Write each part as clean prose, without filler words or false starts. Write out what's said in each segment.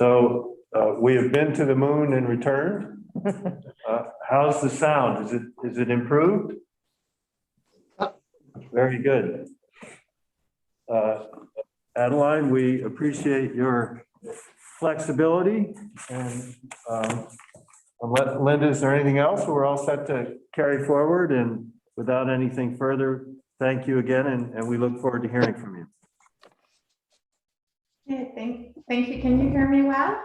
So we have been to the moon and returned. How's the sound? Is it improved? Very good. Adeline, we appreciate your flexibility. And Linda, is there anything else? We're all set to carry forward, and without anything further, thank you again, and we look forward to hearing from you. Okay, thank you. Can you hear me well?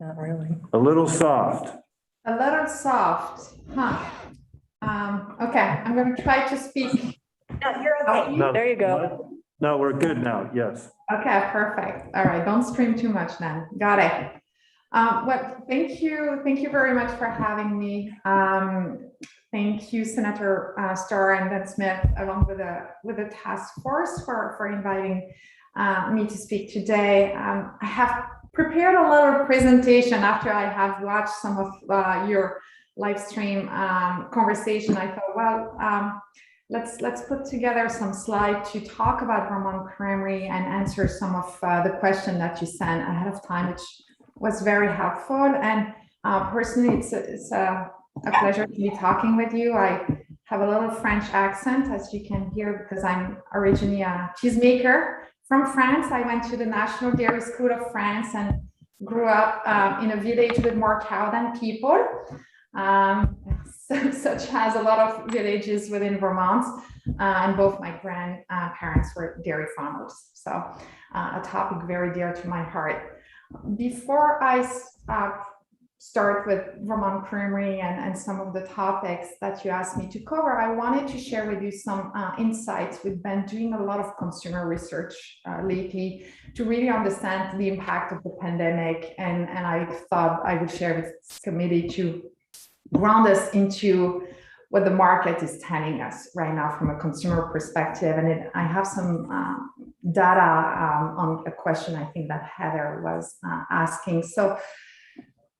Not really. A little soft. A little soft, huh? Okay, I'm going to try to speak. No, you're okay. No, There you go. No, we're good now. Yes. Okay, perfect. All right, don't scream too much then. Got it. Well, thank you very much for having me. Thank you, Senator Starr and Ben Smith, along with the task force for inviting me to speak today. I have prepared a little presentation after I have watched some of your live stream conversation. I thought, well, let's put together some slides to talk about Vermont Creamery and answer some of the questions that you sent ahead of time, which was very helpful. And personally, it's a pleasure to be talking with you. I have a little French accent, as you can hear, because I'm originally a cheesemaker from France. I went to the National Dairy School of France and grew up in a village with more cow than people, such as a lot of villages within Vermont. And both my grandparents were dairy farmers. So a topic very dear to my heart. Before I start with Vermont Creamery and some of the topics that you asked me to cover, I wanted to share with you some insights. We've been doing a lot of consumer research lately to really understand the impact of the pandemic, and I thought I would share with this committee to ground us into what the market is telling us right now from a consumer perspective. And I have some data on a question I think that Heather was asking. So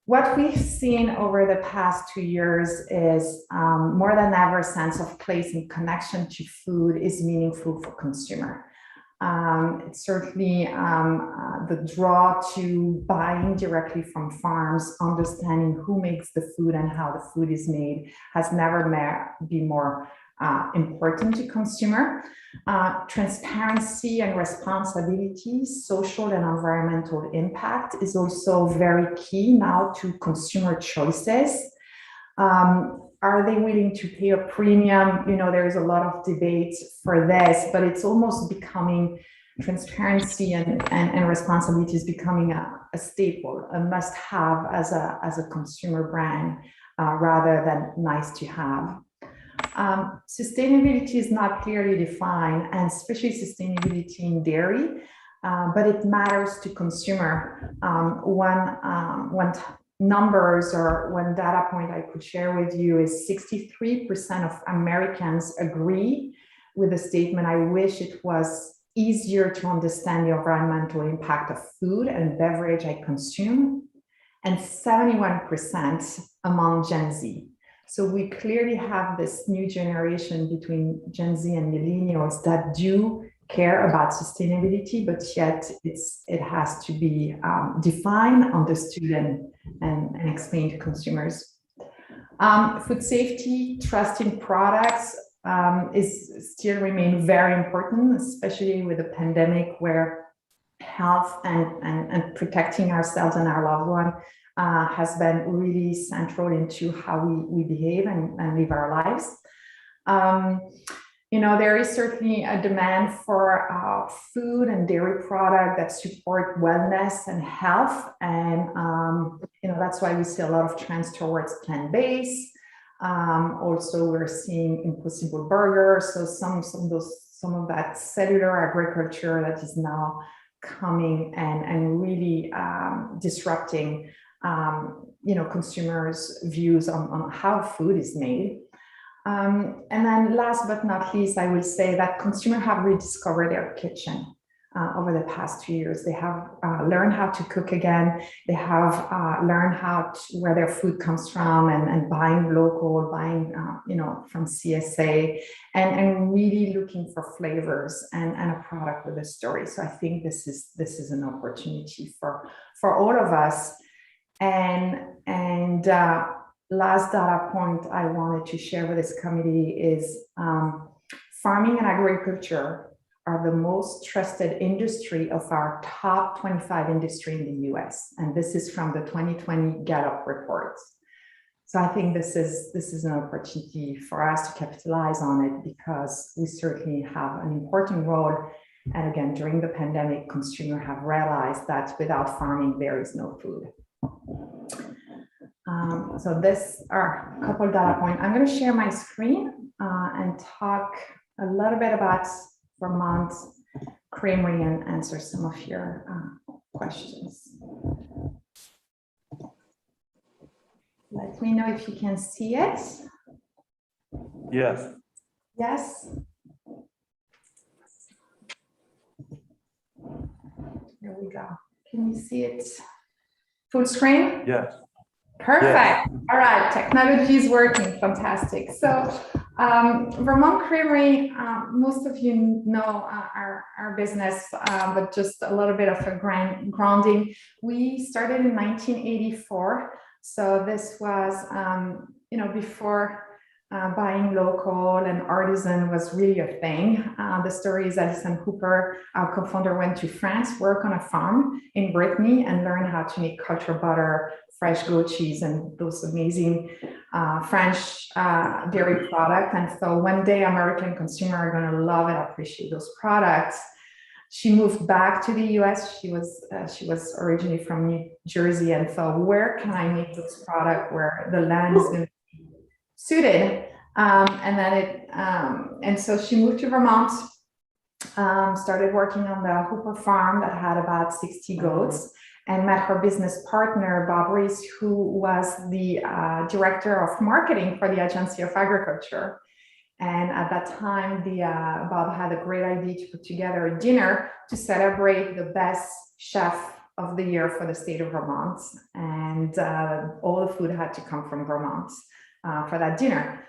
what we've seen over the past 2 years is more than ever, sense of place and connection to food is meaningful for consumer. It's certainly the draw to buying directly from farms, understanding who makes the food and how the food is made has never been more important to consumer. Transparency and responsibility, social and environmental impact is also very key now to consumer choices. Are they willing to pay a premium? You know, there's a lot of debate for this, but it's almost becoming transparency and responsibility is becoming a staple, a must-have as a consumer brand, rather than nice to have. Sustainability is not clearly defined, and especially sustainability in dairy, but it matters to consumer. One numbers or one data point I could share with you is 63% of Americans agree with the statement, "I wish it was easier to understand the environmental impact of food and beverage I consume," and 71% among Gen Z. So we clearly have this new generation between Gen Z and millennials that do care about sustainability, but yet it has to be defined, understood, and explained to consumers. Food safety, trust in products is still remain very important, especially with the pandemic, where health and protecting ourselves and our loved one has been really central into how we behave and live our lives. You know, there is certainly a demand for food and dairy product that support wellness and health. And, you know, that's why we see a lot of trends towards plant-based. Also, we're seeing Impossible Burgers. So some of that cellular agriculture that is now coming and really disrupting, you know, consumers' views on how food is made. And then last but not least, I will say that consumers have rediscovered their kitchen. over the past 2 years. They have learned how to cook again. They have learned where their food comes from and buying local, buying from CSA, and really looking for flavors and a product with a story. So I think this is an opportunity for all of us. And last data point I wanted to share with this committee is farming and agriculture are the most trusted industry of our top 25 industry in the US. And this is from the 2020 Gallup report. So I think this is an opportunity for us to capitalize on it, because we certainly have an important role. And again, during the pandemic, consumers have realized that without farming, there is no food. So this are a couple of data points. I'm going to share my screen and talk a little bit about Vermont Creamery and answer some of your questions. Let me know if you can see it. Yes. Yes. There we go. Can you see it full screen? Yes. Perfect. Yes. All right. Technology is working. Fantastic. So Vermont Creamery, most of you know our business, but just a little bit of a grounding. We started in 1984. So this was, before buying local and artisan was really a thing. The story is Alison Hooper, our co-founder, went to France, work on a farm in Brittany, and learned how to make culture butter, fresh goat cheese, and those amazing French dairy products. And so one day, American consumers are going to love and appreciate those products. She moved back to the US. She was originally from New Jersey, and thought, where can I make this product where the land is going to be suited? And so she moved to Vermont, started working on the Hooper farm that had about 60 goats, and met her business partner, Bob Reese, who was the director of marketing for the Agency of Agriculture. And at that time, Bob had a great idea to put together a dinner to celebrate the best chef of the year for the state of Vermont. And all the food had to come from Vermont for that dinner.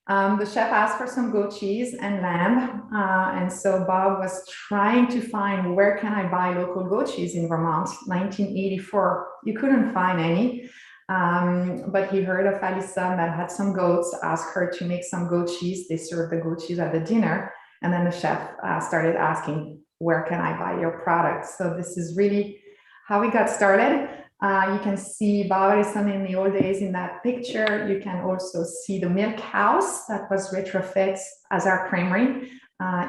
The chef asked for some goat cheese and lamb. And so Bob was trying to find, where can I buy local goat cheese in Vermont? 1984, you couldn't find any. But he heard of Alison that had some goats, asked her to make some goat cheese. They served the goat cheese at the dinner. And then the chef started asking, where can I buy your product? So this is really how we got started. You can see Bob Alison in the old days in that picture. You can also see the milk house that was retrofit as our creamery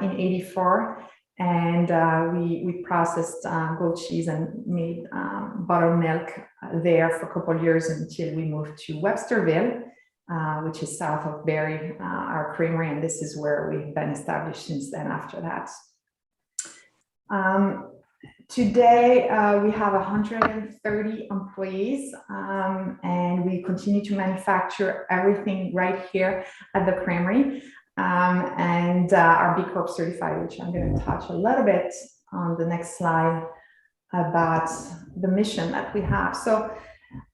in '84. And we processed goat cheese and made buttermilk there for a couple of years until we moved to Websterville, which is south of Barrie, our creamery. And this is where we've been established since then after that. Today, we have 130 employees, and we continue to manufacture everything right here at the creamery. And our B Corp certified, which I'm going to touch a little bit on the next slide about the mission that we have. So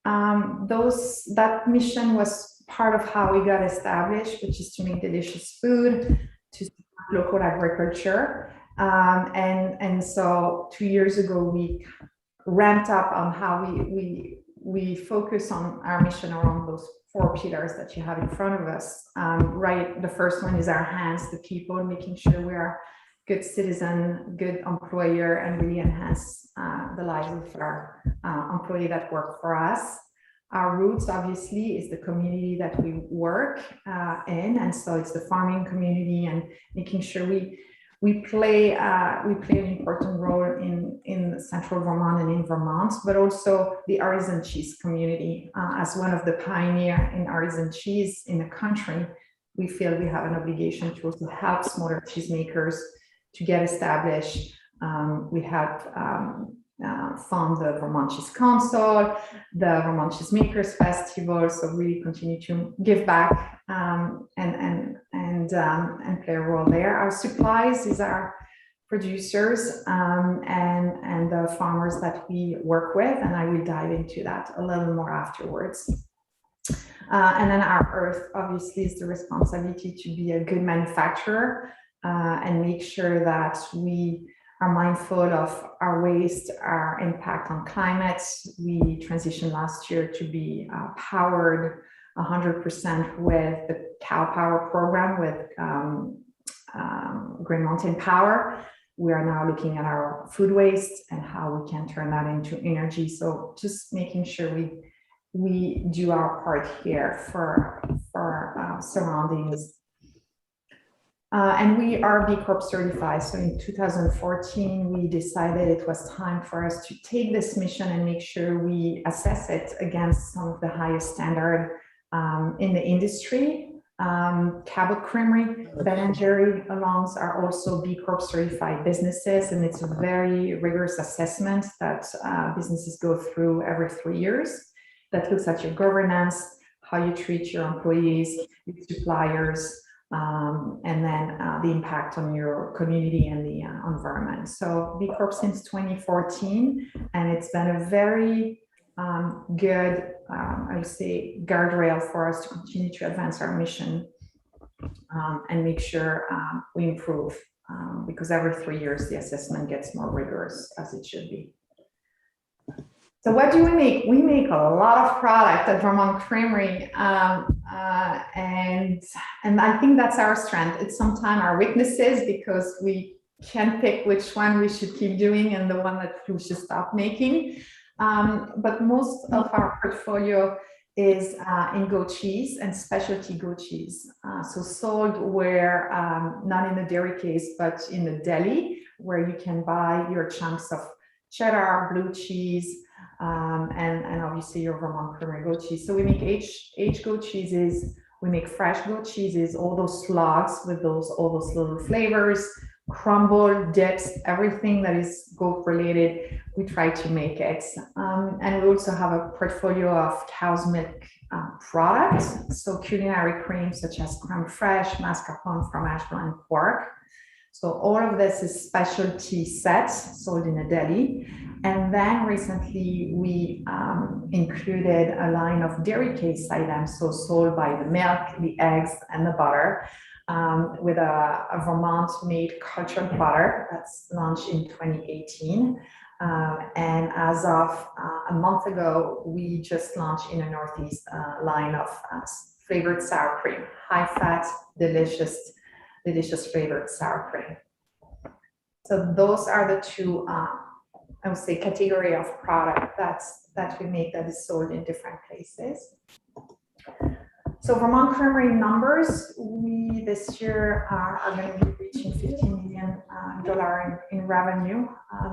that mission was part of how we got established, which is to make delicious food, to support local agriculture. And so 2 years ago, we ramped up on how we focus on our mission around those 4 pillars that you have in front of us. Right, the first one is our hands, the people, making sure we are good citizen, good employer, and really enhance the lives of our employees that work for us. Our roots, obviously, is the community that we work in, and so it's the farming community and making sure we play an important role in central Vermont and in Vermont, but also the artisan cheese community. As one of the pioneers in artisan cheese in the country, we feel we have an obligation to also help smaller cheesemakers to get established. We have fund the Vermont Cheese Council, the Vermont Cheesemakers Festival, so we continue to give back and play a role there. Our supplies is our producers and the farmers that we work with, and I will dive into that a little more afterwards. And then our earth obviously is the responsibility to be a good manufacturer and make sure that we are mindful of our waste, our impact on climate. We transitioned last year to be powered 100% with the cow power program with Green Mountain Power. We are now looking at our food waste and how we can turn that into energy. So just making sure we do our part here for surroundings. And we are B Corp certified. So in 2014, we decided it was time for us to take this mission and make sure we assess it against some of the highest standard in the industry. Cabot Creamery, Ben & Jerry Alongs are also B Corp certified businesses, and it's a very rigorous assessment that businesses go through every 3 years that looks at your governance, how you treat your employees, your suppliers, and then the impact on your community and the environment. So B Corp since 2014, and it's been a very good, I would say, guardrail for us to continue to advance our mission and make sure we improve because every 3 years the assessment gets more rigorous, as it should be. So what do we make? We make a lot of product at Vermont Creamery, and I think that's our strength. It's sometimes our weaknesses because we can't pick which one we should keep doing and the one that we should stop making. But most of our portfolio is in goat cheese and specialty goat cheese. So sold where, not in the dairy case, but in the deli, where you can buy your chunks of cheddar, blue cheese, and obviously your Vermont Creamery goat cheese. So we make aged goat cheeses, we make fresh goat cheeses, all those slugs with all those little flavors, crumble, dips, everything that is goat related, we try to make it. And we also have a portfolio of cow's milk products, so culinary creams such as creme fraiche, mascarpone, fromage blanc, quark. So all of this is specialty sets sold in a deli. And then recently we included a line of dairy case items, so sold by the milk, the eggs, and the butter, with a Vermont made cultured butter that's launched in 2018. And as of a month ago, we just launched in the Northeast line of flavored sour cream, high fat, delicious flavored sour cream. So those are the two, I would say, category of product that we make that is sold in different places. So Vermont Creamery numbers, we this year are going to be reaching $15 million in revenue.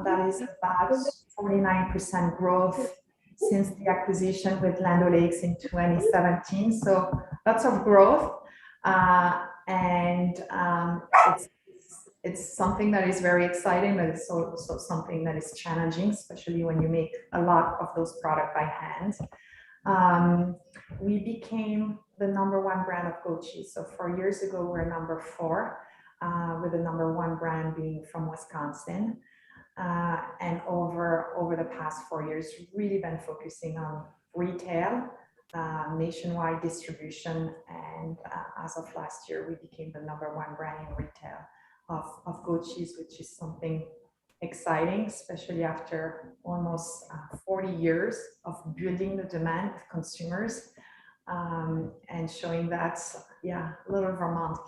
That is about 49% growth since the acquisition with Land O'Lakes in 2017. So lots of growth. And it's something that is very exciting, but it's also something that is challenging, especially when you make a lot of those products by hand. We became the #1 brand of goat cheese. So 4 years ago, we were number 4, with the #1 brand being from Wisconsin. And over the past 4 years, really been focusing on retail, nationwide distribution, and as of last year, we became the #1 brand in retail of goat cheese, which is something exciting, especially after almost 40 years of building the demand with consumers, and showing that, yeah, little Vermont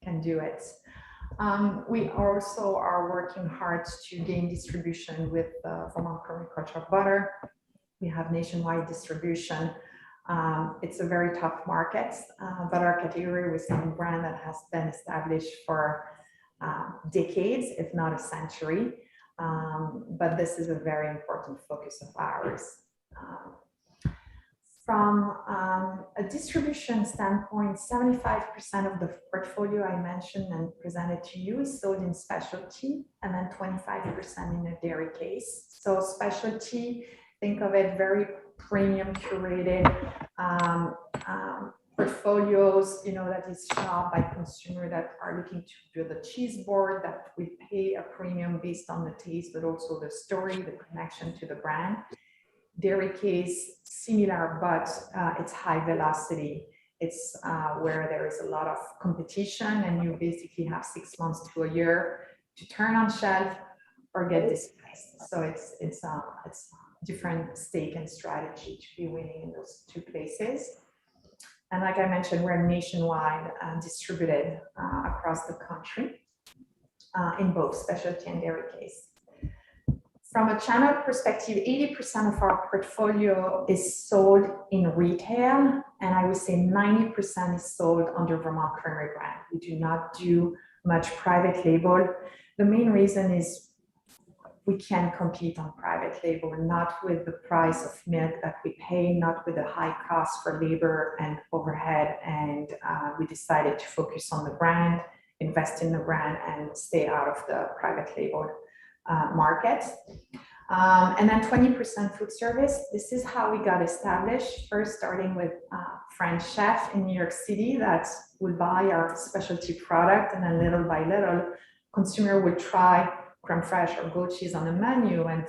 can do it. We also are working hard to gain distribution with Vermont Creamery cultured butter. We have nationwide distribution. It's a very tough market, but our category with some brand that has been established for decades, if not a century. But this is a very important focus of ours. From a distribution standpoint, 75% of the portfolio I mentioned and presented to you is sold in specialty, and then 25% in a dairy case. So specialty, think of it very premium curated portfolios, that is shopped by consumers that are looking to build a cheese board that we pay a premium based on the taste, but also the story, the connection to the brand. Dairy case, similar, but it's high velocity. It's where there is a lot of competition, and you basically have 6 months to a year to turn on shelf or get displaced. So it's different stake and strategy to be winning in those two places. And like I mentioned, we're nationwide distributed across the country in both specialty and dairy case. From a channel perspective, 80% of our portfolio is sold in retail, and I would say 90% is sold under Vermont Creamery brand. We do not do much private label. The main reason is we can't compete on private label, not with the price of milk that we pay, not with the high cost for labor and overhead. And we decided to focus on the brand, invest in the brand, and stay out of the private label market. And then 20% food service. This is how we got established, first starting with French chef in New York City that would buy our specialty product, and then little by little, consumer would try creme fraiche or goat cheese on the menu and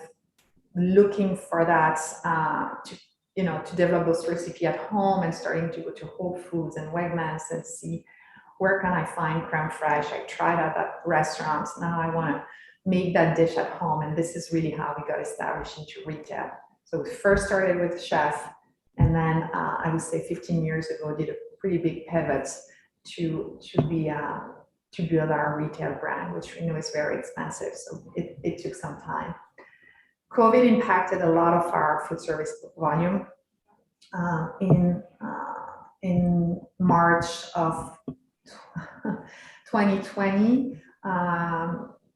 looking for that to develop those recipe at home, and starting to go to Whole Foods and Wegmans and see where can I find creme fraiche. I tried at that restaurant, now I want to make that dish at home. And this is really how we got established into retail. So we first started with chef, and then I would say 15 years ago did a pretty big pivot to build our retail brand, which we know is very expensive. So it took some time. COVID impacted a lot of our food service volume. In March of 2020,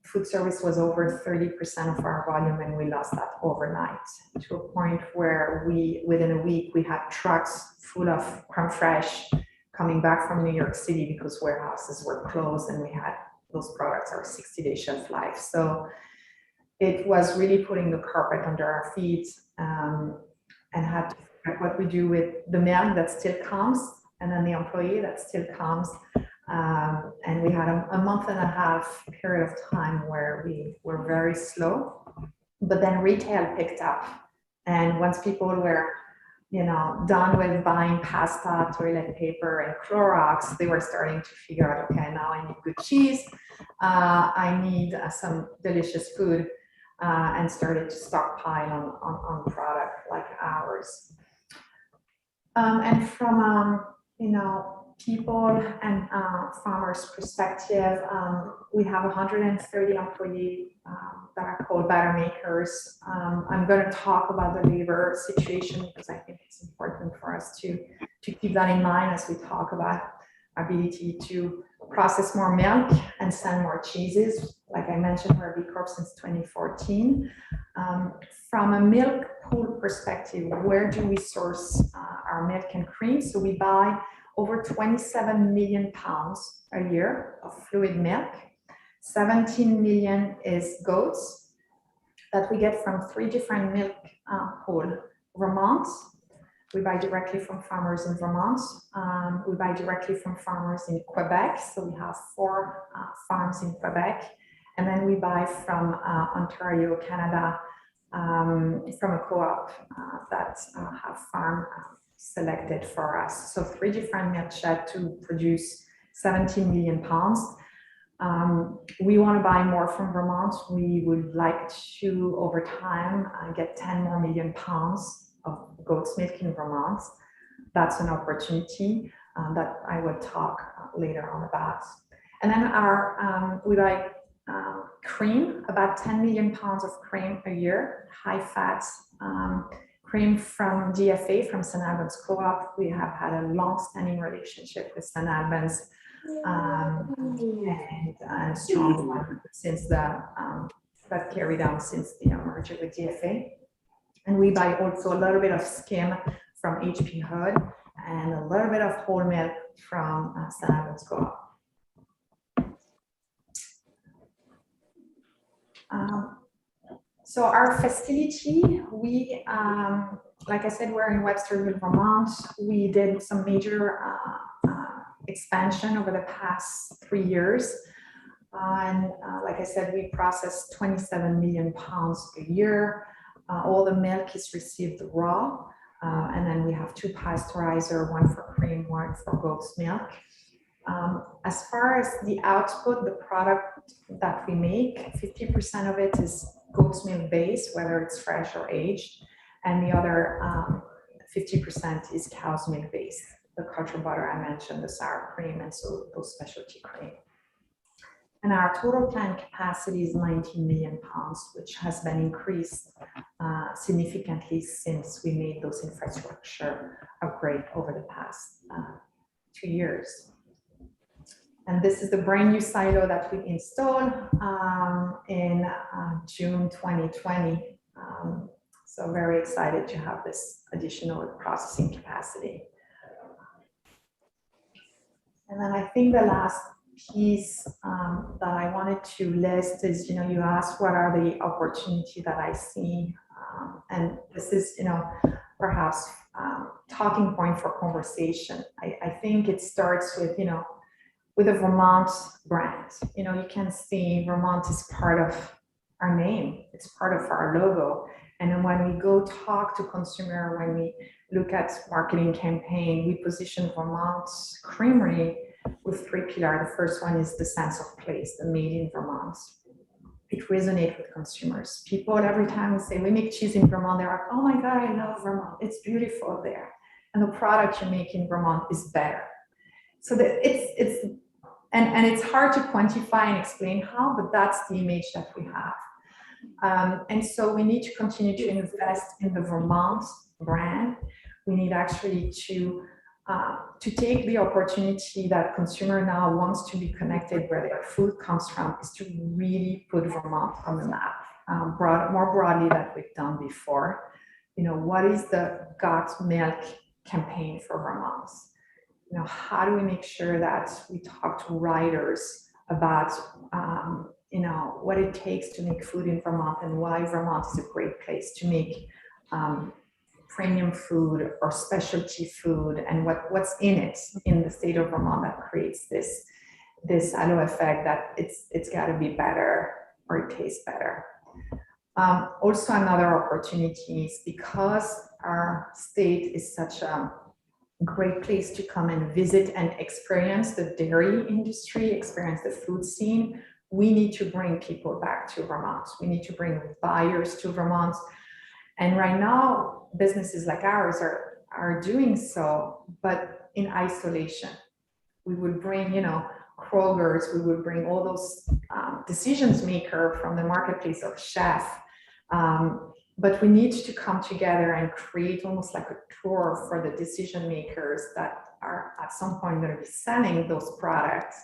food service was over 30% of our volume, and we lost that overnight to a point where within a week, we had trucks full of creme fraiche coming back from New York City because warehouses were closed, and we had those products are 60-day shelf life. So it was really putting the carpet under our feet, and had to figure out what we do with the milk that still comes, and then the employee that still comes. And we had a month and a half period of time where we were very slow, but then retail picked up. And once people were, done with buying pasta, toilet paper, and Clorox, they were starting to figure out, okay, now I need good cheese. I need some delicious food, and started to stockpile on product like ours. And from, people and farmers' perspective, we have 130 employees that are called batter makers. I'm going to talk about the labor situation because I think it's important for us to keep that in mind as we talk about our ability to process more milk and send more cheeses. Like I mentioned, we're a B Corp since 2014. From a milk pool perspective, where do we source our milk and cream? So we buy over 27 million pounds a year of fluid milk. 17 million is goats that we get from 3 different milk pools. Vermont, we buy directly from farmers in Vermont. We buy directly from farmers in Quebec. So we have 4 farms in Quebec. And then we buy from Ontario, Canada, from a co-op that have farm selected for us. So 3 different milk sheds to produce 17 million pounds. We want to buy more from Vermont. We would like to, over time, get 10 more million pounds of goat's milk in Vermont. That's an opportunity that I will talk later on about. And then we buy cream, about 10 million pounds of cream a year, high fat cream from DFA, from St. Albans Co-op. We have had a long-standing relationship with St. Albans and strong one since that carried on since the merger with DFA. And we buy also a little bit of skim from HP Hood and a little bit of whole milk from St. Albans Co-op. So our facility, we, like I said, we're in Websterville, Vermont. We did some major expansion over the past 3 years. And like I said, we process 27 million pounds a year. All the milk is received raw. And then we have 2 pasteurizer, one for cream, one for goat's milk. As far as the output, the product that we make, 50% of it is goat's milk based, whether it's fresh or aged. And the other 50% is cow's milk based. The culture butter I mentioned, the sour cream, and so those specialty cream. And our total plant capacity is 19 million pounds, which has been increased significantly since we made those infrastructure upgrade over the past 2 years. And this is the brand new silo that we installed in June 2020. So very excited to have this additional processing capacity. And then I think the last piece that I wanted to list is, you asked what are the opportunities that I see, and this is, perhaps talking point for conversation. I think it starts with, with a Vermont brand. You can see Vermont is part of our name, it's part of our logo. And then when we go talk to consumer, when we look at marketing campaign, we position Vermont Creamery with 3 pillars. The first one is the sense of place, the made in Vermont. It resonates with consumers. People, every time we say we make cheese in Vermont, they're like, oh my God, I love Vermont. It's beautiful there. And the product you make in Vermont is better. So that it's hard to quantify and explain how, but that's the image that we have. And so we need to continue to invest in the Vermont brand. We need actually to take the opportunity that consumer now wants to be connected where their food comes from, is to really put Vermont on the map, more broadly than we've done before. What is the Got Milk campaign for Vermont? How do we make sure that we talk to writers about what it takes to make food in Vermont and why Vermont is a great place to make premium food or specialty food, and what's in it in the state of Vermont that creates this halo effect that it's got to be better or it tastes better. Also, another opportunity is because our state is such a great place to come and visit and experience the dairy industry, experience the food scene. We need to bring people back to Vermont. We need to bring buyers to Vermont. And right now, businesses like ours are doing so, but in isolation. We would bring, Kroger's, we would bring all those decisions maker from the marketplace of chef. But we need to come together and create almost like a tour for the decision makers that are at some point going to be selling those products,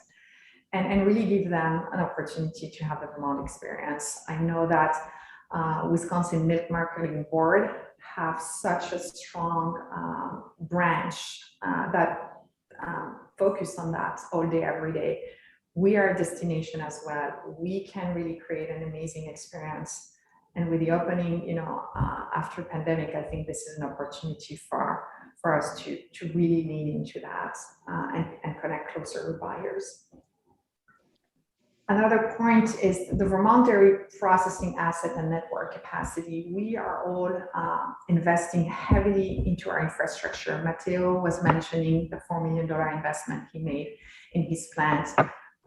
and really give them an opportunity to have the Vermont experience. I know that Wisconsin Milk Marketing Board have such a strong branch that focus on that all day, every day. We are a destination as well. We can really create an amazing experience. And with the opening, after pandemic, I think this is an opportunity for us to really lean into that and connect closer with buyers. Another point is the Vermont dairy processing asset and network capacity. We are all investing heavily into our infrastructure. Matteo was mentioning the $4 million investment he made in his plant.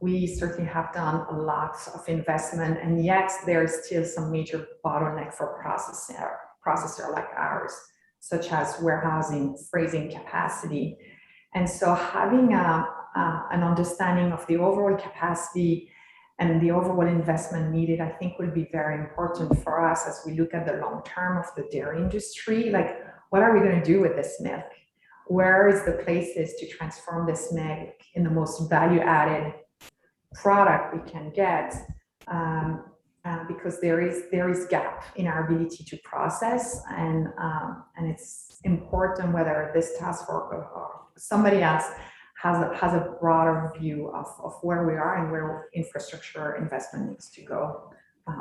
We certainly have done a lot of investment, and yet there is still some major bottleneck for processor like ours, such as warehousing, freezing capacity. And so having an understanding of the overall capacity and the overall investment needed, I think will be very important for us as we look at the long term of the dairy industry. Like, what are we going to do with this milk? Where is the places to transform this milk in the most value-added product we can get? Because there is gap in our ability to process, and it's important whether this task force or somebody else has a broader view of where we are and where infrastructure investment needs to go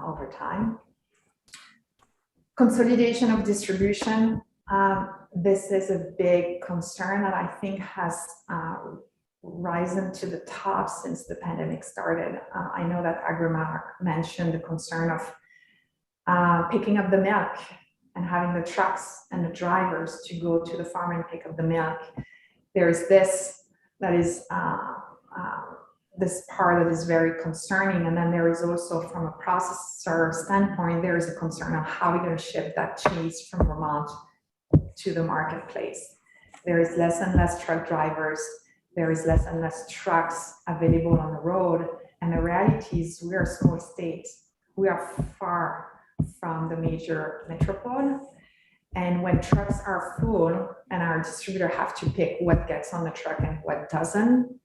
over time. Consolidation of distribution. This is a big concern that I think has risen to the top since the pandemic started. I know that Agrimark mentioned the concern of picking up the milk and having the trucks and the drivers to go to the farm and pick up the milk. There's this that is this part that is very concerning. And then there is also, from a processor standpoint, there is a concern of how we're going to ship that cheese from Vermont to the marketplace. There is less and less truck drivers. There is less and less trucks available on the road. And the reality is we are a small state. We are far from the major metropole. And when trucks are full and our distributor have to pick what gets on the truck and what doesn't,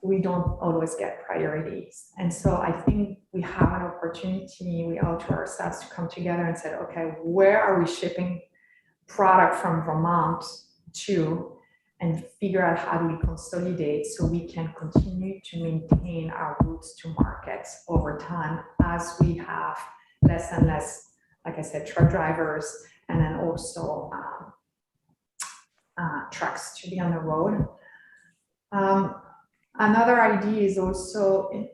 we don't always get priorities. And so I think we have an opportunity, we owe to ourselves to come together and say, okay, where are we shipping product from Vermont to, and figure out how do we consolidate so we can continue to maintain our routes to markets over time as we have less and less, like I said, truck drivers, and then also trucks to be on the road. Another idea is also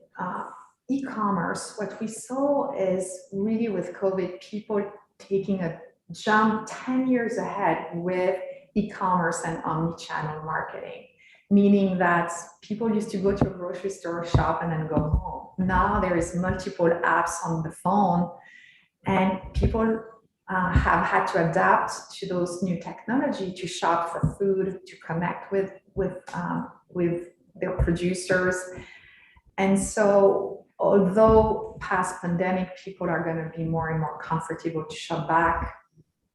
e-commerce. What we saw is really with COVID, people taking a jump 10 years ahead with e-commerce and omni-channel marketing, meaning that people used to go to a grocery store, shop, and then go home. Now there is multiple apps on the phone, and people have had to adapt to those new technology to shop for food, to connect with their producers. And so although past pandemic, people are going to be more and more comfortable to shop back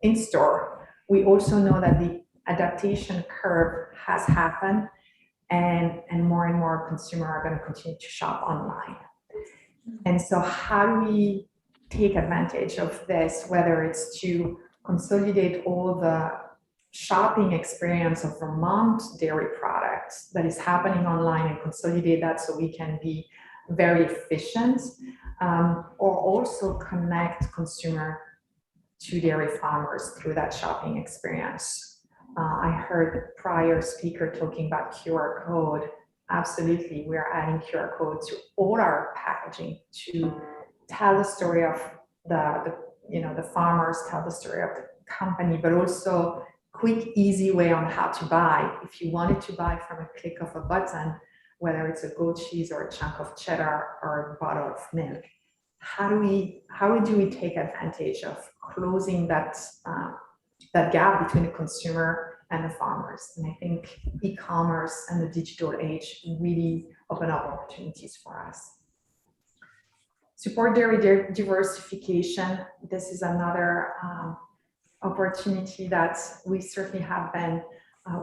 in store, we also know that the adaptation curve has happened, and more consumers are going to continue to shop online. And so how do we take advantage of this, whether it's to consolidate all the shopping experience of Vermont dairy products that is happening online and consolidate that so we can be very efficient, or also connect consumer to dairy farmers through that shopping experience. I heard the prior speaker talking about QR code. Absolutely, we are adding QR code to all our packaging to tell the story of the farmers, tell the story of the company, but also quick, easy way on how to buy. If you wanted to buy from a click of a button, whether it's a goat cheese or a chunk of cheddar or a bottle of milk, how do we take advantage of closing that gap between the consumer and the farmers? And I think e-commerce and the digital age really open up opportunities for us. Support dairy diversification. This is another opportunity that we certainly have been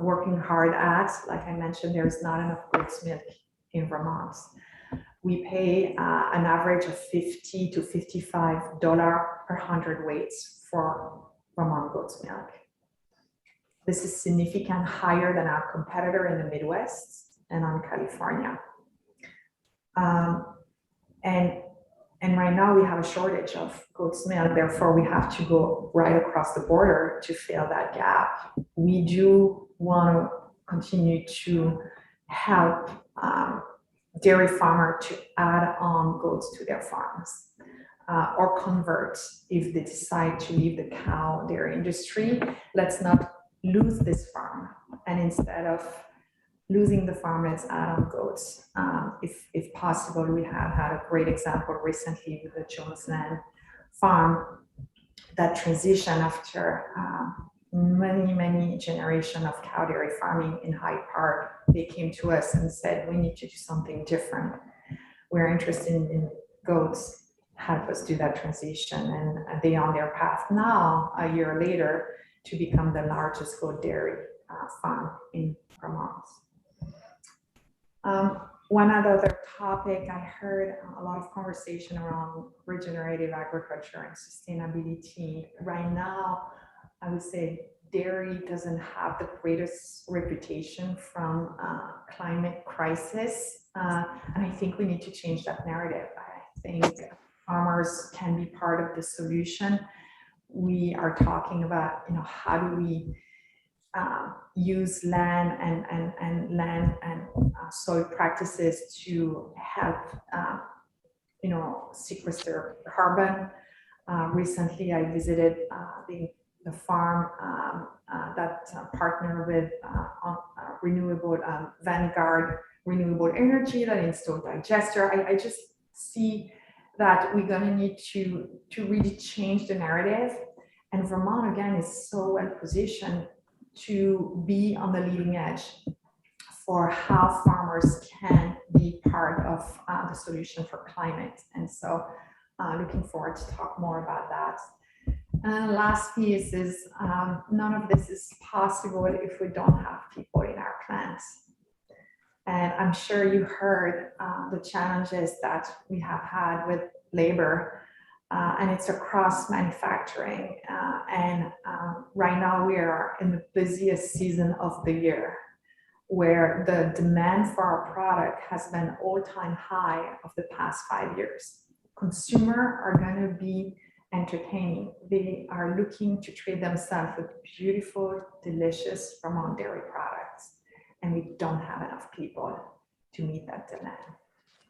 working hard at. Like I mentioned, there's not enough goat's milk in Vermont. We pay an average of $50 to $55 per 100 weights for Vermont goat's milk. This is significantly higher than our competitor in the Midwest and on California. And right now we have a shortage of goat's milk, therefore we have to go right across the border to fill that gap. We do want to continue to help dairy farmer to add on goats to their farms, or convert if they decide to leave the cow dairy industry. Let's not lose this farm, and instead of losing the farm, let's add on goats. If possible, we have had a great example recently with the Jonesland farm that transition after many generations of cow dairy farming in Hyde Park. They came to us and said, we need to do something different. We're interested in goats, help us do that transition. And they are on their path now, a year later, to become the largest goat dairy farm in Vermont. One other topic, I heard a lot of conversation around regenerative agriculture and sustainability. Right now, I would say dairy doesn't have the greatest reputation from climate crisis. And I think we need to change that narrative. I think farmers can be part of the solution. we are talking about, how do we use land and soil practices to help, sequester carbon. Recently, I visited the farm that partnered with renewable Vanguard Renewable Energy that installed digester. I just see that we're going to need to really change the narrative. And Vermont, again, is so well positioned to be on the leading edge for how farmers can be part of the solution for climate. And so looking forward to talk more about that. And the last piece is none of this is possible if we don't have people in our plants. And I'm sure you heard the challenges that we have had with labor, and it's across manufacturing. Right now we are in the busiest season of the year, where the demand for our product has been all-time high of the past 5 years. Consumers are going to be entertaining. They are looking to treat themselves with beautiful, delicious Vermont dairy products. And we don't have enough people to meet that demand.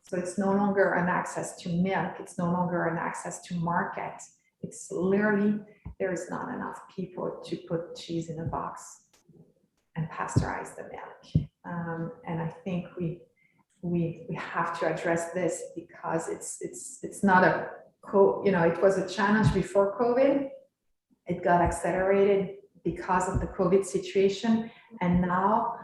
So it's no longer an access to milk. It's no longer an access to market. It's literally, there is not enough people to put cheese in a box and pasteurize the milk. And I think we have to address this, because it's not a, it was a challenge before COVID. It got accelerated because of the COVID situation. And now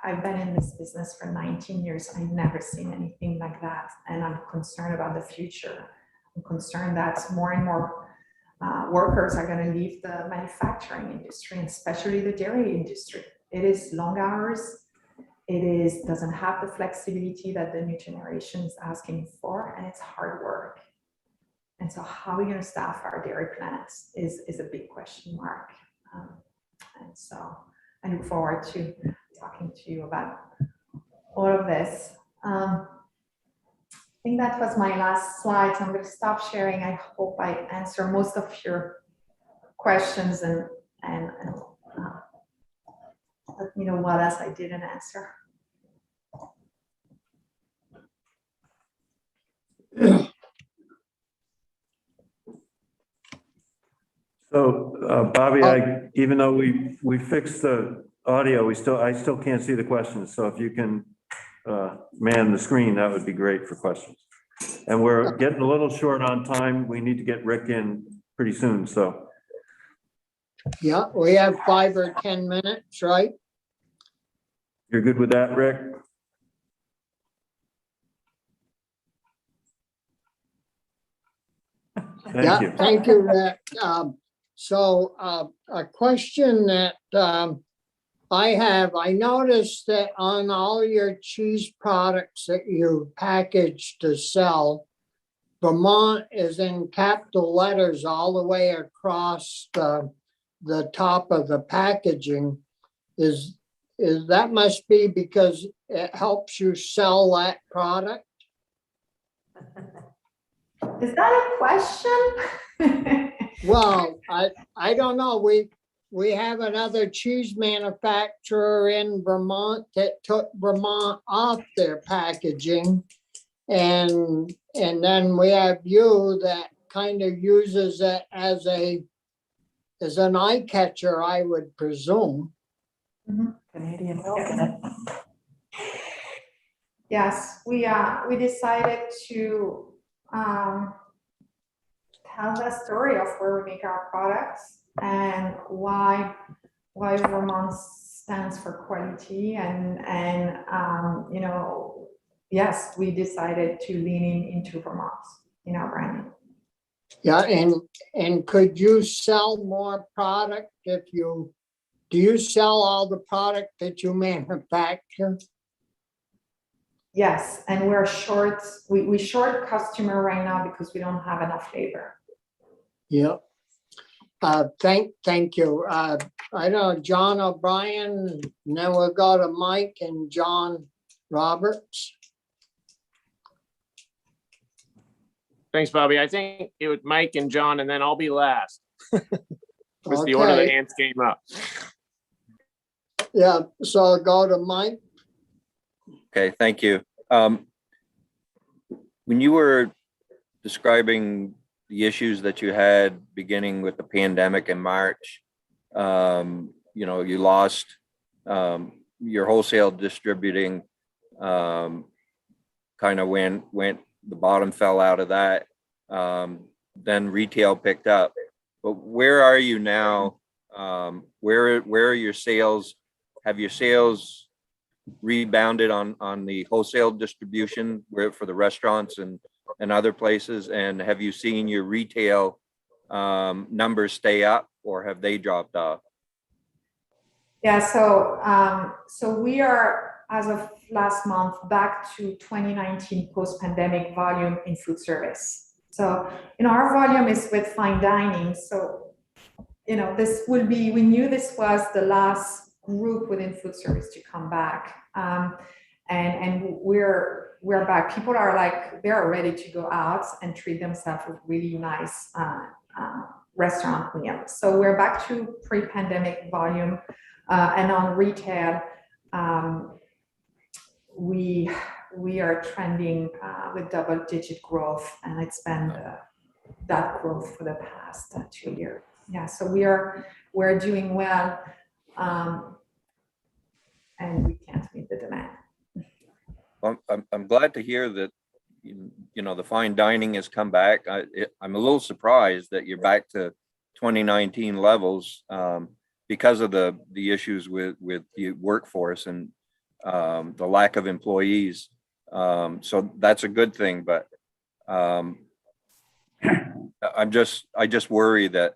I've been in this business for 19 years. I've never seen anything like that. And I'm concerned about the future. I'm concerned that more and more workers are going to leave the manufacturing industry, and especially the dairy industry. It is long hours. It doesn't have the flexibility that the new generation is asking for, and it's hard work. And so how are we going to staff our dairy plants is a big question mark. And so I look forward to talking to you about all of this. I think that was my last slide, so I'm going to stop sharing. I hope I answer most of your questions and let me know what else I didn't answer. So Bobby, even though we fixed the audio, I still can't see the questions. So if you can man the screen, that would be great for questions. And we're getting a little short on time. We need to get Rick in pretty soon. So yeah, we have 5 or 10 minutes, right? you're good with that, Rick? Thank you. Thank you, Rick. So a question that I noticed that on all your cheese products that you package to sell, Vermont is in capital letters all the way across the top of the packaging. Is that must be because it helps you sell that product? Is that a question? Well, I don't know. We have another cheese manufacturer in Vermont that took Vermont off their packaging. And then we have you that kind of uses it as an eye catcher, I would presume. Canadian milk in it. Yes, we decided to tell the story of where we make our products and why Vermont stands for quality, and yes, we decided to lean into Vermont in our branding. Yeah, and could you sell more product do you sell all the product that you manufacture? Yes, and we're short. We short customer right now because we don't have enough labor. Yeah. Thank you. I know John O'Brien, and then we'll go to Mike and John Roberts. Thanks, Bobby. I think it would Mike and John, and then I'll be last. Was the order the Okay, hands came up. yeah, so I'll go to Mike. Okay, thank you. When you were describing the issues that you had beginning with the pandemic in March, you lost your wholesale distributing, kind of went, the bottom fell out of that. Then retail picked up. But where are you now? Where are your sales? Have your sales rebounded on the wholesale distribution for the restaurants and other places? And have you seen your retail numbers stay up, or have they dropped off? Yeah, so we are, as of last month, back to 2019 post-pandemic volume in food service. So, our volume is with fine dining. So, this will be, we knew this was the last group within food service to come back. And we're back. People are like, they're ready to go out and treat themselves with really nice restaurant meals. So we're back to pre-pandemic volume. And on retail, we are trending with double-digit growth, and it's been that growth for the past 2 years. Yeah, so we're doing well, and we can't meet the demand. Well, I'm glad to hear that the fine dining has come back. I'm a little surprised that you're back to 2019 levels. Because of the issues with the workforce and the lack of employees. So that's a good thing, but I just worry that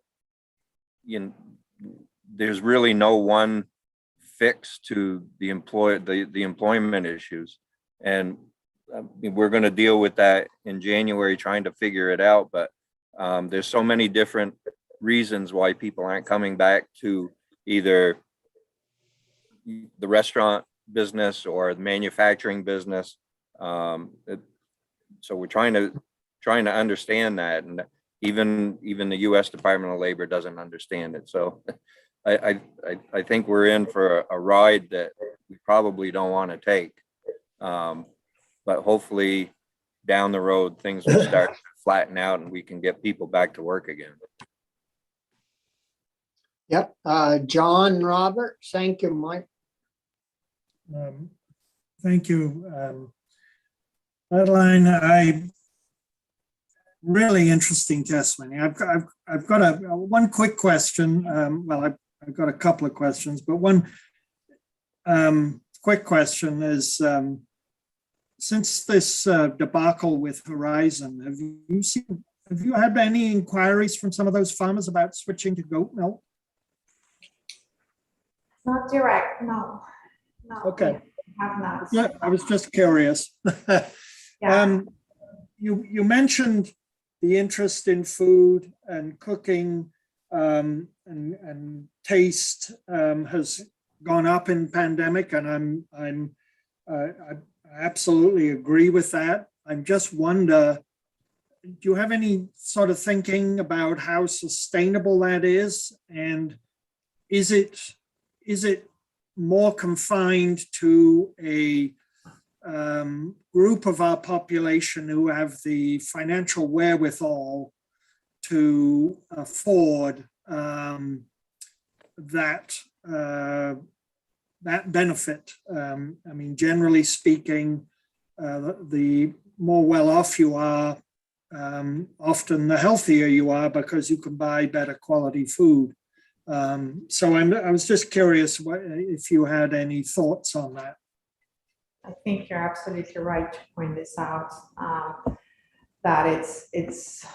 there's really no one fix to the employment issues. And we're going to deal with that in January, trying to figure it out. But there's so many different reasons why people aren't coming back to either the restaurant business or the manufacturing business. So we're trying to understand that, and even the U.S. Department of Labor doesn't understand it. So I think we're in for a ride that we probably don't want to take. But hopefully down the road things will start to flatten out and we can get people back to work again. Yep, John Robert, thank you, Mike. Thank you. Adeline, really interesting testimony. I've got one quick question. Well, I've got a couple of questions, but one quick question is, since this debacle with Horizon, have you had any inquiries from some of those farmers about switching to goat milk? Not direct, no. Okay. Have not. Yeah, I was just curious. Yeah. You mentioned the interest in food and cooking and taste has gone up in pandemic, and I absolutely agree with that. I'm just wonder, do you have any sort of thinking about how sustainable that is, and is it more confined to a group of our population who have the financial wherewithal to afford that benefit? I mean, generally speaking, the more well off you are, often the healthier you are because you can buy better quality food. So I was just curious if you had any thoughts on that. I think you're absolutely right to point this out, that it's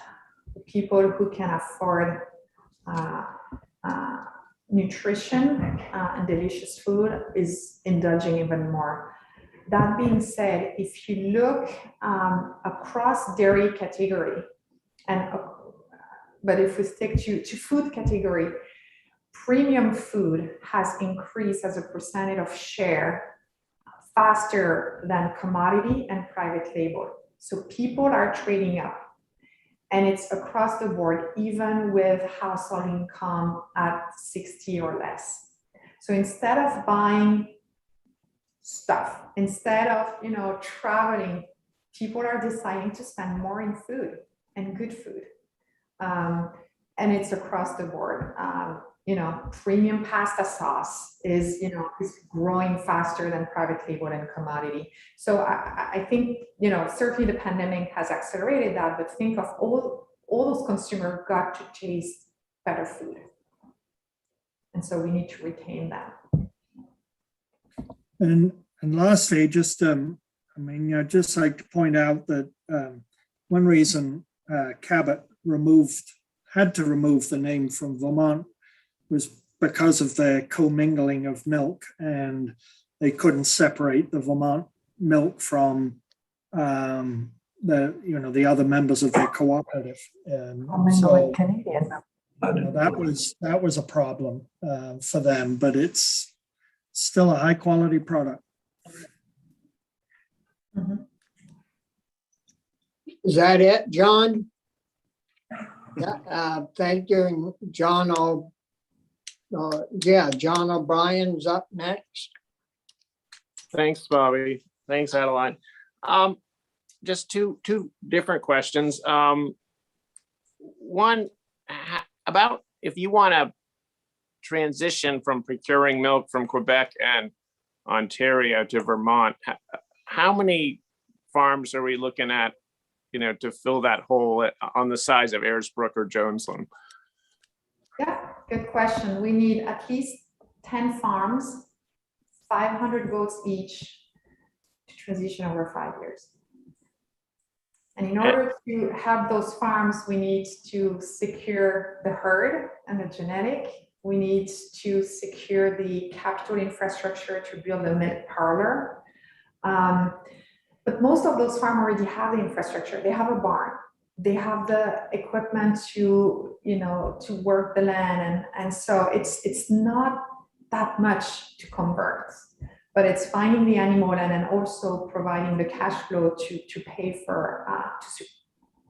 people who can afford nutrition and delicious food is indulging even more. That being said, if you look across dairy category, but if we stick to food category, premium food has increased as a percentage of share faster than commodity and private label. So people are trading up. And it's across the board, even with household income at 60 or less. So instead of buying stuff, instead of, traveling, people are deciding to spend more in food and good food. And it's across the board. Premium pasta sauce is growing faster than private label and commodity. So I think, certainly the pandemic has accelerated that, but think of all those consumers got to taste better food. And so we need to retain that. And lastly, just, I'd just like to point out that one reason Cabot had to remove the name from Vermont was because of the commingling of milk, and they couldn't separate the Vermont milk from the other members of their cooperative. So Canadian. that was a problem for them, but it's still a high quality product. Mm-hmm. Is that it, John? Yeah, thank you, and John. John O'Brien's up next. Thanks, Bobby. Thanks, Adeline. Just two different questions. One, about if you want to transition from procuring milk from Quebec and Ontario to Vermont, how many farms are we looking at, to fill that hole on the size of Ayersbrook or Jonesland? Yeah, good question. We need at least 10 farms, 500 goats each, to transition over 5 years. And in order to have those farms, we need to secure the herd and the genetic. We need to secure the capital infrastructure to build a milk parlor. But most of those farms already have the infrastructure. They have a barn. They have the equipment to work the land. And so it's not that much to convert, but it's finding the animal and then also providing the cash flow to pay for, to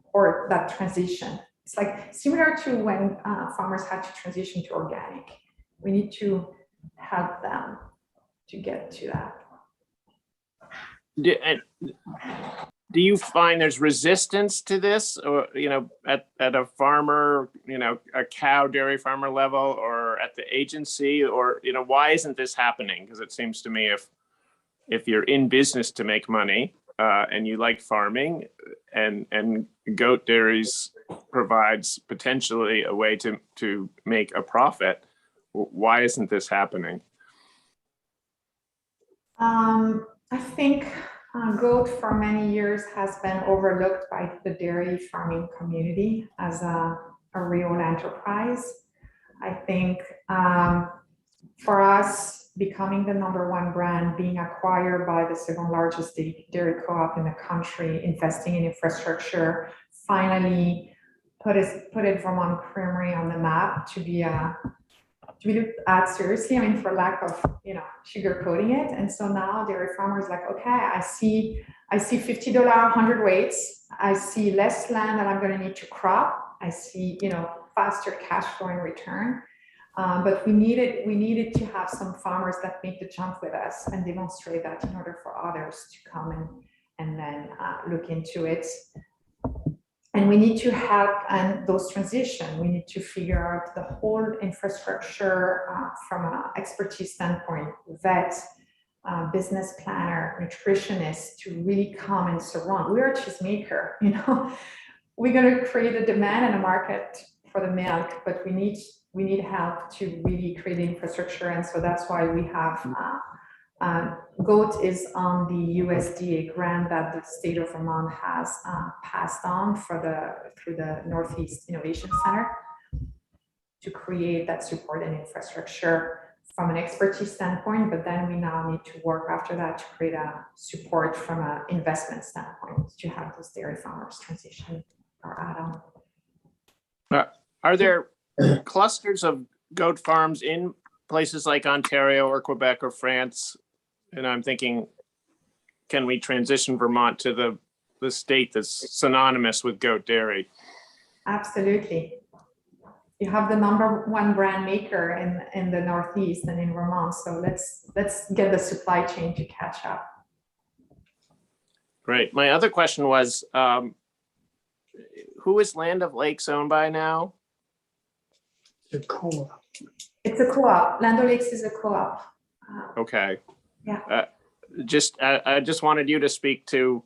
support that transition. It's like similar to when farmers had to transition to organic. We need to help them to get to that. Do you find there's resistance to this, or at a farmer, a cow dairy farmer level, or at the agency, or why isn't this happening? Because it seems to me if you're in business to make money and you like farming, and goat dairies provides potentially a way to make a profit, why isn't this happening? I think goat for many years has been overlooked by the dairy farming community as a real enterprise. I think for us, becoming the number 1 brand, being acquired by the 2nd largest dairy co-op in the country, investing in infrastructure, finally put Vermont Creamery on the map to be looked at seriously. I mean, for lack of sugarcoating it. And so now dairy farmers like, okay, I see $50 100 weights. I see less land that I'm going to need to crop. I see faster cash flow in return. But we needed to have some farmers that make the jump with us and demonstrate that in order for others to come and then look into it. And we need to help and those transition. We need to figure out the whole infrastructure from an expertise standpoint, vet, business planner, nutritionist, to really come and surround. We're a cheesemaker, We're going to create a demand and a market for the milk, but we need help to really create the infrastructure. And so that's why we have GOAT is on the USDA grant that the state of Vermont has passed on through the Northeast Innovation Center to create that support and infrastructure from an expertise standpoint. But then we now need to work after that to create a support from an investment standpoint to have those dairy farmers transition or add on. Are there clusters of goat farms in places like Ontario or Quebec or France? And I'm thinking, can we transition Vermont to the state that's synonymous with goat dairy? Absolutely. You have the #1 brand maker in the Northeast and in Vermont. So let's get the supply chain to catch up. Great. My other question was, who is Land O'Lakes owned by now? The co-op. It's a co-op. Land O'Lakes is a co-op. Okay. Yeah. I just wanted you to speak to,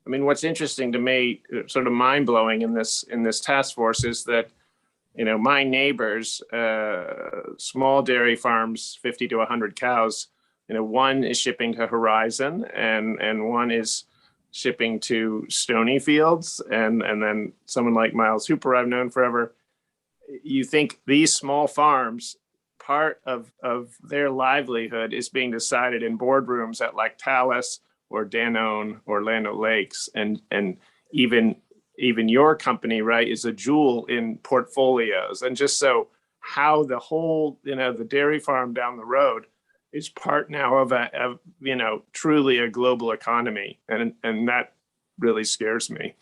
I mean, what's interesting to me, sort of mind blowing in this task force is that, you know, my neighbors, small dairy farms, 50 to 100 cows, you know, one is shipping to Horizon and one is shipping to Stony Fields, and then someone like Miles Hooper I've known forever. You think these small farms, part of their livelihood is being decided in boardrooms at like Talus or Danone or Land O'Lakes, and even your company, right, is a jewel in portfolios. And just so how the whole, you know, the dairy farm down the road is part now of you know, truly a global economy. And that really scares me.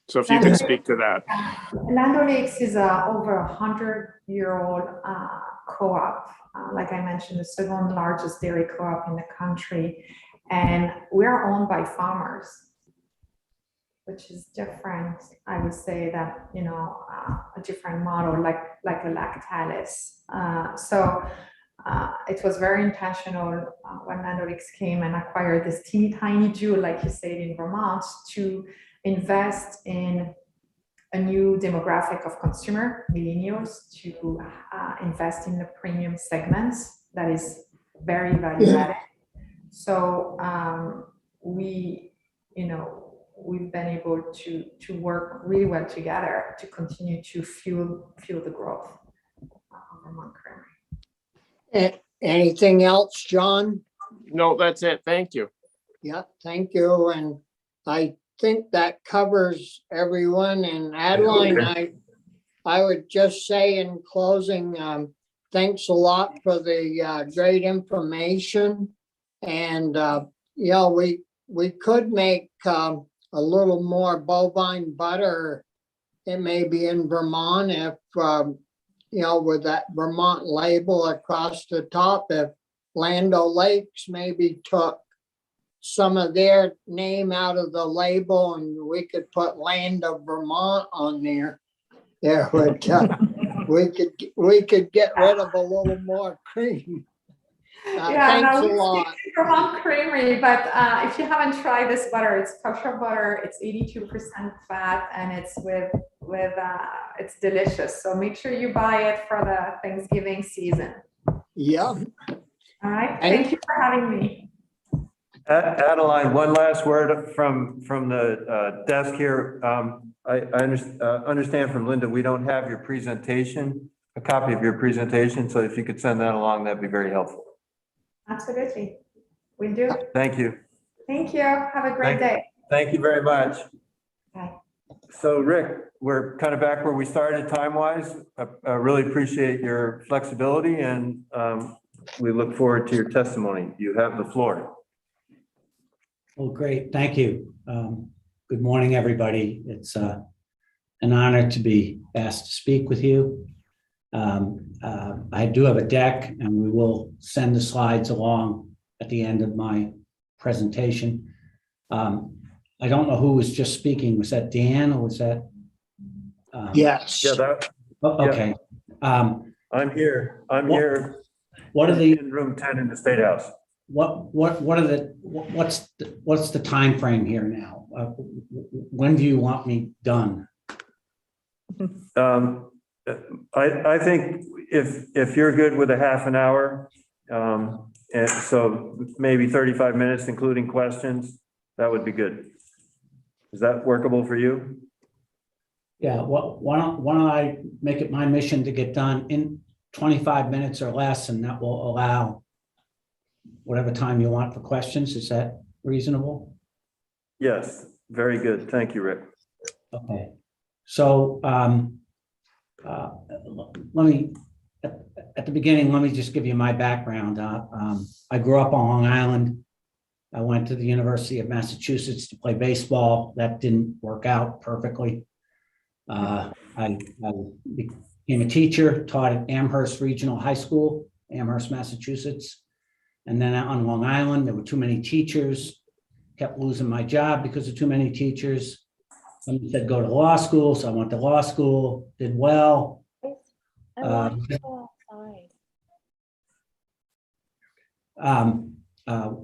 So if you could speak to that. Land O'Lakes is a over 100-year-old co-op. Like I mentioned, the second largest dairy co-op in the country. And we're owned by farmers, which is different. I would say that, you know, a different model, like a Lactalis. So it was very intentional when Land O'Lakes came and acquired this teeny tiny jewel, like you said, in Vermont, to invest in a new demographic of consumer, millennials, to invest in the premium segments that is very value added. So we've been able to work really well together to continue to fuel the growth of Vermont Creamery. Anything else, John? No, that's it. Thank you. Yeah, thank you. And I think that covers everyone. And Adeline, I would just say in closing, thanks a lot for the great information. And yeah, we could make a little more bovine butter. It may be in Vermont if you know, with that Vermont label across the top, if Land O'Lakes maybe took some of their name out of the label and we could put Land of Vermont on there. There would we could get rid of a little more cream. Thanks a lot. Vermont Creamery, but if you haven't tried this butter, it's kosher butter. It's 82% fat, and it's it's delicious. So make sure you buy it for the Thanksgiving season. Yeah. All right. Thank you for having me. Adeline, one last word from the desk here. I understand from Linda, we don't have your presentation, a copy of your presentation. So if you could send that along, that'd be very helpful. Absolutely. We do. Thank you. Thank you. Have a great day. Thank you very much. Bye. So Rick, we're kind of back where we started time-wise. I really appreciate your flexibility, and we look forward to your testimony. You have the floor. Well, great. Thank you. Good morning, everybody. It's an honor to be asked to speak with you. I do have a deck, and we will send the slides along at the end of my presentation. I don't know who was just speaking. Was that Dan or was that? Yes. Yeah, Okay. I'm here. What are the in room 10 in the State House? what's the time frame here now? When do you want me done? I think if you're good with a half an hour, and so maybe 35 minutes, including questions, that would be good. Is that workable for you? Yeah, why don't I make it my mission to get done in 25 minutes or less, and that will allow whatever time you want for questions. Is that reasonable? Yes, very good. Thank you, Rick. Okay. So let me, at the beginning, let me just give you my background. I grew up on Long Island. I went to the University of Massachusetts to play baseball. That didn't work out perfectly. I became a teacher, taught at Amherst Regional High School, Amherst, Massachusetts. And then on Long Island, there were too many teachers, kept losing my job because of too many teachers. Someone said, go to law school. So I went to law school, did well. I want to go outside.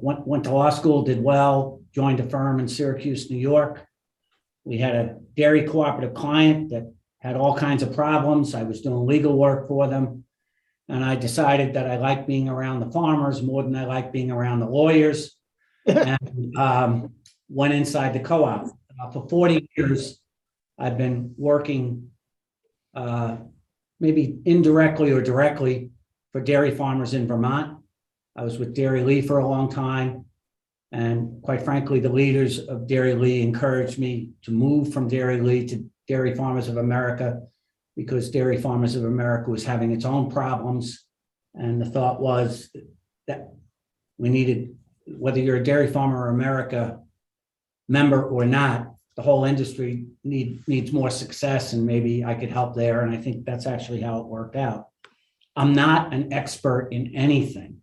Went to law school, did well, joined a firm in Syracuse, New York. We had a dairy cooperative client that had all kinds of problems. I was doing legal work for them. And I decided that I like being around the farmers more than I like being around the lawyers. And went inside the co-op. For 40 years, I've been working maybe indirectly or directly for dairy farmers in Vermont. I was with Dairy Lee for a long time. And quite frankly, the leaders of Dairy Lee encouraged me to move from Dairy Lee to Dairy Farmers of America, because Dairy Farmers of America was having its own problems. And the thought was that we needed, whether you're a Dairy Farmer of America member or not, the whole industry needs more success, and maybe I could help there. And I think that's actually how it worked out. I'm not an expert in anything.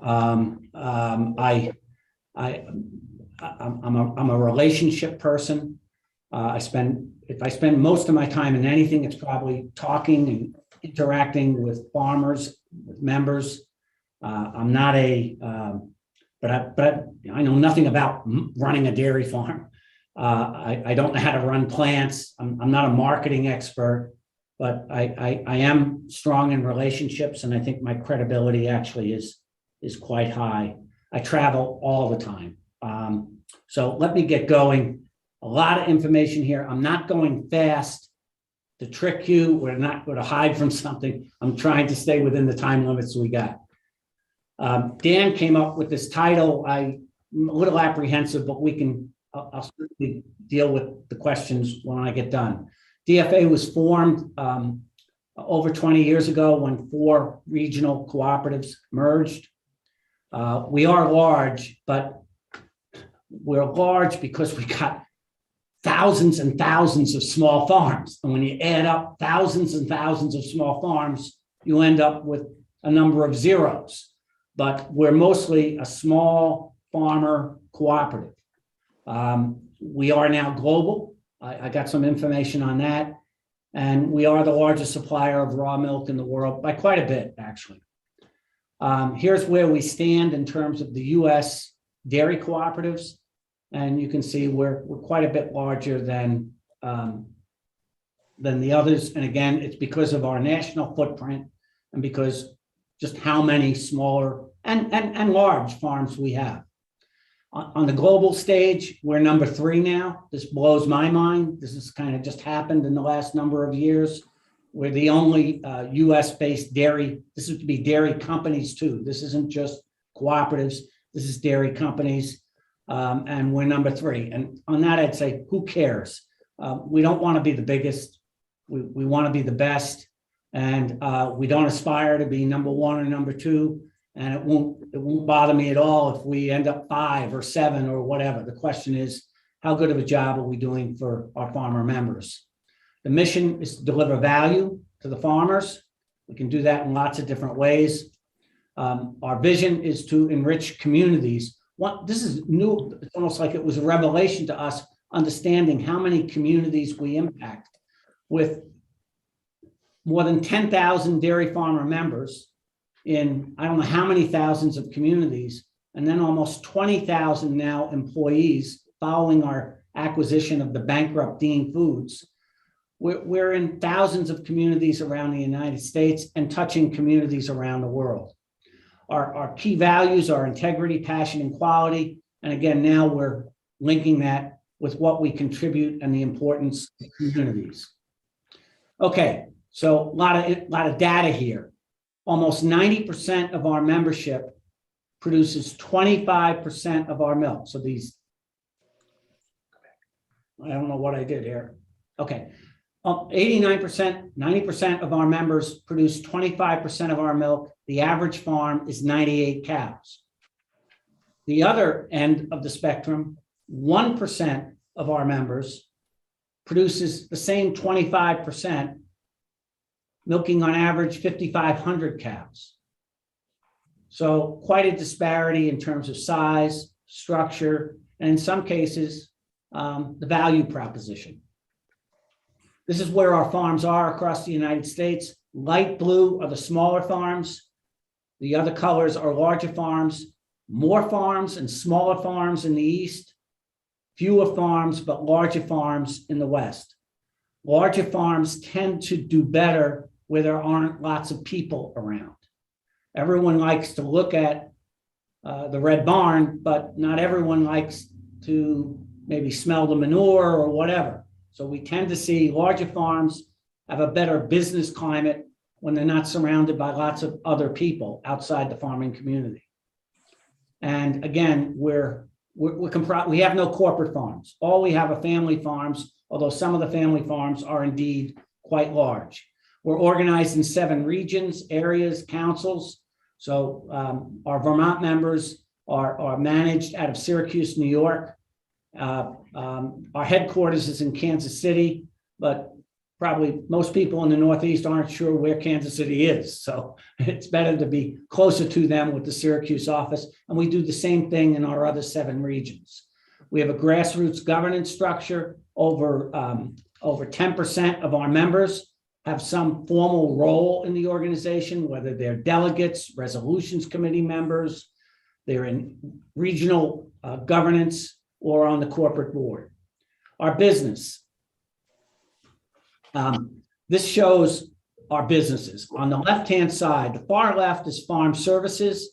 I'm a relationship person. If I spend most of my time in anything, it's probably talking and interacting with farmers, with members. I'm not but I know nothing about running a dairy farm. I don't know how to run plants. I'm not a marketing expert, but I am strong in relationships, and I think my credibility actually is quite high. I travel all the time. So let me get going. A lot of information here. I'm not going fast to trick you. We're not going to hide from something. I'm trying to stay within the time limits we got. Dan came up with this title. I'm a little apprehensive, but I'll certainly deal with the questions when I get done. DFA was formed over 20 years ago when 4 regional cooperatives merged. We are large, but we're large because we got thousands and thousands of small farms. And when you add up thousands and thousands of small farms, you end up with a number of zeros. But we're mostly a small farmer cooperative. We are now global. I got some information on that. And we are the largest supplier of raw milk in the world by quite a bit, actually. Here's where we stand in terms of the US dairy cooperatives. And you can see we're quite a bit larger than the others. And again, it's because of our national footprint and because just how many smaller and large farms we have. On the global stage, we're number 3 now. This blows my mind. This has kind of just happened in the last number of years. We're the only US-based dairy. This is to be dairy companies too. This isn't just cooperatives. This is dairy companies. And we're number 3. And on that, I'd say, who cares? We don't want to be the biggest. We want to be the best. And we don't aspire to be number 1 or number 2. And it won't bother me at all if we end up 5 or 7 or whatever. The question is, how good of a job are we doing for our farmer members? The mission is to deliver value to the farmers. We can do that in lots of different ways. Our vision is to enrich communities. This is new. It's almost like it was a revelation to us, understanding how many communities we impact with more than 10,000 dairy farmer members in I don't know how many thousands of communities, and then almost 20,000 now employees following our acquisition of the bankrupt Dean Foods. We're in thousands of communities around the United States and touching communities around the world. Our key values are integrity, passion, and quality. And again, now we're linking that with what we contribute and the importance of communities. Okay, so a lot of data here. Almost 90% of our membership produces 25% of our milk. So these, I don't know what I did here. Okay, 89%, 90% of our members produce 25% of our milk. The average farm is 98 cows. The other end of the spectrum, 1% of our members produces the same 25%, milking on average 5,500 cows. So quite a disparity in terms of size, structure, and in some cases, the value proposition. This is where our farms are across the United States. Light blue are the smaller farms. The other colors are larger farms, more farms and smaller farms in the east, fewer farms, but larger farms in the west. Larger farms tend to do better where there aren't lots of people around. Everyone likes to look at the red barn, but not everyone likes to maybe smell the manure or whatever. So we tend to see larger farms have a better business climate when they're not surrounded by lots of other people outside the farming community. And again, we have no corporate farms. All we have are family farms, although some of the family farms are indeed quite large. We're organized in 7 regions, areas, councils. So our Vermont members are managed out of Syracuse, New York. Our headquarters is in Kansas City, but probably most people in the Northeast aren't sure where Kansas City is. So it's better to be closer to them with the Syracuse office. And we do the same thing in our other 7 regions. We have a grassroots governance structure. Over 10% of our members have some formal role in the organization, whether they're delegates, resolutions committee members, they're in regional governance, or on the corporate board. Our business. This shows our businesses. On the left-hand side, the far left is farm services.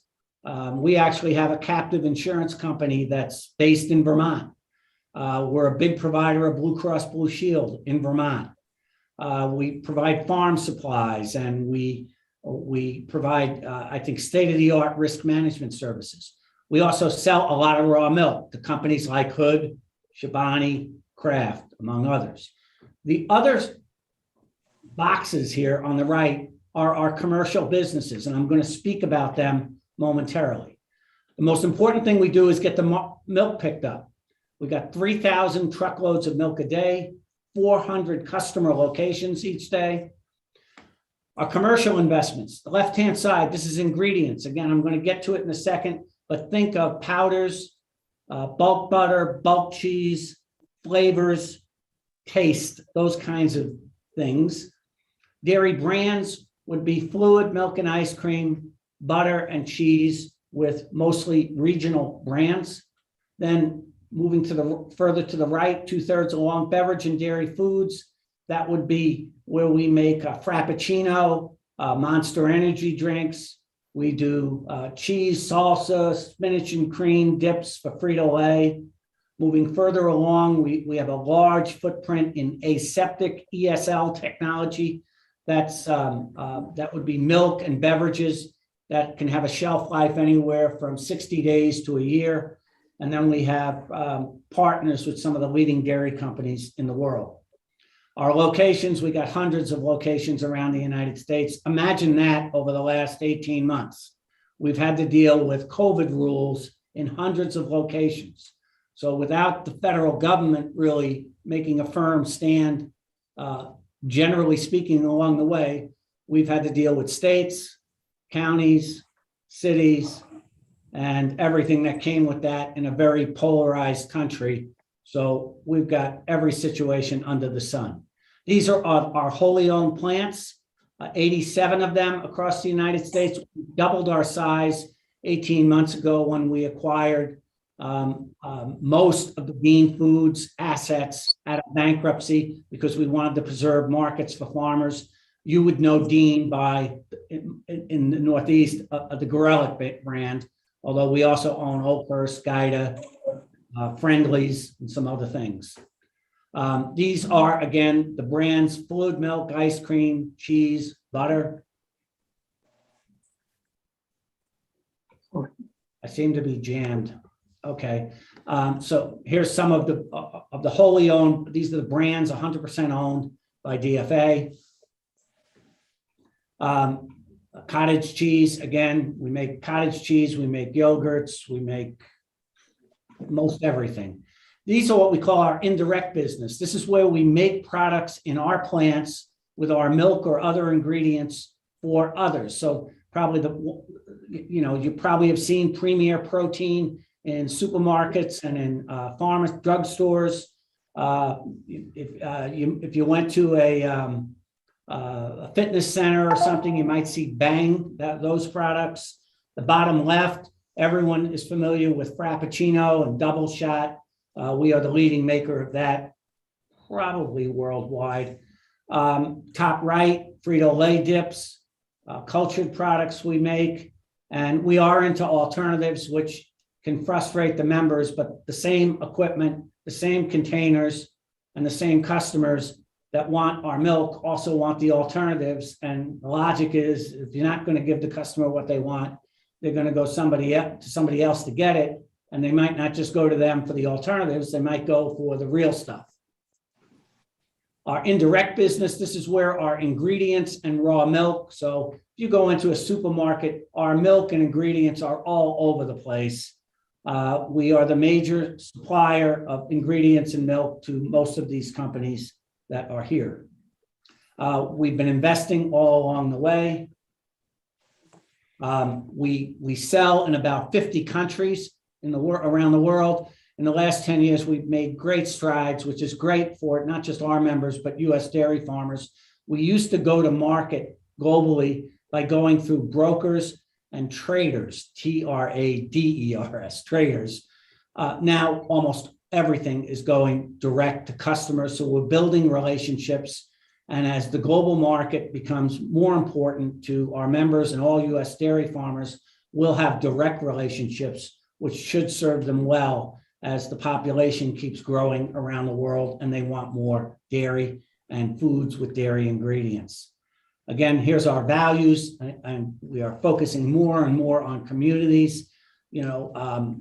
We actually have a captive insurance company that's based in Vermont. We're a big provider of Blue Cross Blue Shield in Vermont. We provide farm supplies, and we provide, I think, state-of-the-art risk management services. We also sell a lot of raw milk to companies like Hood, Shabani, Kraft, among others. The other boxes here on the right are our commercial businesses, and I'm going to speak about them momentarily. The most important thing we do is get the milk picked up. We got 3,000 truckloads of milk a day, 400 customer locations each day. Our commercial investments, the left-hand side, this is ingredients. Again, I'm going to get to it in a second, but think of powders, bulk butter, bulk cheese, flavors, taste, those kinds of things. Dairy brands would be fluid milk and ice cream, butter and cheese with mostly regional brands. Then moving to the further to the right, 2/3 along beverage and dairy foods. That would be where we make a Frappuccino, Monster Energy drinks. We do cheese, salsa, spinach and cream dips for Frito-Lay. Moving further along, we have a large footprint in aseptic ESL technology. That would be milk and beverages that can have a shelf life anywhere from 60 days to a year. And then we have partners with some of the leading dairy companies in the world. Our locations, we got hundreds of locations around the United States. Imagine that over the last 18 months. We've had to deal with COVID rules in hundreds of locations. So without the federal government really making a firm stand, generally speaking, along the way, we've had to deal with states, counties, cities, and everything that came with that in a very polarized country. So we've got every situation under the sun. These are our wholly owned plants, 87 of them across the United States. We doubled our size 18 months ago when we acquired most of the Bean Foods assets out of bankruptcy because we wanted to preserve markets for farmers. You would know Dean by, in the Northeast, the Gorelick brand, although we also own Oakhurst, Gaida, Friendly's, and some other things. These are, again, the brands: fluid milk, ice cream, cheese, butter. I seem to be jammed. Okay, so here's some of the wholly owned. These are the brands 100% owned by DFA. Cottage cheese, again, we make cottage cheese, we make yogurts, we make most everything. These are what we call our indirect business. This is where we make products in our plants with our milk or other ingredients for others. So probably you probably have seen Premier Protein in supermarkets and in pharma drugstores. If you went to a fitness center or something, you might see Bang, those products. The bottom left, everyone is familiar with Frappuccino and Double Shot. We are the leading maker of that, probably worldwide. Top right, Frito-Lay dips, cultured products we make, and we are into alternatives, which can frustrate the members, but the same equipment, the same containers, and the same customers that want our milk also want the alternatives. And the logic is, if you're not going to give the customer what they want, they're going to go to somebody else to get it. And they might not just go to them for the alternatives, they might go for the real stuff. Our indirect business, this is where our ingredients and raw milk. So if you go into a supermarket, our milk and ingredients are all over the place. We are the major supplier of ingredients and milk to most of these companies that are here. We've been investing all along the way. We sell in about 50 countries around the world. In the last 10 years, we've made great strides, which is great for not just our members, but US dairy farmers. We used to go to market globally by going through brokers and traders, traders, traders. Now almost everything is going direct to customers. So we're building relationships. And as the global market becomes more important to our members and all US dairy farmers, we'll have direct relationships, which should serve them well as the population keeps growing around the world and they want more dairy and foods with dairy ingredients. Again, here's our values, and we are focusing more and more on communities. I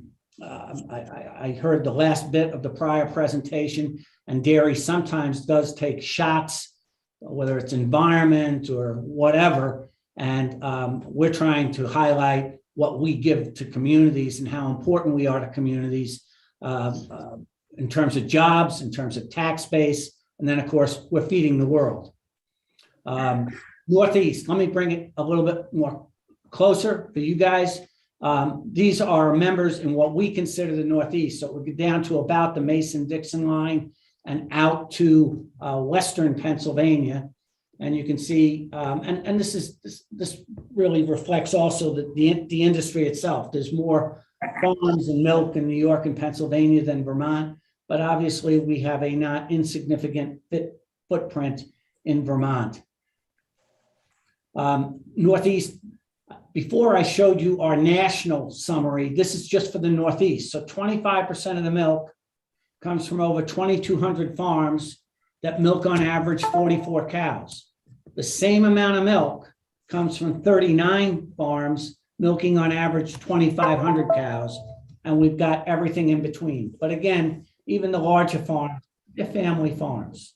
heard the last bit of the prior presentation, and dairy sometimes does take shots, whether it's environment or whatever, and we're trying to highlight what we give to communities and how important we are to communities in terms of jobs, in terms of tax base, and then of course, we're feeding the world. Northeast, let me bring it a little bit more closer for you guys. These are members in what we consider the Northeast. So we'll get down to about the Mason-Dixon line and out to Western Pennsylvania. And you can see, and this really reflects also the industry itself. There's more farms and milk in New York and Pennsylvania than Vermont, but obviously we have a not insignificant footprint in Vermont. Northeast, before I showed you our national summary, this is just for the Northeast. So 25% of the milk comes from over 2,200 farms that milk on average 44 cows. The same amount of milk comes from 39 farms milking on average 2,500 cows, and we've got everything in between. But again, even the larger farms, they're family farms.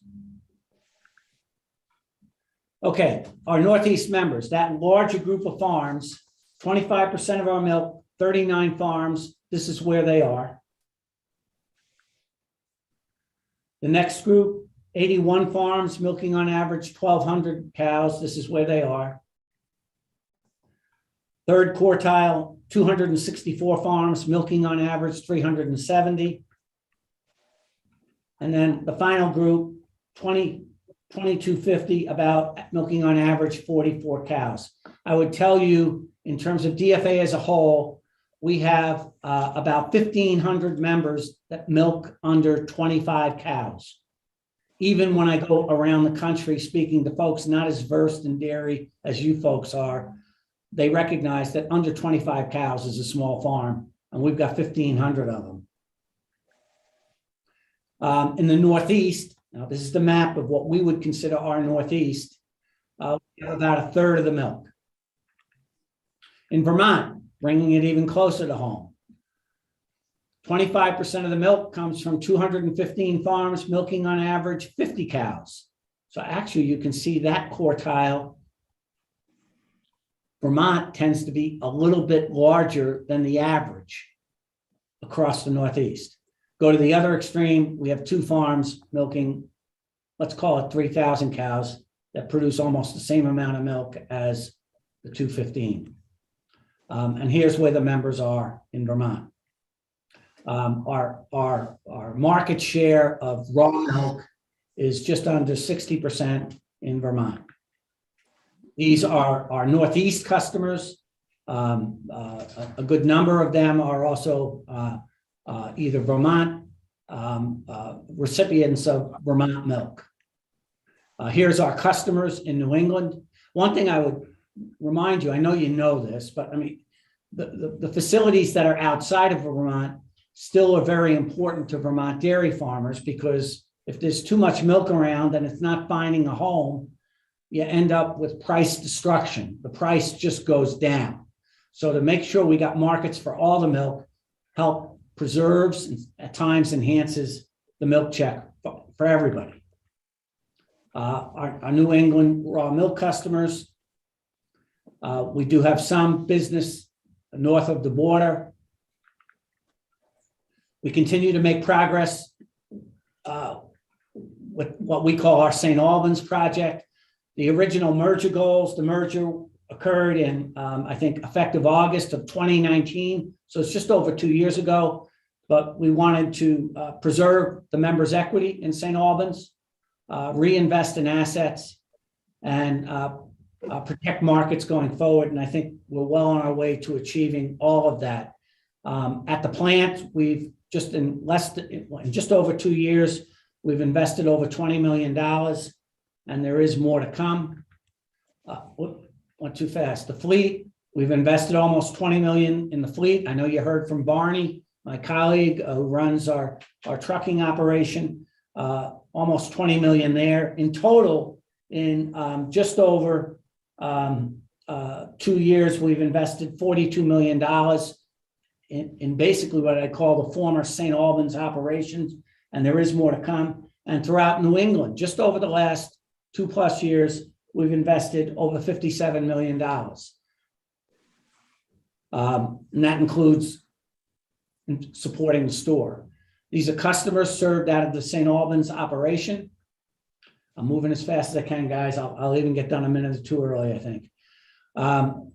Okay, our Northeast members, that larger group of farms, 25% of our milk, 39 farms, this is where they are. The next group, 81 farms milking on average 1,200 cows, this is where they are. Third quartile, 264 farms milking on average 370. And then the final group, 2,250, about milking on average 44 cows. I would tell you, in terms of DFA as a whole, we have about 1,500 members that milk under 25 cows. Even when I go around the country speaking to folks not as versed in dairy as you folks are, they recognize that under 25 cows is a small farm, and we've got 1,500 of them. In the Northeast, now this is the map of what we would consider our Northeast, we have about a third of the milk. In Vermont, bringing it even closer to home, 25% of the milk comes from 215 farms milking on average 50 cows. So actually you can see that quartile. Vermont tends to be a little bit larger than the average across the Northeast. Go to the other extreme, we have 2 farms milking, let's call it 3,000 cows that produce almost the same amount of milk as the 215. And here's where the members are in Vermont. Our market share of raw milk is just under 60% in Vermont. These are our Northeast customers. A good number of them are also either Vermont recipients of Vermont milk. Here's our customers in New England. One thing I would remind you, I know you know this, but I mean, the facilities that are outside of Vermont still are very important to Vermont dairy farmers, because if there's too much milk around and it's not finding a home, you end up with price destruction. The price just goes down. So to make sure we got markets for all the milk, help preserves and at times enhances the milk check for everybody. Our New England raw milk customers, we do have some business north of the border. We continue to make progress with what we call our St. Albans project. The original merger goals, the merger occurred in, I think, effective August of 2019. So it's just over 2 years ago, but we wanted to preserve the members' equity in St. Albans, reinvest in assets, and protect markets going forward. And I think we're well on our way to achieving all of that. At the plant, we've just in just over 2 years, we've invested over $20 million, and there is more to come. Went too fast. The fleet, we've invested almost 20 million in the fleet. I know you heard from Barney, my colleague who runs our trucking operation, almost 20 million there. In total, in just over 2 years, we've invested $42 million in basically what I call the former St. Albans operations, and there is more to come. And throughout New England, just over the last 2+ years, we've invested over $57 million. And that includes supporting the store. These are customers served out of the St. Albans operation. I'm moving as fast as I can, guys. I'll even get done a minute or two early, I think.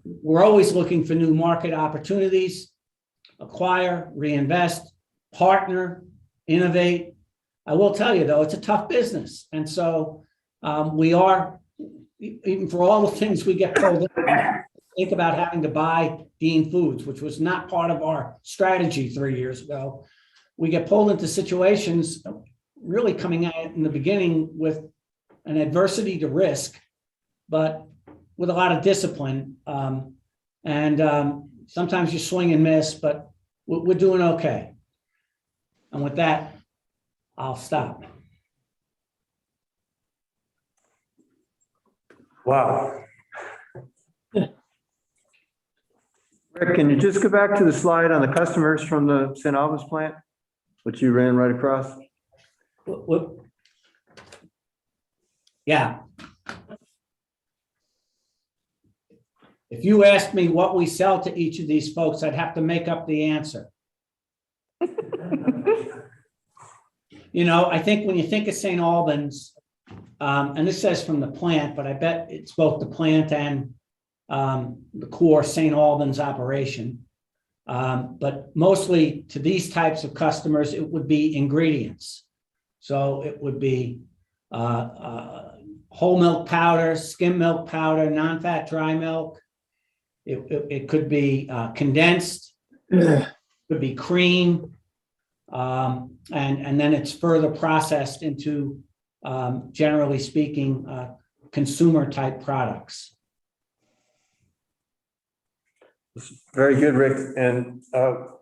We're always looking for new market opportunities, acquire, reinvest, partner, innovate. I will tell you, though, it's a tough business. And so we are, even for all the things we get told, think about having to buy Dean Foods, which was not part of our strategy 3 years ago. We get pulled into situations really coming at it in the beginning with an adversity to risk, but with a lot of discipline. Sometimes you swing and miss, but we're doing okay. And with that, I'll stop. Wow. Rick, can you just go back to the slide on the customers from the St. Albans plant, which you ran right across? Yeah. If you asked me what we sell to each of these folks, I'd have to make up the answer. You know, I think when you think of St. Albans, and this says from the plant, but I bet it's both the plant and the core St. Albans operation. But mostly to these types of customers, it would be ingredients. So it would be whole milk powder, skim milk powder, non-fat dry milk. It could be condensed, it could be cream, and then it's further processed into, generally speaking, consumer type products. Very good, Rick, and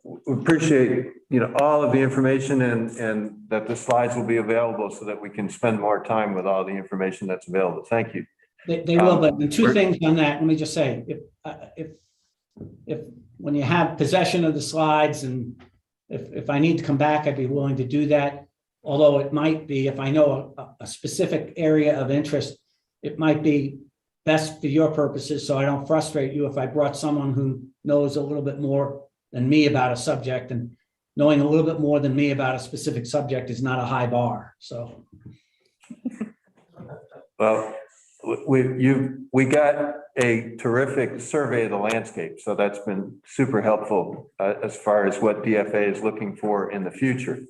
we appreciate all of the information and that the slides will be available so that we can spend more time with all the information that's available. Thank you. They will, but the two things on that, let me just say, if when you have possession of the slides and if I need to come back, I'd be willing to do that. Although it might be, if I know a specific area of interest, it might be best for your purposes, so I don't frustrate you, if I brought someone who knows a little bit more than me about a subject, and knowing a little bit more than me about a specific subject is not a high bar, so. Well, we got a terrific survey of the landscape, so that's been super helpful as far as what DFA is looking for in the future.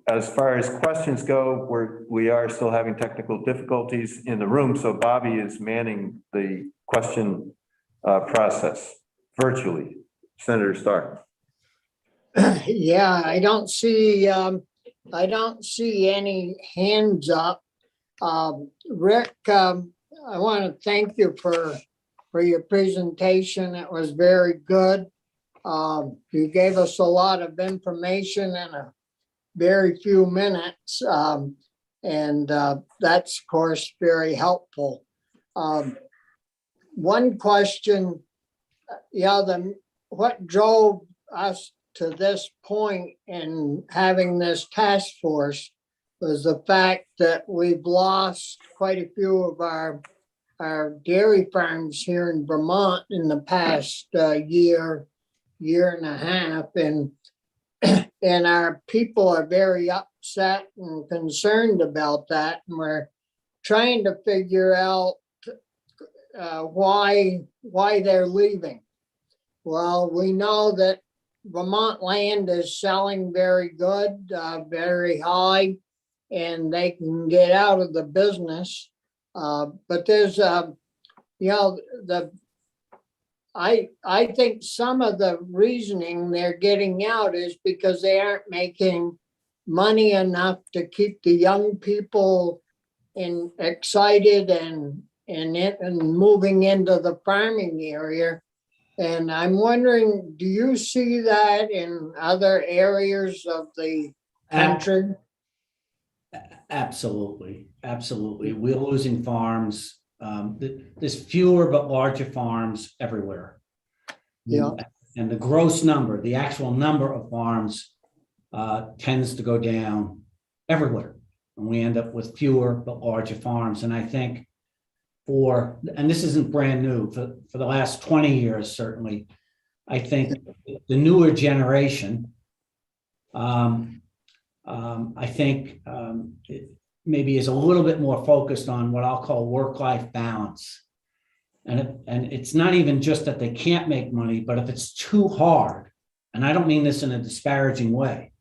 As far as questions go, we are still having technical difficulties in the room, so Bobby is manning the question process virtually. Senator Starr. Yeah, I don't see any hands up. Rick, I want to thank you for your presentation. It was very good. You gave us a lot of information in a very few minutes. And that's, of course, very helpful. One question, what drove us to this point in having this task force was the fact that we've lost quite a few of our dairy farms here in Vermont in the past year and a half, and our people are very upset and concerned about that, and we're trying to figure out why they're leaving. Well, we know that Vermont land is selling very good, very high, and they can get out of the business. But there's, I think some of the reasoning they're getting out is because they aren't making money enough to keep the young people excited and moving into the farming area. And I'm wondering, do you see that in other areas of the country? Absolutely. We're losing farms. There's fewer but larger farms everywhere. Yeah. And the gross number, the actual number of farms tends to go down everywhere. And we end up with fewer but larger farms. And I think and this isn't brand new, for the last 20 years, certainly, I think the newer generation, I think maybe is a little bit more focused on what I'll call work-life balance. And it's not even just that they can't make money, but if it's too hard, and I don't mean this in a disparaging way,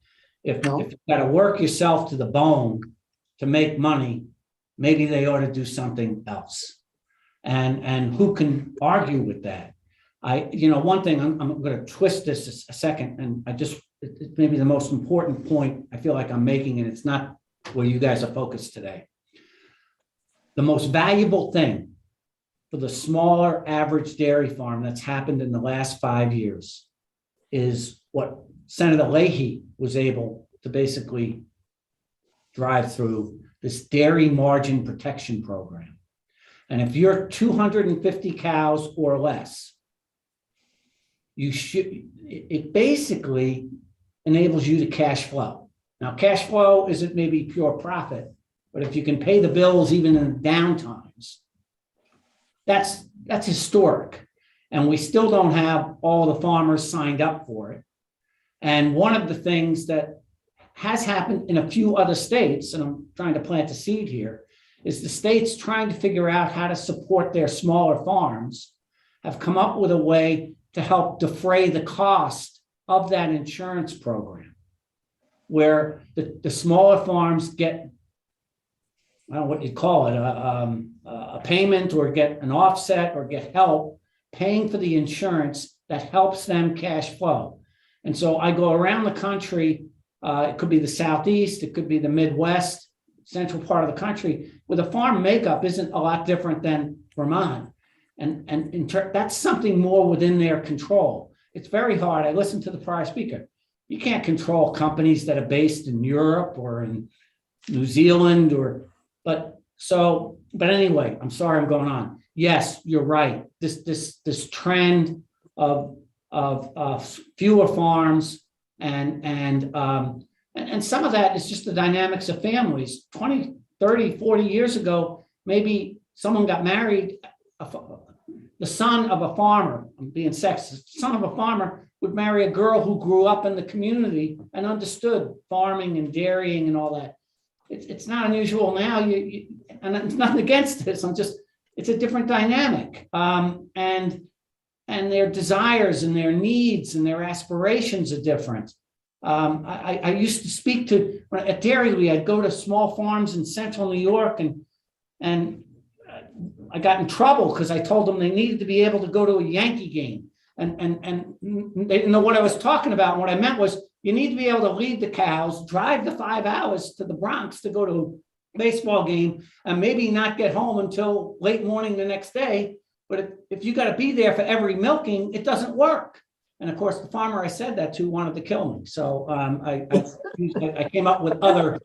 if you've got to work yourself to the bone to make money, maybe they ought to do something else. And who can argue with that? One thing, I'm going to twist this a second, and it's maybe the most important point I feel like I'm making, and it's not where you guys are focused today. The most valuable thing for the smaller average dairy farm that's happened in the last 5 years is what Senator Leahy was able to basically drive through, this dairy margin protection program. And if you're 250 cows or less, it basically enables you to cash flow. Now, cash flow isn't maybe pure profit, but if you can pay the bills even in down times, that's historic. And we still don't have all the farmers signed up for it. And one of the things that has happened in a few other states, and I'm trying to plant a seed here, is the states trying to figure out how to support their smaller farms have come up with a way to help defray the cost of that insurance program, where the smaller farms get, I don't know what you call it, a payment or get an offset or get help paying for the insurance that helps them cash flow. And so I go around the country, it could be the Southeast, it could be the Midwest, central part of the country, where the farm makeup isn't a lot different than Vermont. And that's something more within their control. It's very hard. I listened to the prior speaker. You can't control companies that are based in Europe or in New Zealand but anyway, I'm sorry I'm going on. Yes, you're right. This trend of fewer farms and some of that is just the dynamics of families. 20, 30, 40 years ago, maybe someone got married, the son of a farmer, I'm being sexist, son of a farmer would marry a girl who grew up in the community and understood farming and dairying and all that. It's not unusual now. And it's nothing against this. It's a different dynamic. And their desires and their needs and their aspirations are different. I used to speak to, at Dairy, I'd go to small farms in central New York, and I got in trouble because I told them they needed to be able to go to a Yankee game. And they didn't know what I was talking about. And what I meant was, you need to be able to lead the cows, drive the 5 hours to the Bronx to go to a baseball game, and maybe not get home until late morning the next day. But if you got to be there for every milking, it doesn't work. And of course, the farmer I said that to wanted to kill me. So I came up with other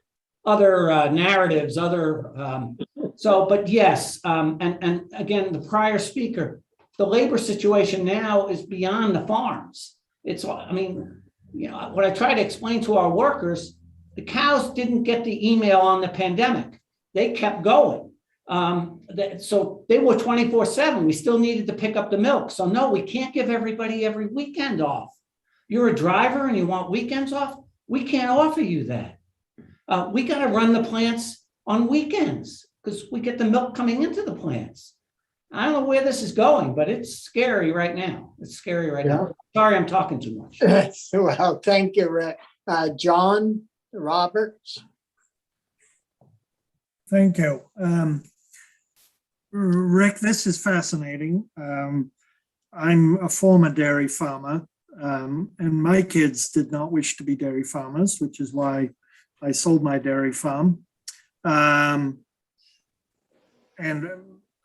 narratives, but yes. And again, the prior speaker, the labor situation now is beyond the farms. What I try to explain to our workers, the cows didn't get the email on the pandemic. They kept going. So they were 24/7. We still needed to pick up the milk. So no, we can't give everybody every weekend off. You're a driver and you want weekends off? We can't offer you that. We got to run the plants on weekends because we get the milk coming into the plants. I don't know where this is going, but it's scary right now. Now. Sorry, I'm talking too much. Well, thank you, Rick. John Roberts. Thank you. Rick, this is fascinating. I'm a former dairy farmer, and my kids did not wish to be dairy farmers, which is why I sold my dairy farm. And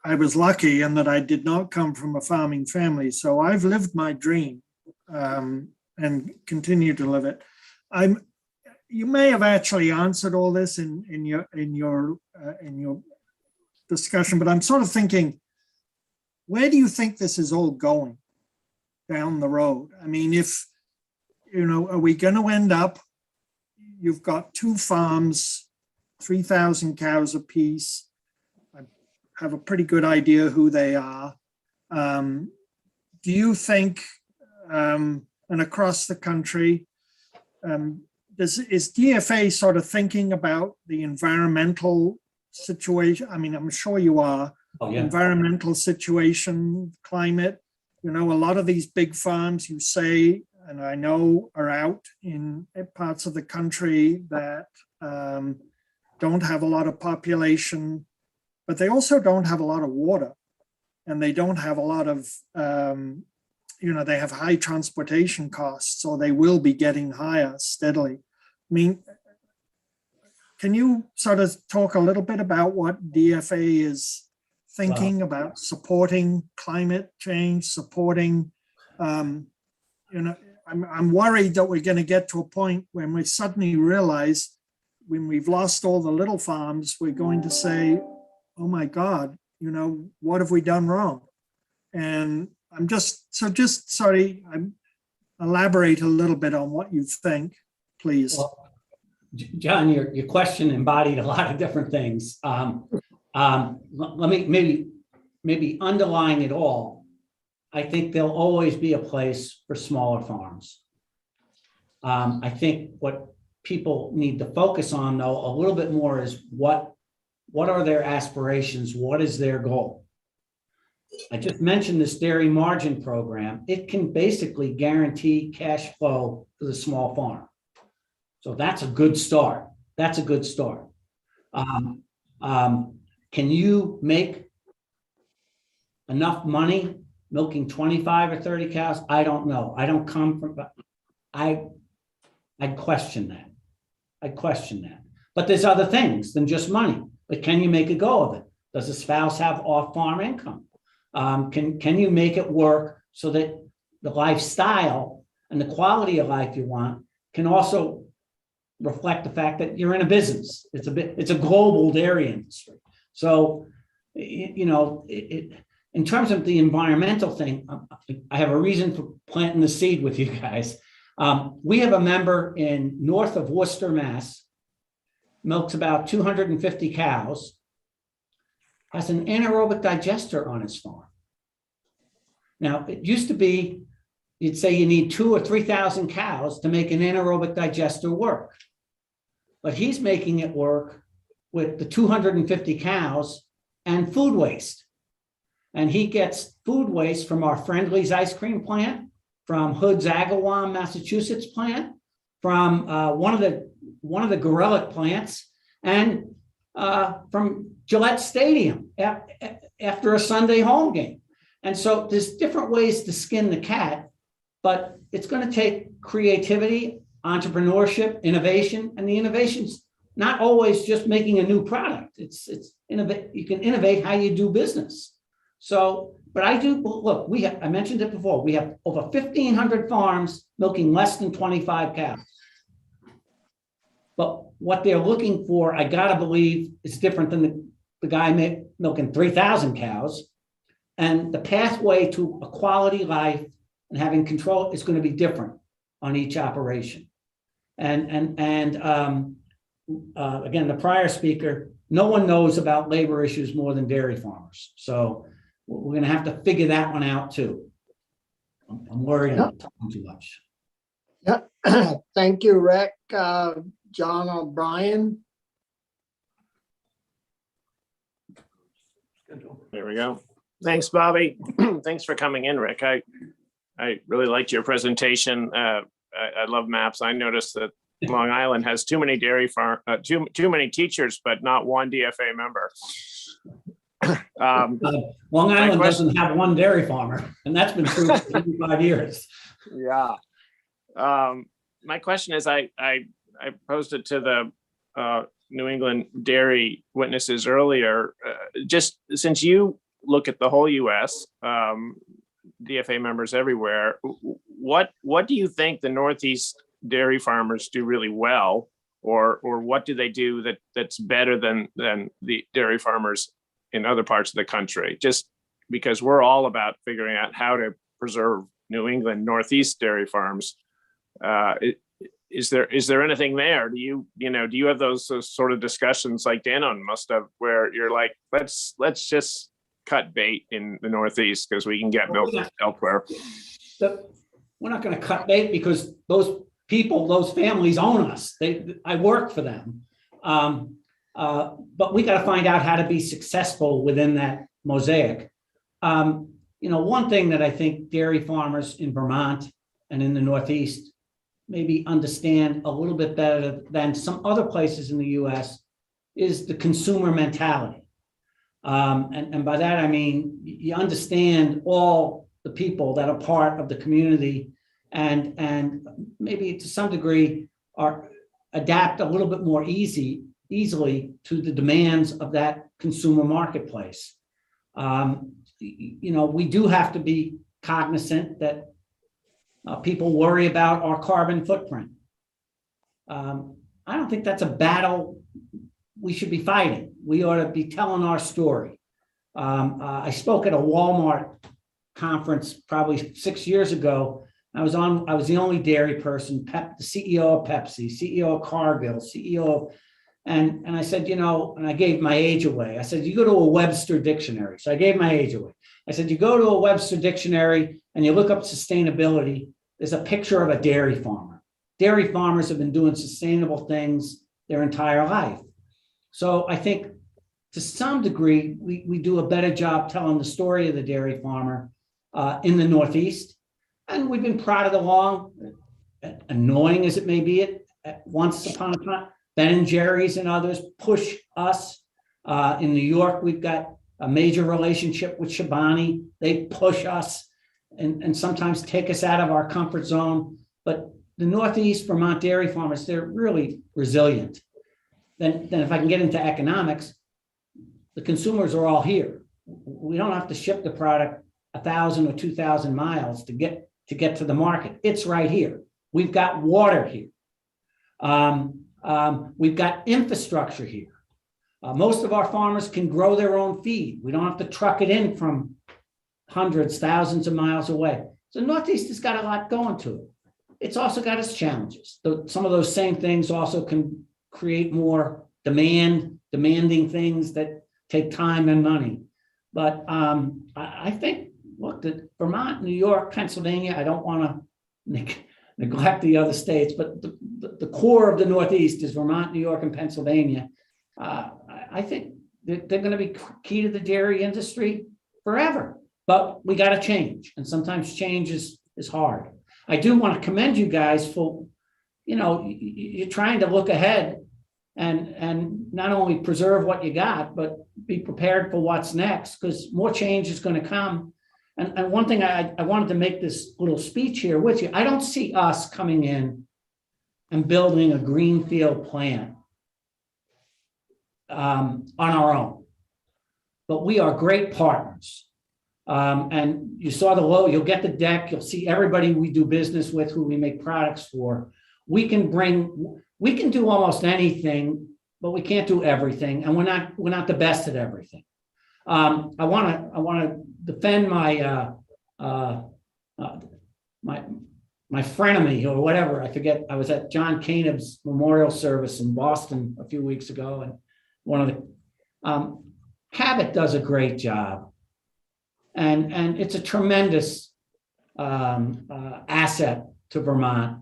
I was lucky in that I did not come from a farming family. So I've lived my dream and continue to live it. You may have actually answered all this in your discussion, but I'm sort of thinking, where do you think this is all going down the road? I mean, are we going to end up, you've got 2 farms, 3,000 cows apiece. I have a pretty good idea who they are. Do you think, and across the country, is DFA sort of thinking about the environmental situation? I mean, I'm sure you are. Oh, yeah. Environmental situation, climate. A lot of these big farms, you say, and I know are out in parts of the country that don't have a lot of population, but they also don't have a lot of water, and they don't have a lot of, they have high transportation costs, so they will be getting higher steadily. I mean, can you sort of talk a little bit about what DFA is thinking about supporting climate change, supporting, I'm worried that we're going to get to a point when we suddenly realize when we've lost all the little farms, we're going to say, oh my God, what have we done wrong? And elaborate a little bit on what you think, please. Well, John, your question embodied a lot of different things. Let me maybe underline it all. I think there'll always be a place for smaller farms. I think what people need to focus on, though, a little bit more is what are their aspirations? What is their goal? I just mentioned this dairy margin program. It can basically guarantee cash flow for the small farm. So that's a good start. Can you make enough money milking 25 or 30 cows? I don't know. I don't come from, I'd question that. But there's other things than just money. But can you make a go of it? Does the spouse have off-farm income? Can you make it work so that the lifestyle and the quality of life you want can also reflect the fact that you're in a business? It's a global dairy industry. So, in terms of the environmental thing, I have a reason for planting the seed with you guys. We have a member in north of Worcester, Mass, milks about 250 cows, has an anaerobic digester on his farm. Now, it used to be, you'd say you need 2,000 or 3,000 cows to make an anaerobic digester work. But he's making it work with the 250 cows and food waste. And he gets food waste from our Friendly's ice cream plant, from Hood's Agawam, Massachusetts plant, from one of the Gorelick plants, and from Gillette Stadium after a Sunday home game. And so there's different ways to skin the cat, but it's going to take creativity, entrepreneurship, innovation, and the innovation's not always just making a new product. It's innovate. You can innovate how you do business. So, but I do look. I mentioned it before. We have over 1,500 farms milking less than 25 cows. But what they're looking for, I gotta believe, is different than the guy milking 3,000 cows. And the pathway to a quality life and having control is going to be different on each operation. And again, the prior speaker, no one knows about labor issues more than dairy farmers. So we're going to have to figure that one out too. I'm worried I'm talking too much. Yeah. Thank you, Rick. John O'Brien. There we go. Thanks, Bobby. Thanks for coming in, Rick. I really liked your presentation. I love maps. I noticed that Long Island has too many too many teachers, but not one DFA member. Long Island doesn't have one dairy farmer, and that's been true for 85 years. Yeah. My question is, I posed it to the New England dairy witnesses earlier. Just since you look at the whole U.S., DFA members everywhere, what do you think the Northeast dairy farmers do really well, or what do they do that's better than the dairy farmers in other parts of the country? Just because we're all about figuring out how to preserve New England Northeast dairy farms. Is there anything there? Do you have those sort of discussions like Danone must have, where you're like, let's just cut bait in the Northeast because we can get milk elsewhere? We're not going to cut bait because those people, those families own us. I work for them. But we got to find out how to be successful within that mosaic. One thing that I think dairy farmers in Vermont and in the Northeast maybe understand a little bit better than some other places in the US is the consumer mentality. And by that, I mean, you understand all the people that are part of the community and maybe to some degree adapt a little bit more easily to the demands of that consumer marketplace. We do have to be cognizant that people worry about our carbon footprint. I don't think that's a battle we should be fighting. We ought to be telling our story. I spoke at a Walmart conference probably 6 years ago. I was the only dairy person, the CEO of Pepsi, CEO of Cargill, CEO, and I said, and I gave my age away. I said, you go to a Webster dictionary. So I gave my age away. I said, you go to a Webster dictionary and you look up sustainability, there's a picture of a dairy farmer. Dairy farmers have been doing sustainable things their entire life. So I think to some degree, we do a better job telling the story of the dairy farmer in the Northeast. And we've been prodded along, annoying as it may be, once upon a time. Ben & Jerry's and others push us. In New York, we've got a major relationship with Chobani. They push us and sometimes take us out of our comfort zone. But the Northeast Vermont dairy farmers, they're really resilient. Then if I can get into economics, the consumers are all here. We don't have to ship the product 1,000 or 2,000 miles to get to the market. It's right here. We've got water here. We've got infrastructure here. Most of our farmers can grow their own feed. We don't have to truck it in from hundreds, thousands of miles away. So Northeast has got a lot going to it. It's also got its challenges. Some of those same things also can create more demanding things that take time and money. But I think look, the Vermont, New York, Pennsylvania, I don't want to neglect the other states, but the core of the Northeast is Vermont, New York, and Pennsylvania. I think they're going to be key to the dairy industry forever, but we got to change. And sometimes change is hard. I do want to commend you guys for, you're trying to look ahead and not only preserve what you got, but be prepared for what's next, because more change is going to come. And one thing I wanted to make this little speech here with you. I don't see us coming in and building a greenfield plant on our own, but we are great partners. And you saw the logo, you'll get the deck, you'll see everybody we do business with, who we make products for. We can do almost anything, but we can't do everything, and we're not the best at everything. I want to defend my frenemy or whatever. I forget. I was at John Caneb's memorial service in Boston a few weeks ago, and one of the Cabot does a great job, and it's a tremendous asset to Vermont.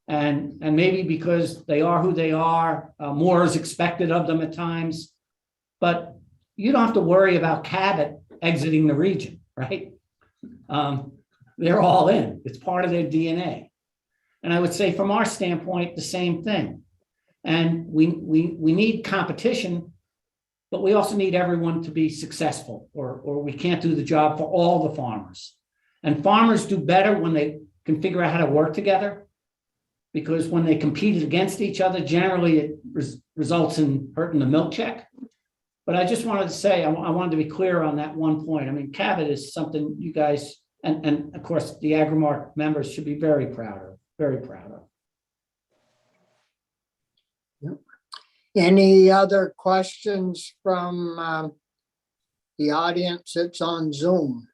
And maybe because they are who they are, more is expected of them at times, but you don't have to worry about Cabot exiting the region, right? They're all in. It's part of their DNA. And I would say from our standpoint, the same thing. And we need competition, but we also need everyone to be successful, or we can't do the job for all the farmers. And farmers do better when they can figure out how to work together, because when they compete against each other, generally it results in hurting the milk check. But I just wanted to say, I wanted to be clear on that one point. I mean, Cabot is something you guys, and of course, the Agrimark members should be very proud of, very proud of. Yep. Any other questions from the audience that's on Zoom?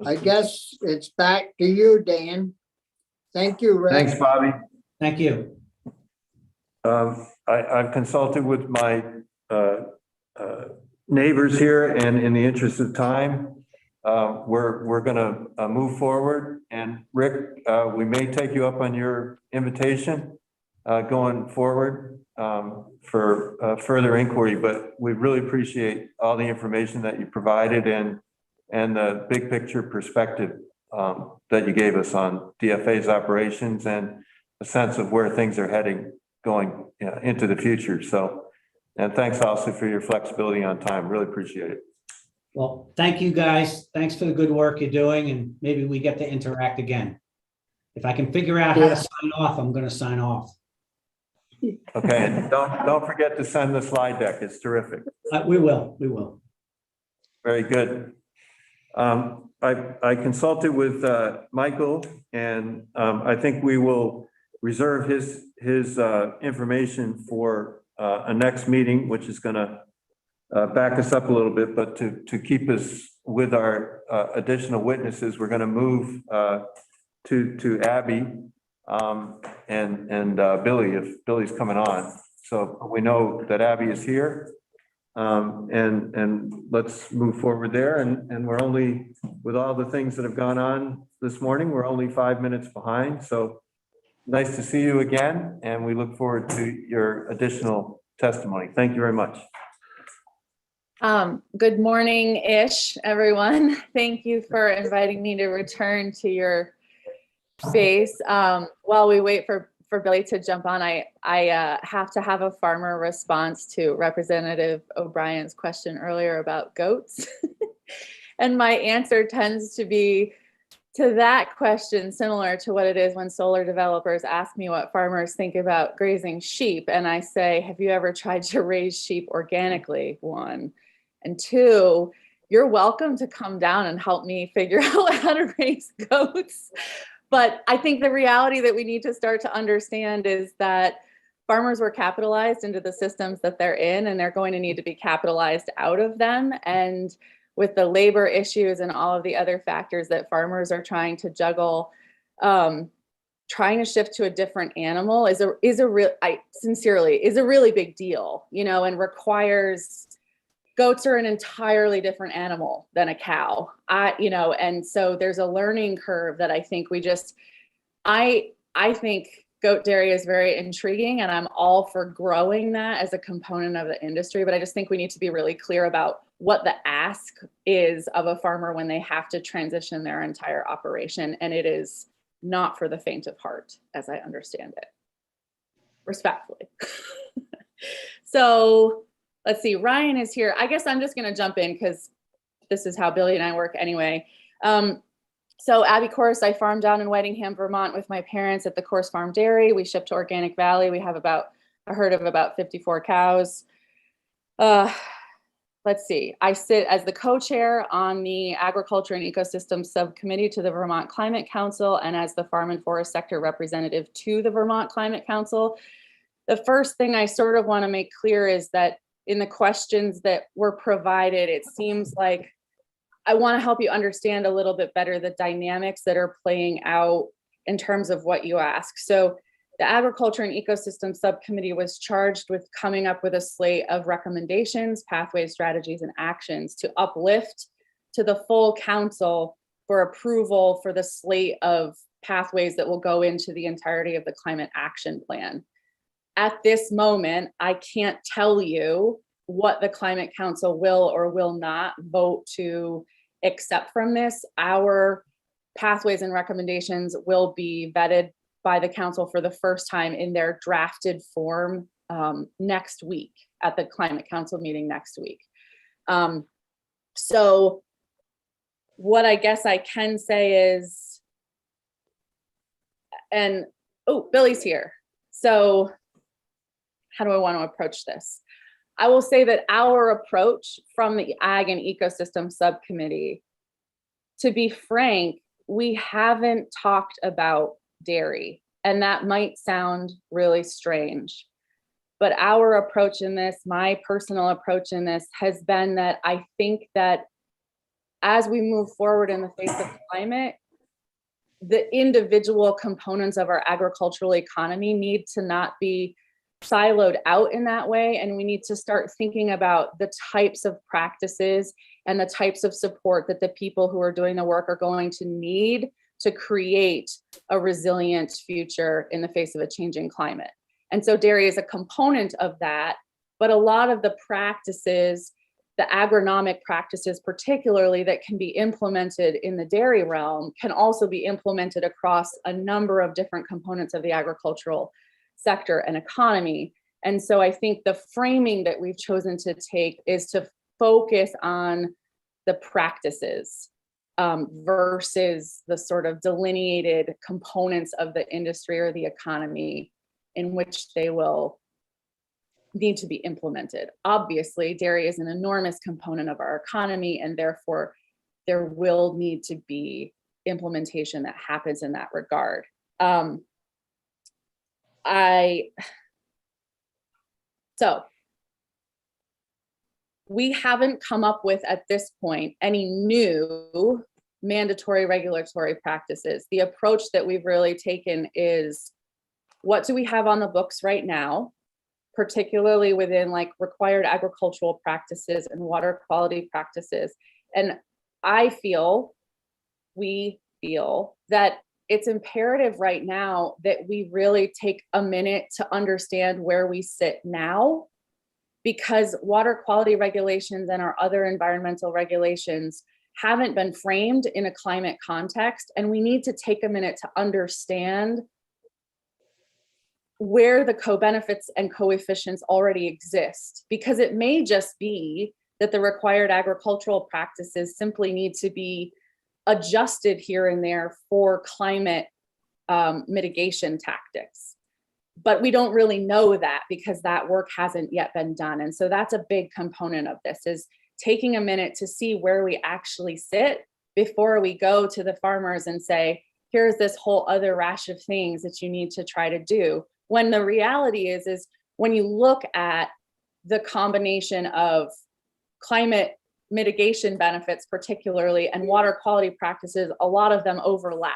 I guess it's back to you, Dan. Thank you, Rick. Thanks, Bobby. Thank you. I've consulted with my neighbors here, and in the interest of time, we're going to move forward. And Rick, we may take you up on your invitation going forward for further inquiry, but we really appreciate all the information that you provided and the big picture perspective that you gave us on DFA's operations and a sense of where things are heading going into the future. So, and thanks also for your flexibility on time. Really appreciate it. Well, thank you guys. Thanks for the good work you're doing, and maybe we get to interact again. If I can figure out how to sign off, I'm going to sign off. Okay, and don't forget to send the slide deck. It's terrific. We will. Very good. I consulted with Michael, and I think we will reserve his information for a next meeting, which is going to back us up a little bit, but to keep us with our additional witnesses, we're going to move to Abby and Billy, if Billy's coming on. So we know that Abby is here. And let's move forward there. And we're only, with all the things that have gone on this morning, we're only 5 minutes behind. So nice to see you again. And we look forward to your additional testimony. Thank you very much. Good morning-ish, everyone. Thank you for inviting me to return to your space. While we wait for Billy to jump on, I have to have a farmer response to Representative O'Brien's question earlier about goats. And my answer tends to be to that question similar to what it is when solar developers ask me what farmers think about grazing sheep. And I say, have you ever tried to raise sheep organically? 1. And 2, you're welcome to come down and help me figure out how to raise goats. But I think the reality that we need to start to understand is that farmers were capitalized into the systems that they're in, and they're going to need to be capitalized out of them. And with the labor issues and all of the other factors that farmers are trying to juggle, trying to shift to a different animal is a really big deal, and requires goats are an entirely different animal than a cow. And so there's a learning curve that I think I think goat dairy is very intriguing, and I'm all for growing that as a component of the industry. But I just think we need to be really clear about what the ask is of a farmer when they have to transition their entire operation. And it is not for the faint of heart, as I understand it, respectfully. So let's see, Ryan is here. I guess I'm just going to jump in because this is how Billy and I work anyway. So Abbey Course, I farm down in Whitingham, Vermont with my parents at the Course Farm Dairy. We ship to Organic Valley. We have a herd of about 54 cows. Let's see, I sit as the co-chair on the Agriculture and Ecosystem Subcommittee to the Vermont Climate Council and as the Farm and Forest Sector Representative to the Vermont Climate Council. The first thing I sort of want to make clear is that in the questions that were provided, it seems like I want to help you understand a little bit better the dynamics that are playing out in terms of what you ask. So the Agriculture and Ecosystem Subcommittee was charged with coming up with a slate of recommendations, pathways, strategies, and actions to uplift to the full council for approval for the slate of pathways that will go into the entirety of the climate action plan. At this moment, I can't tell you what the Climate Council will or will not vote to accept from this. Our pathways and recommendations will be vetted by the council for the first time in their drafted form next week at the Climate Council meeting next week. So what I guess I can say is, and oh, Billy's here. So how do I want to approach this? I will say that our approach from the Ag and Ecosystem Subcommittee, to be frank, we haven't talked about dairy, and that might sound really strange. But our approach in this, my personal approach in this, has been that I think that as we move forward in the face of climate, the individual components of our agricultural economy need to not be siloed out in that way. And we need to start thinking about the types of practices and the types of support that the people who are doing the work are going to need to create a resilient future in the face of a changing climate. And so dairy is a component of that, but a lot of the practices, the agronomic practices particularly, that can be implemented in the dairy realm can also be implemented across a number of different components of the agricultural sector and economy. And so I think the framing that we've chosen to take is to focus on the practices versus the sort of delineated components of the industry or the economy in which they will need to be implemented. Obviously, dairy is an enormous component of our economy, and therefore there will need to be implementation that happens in that regard. So we haven't come up with at this point any new mandatory regulatory practices. The approach that we've really taken is, what do we have on the books right now, particularly within like required agricultural practices and water quality practices? And we feel that it's imperative right now that we really take a minute to understand where we sit now, because water quality regulations and our other environmental regulations haven't been framed in a climate context. And we need to take a minute to understand where the co-benefits and coefficients already exist, because it may just be that the required agricultural practices simply need to be adjusted here and there for climate mitigation tactics. But we don't really know that because that work hasn't yet been done. And so that's a big component of this, is taking a minute to see where we actually sit before we go to the farmers and say, here's this whole other rash of things that you need to try to do. When the reality is when you look at the combination of climate mitigation benefits particularly and water quality practices, a lot of them overlap.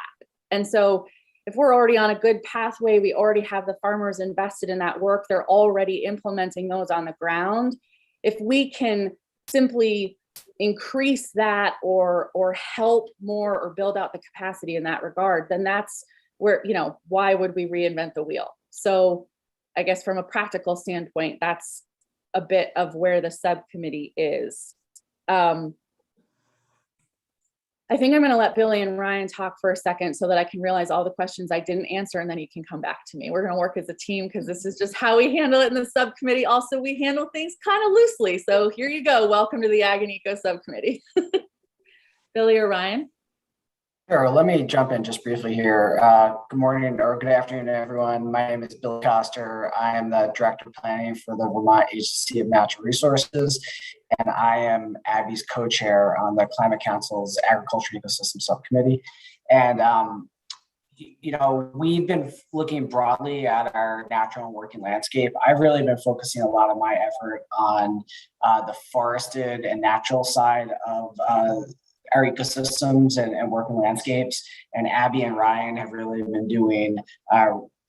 And so if we're already on a good pathway, we already have the farmers invested in that work, they're already implementing those on the ground. If we can simply increase that or help more or build out the capacity in that regard, then that's where, why would we reinvent the wheel? So I guess from a practical standpoint, that's a bit of where the subcommittee is. I think I'm going to let Billy and Ryan talk for a second so that I can realize all the questions I didn't answer, and then you can come back to me. We're going to work as a team because this is just how we handle it in the subcommittee. Also, we handle things kind of loosely. So here you go. Welcome to the Ag and Eco subcommittee. Billy or Ryan? Sure, let me jump in just briefly here. Good morning or good afternoon, everyone. My name is Billy Coster. I am the Director of Planning for the Vermont Agency of Natural Resources, and I am Abby's co-chair on the Climate Council's Agriculture Ecosystem Subcommittee. And, we've been looking broadly at our natural and working landscape. I've really been focusing a lot of my effort on the forested and natural side of our ecosystems and working landscapes. And Abby and Ryan have really been doing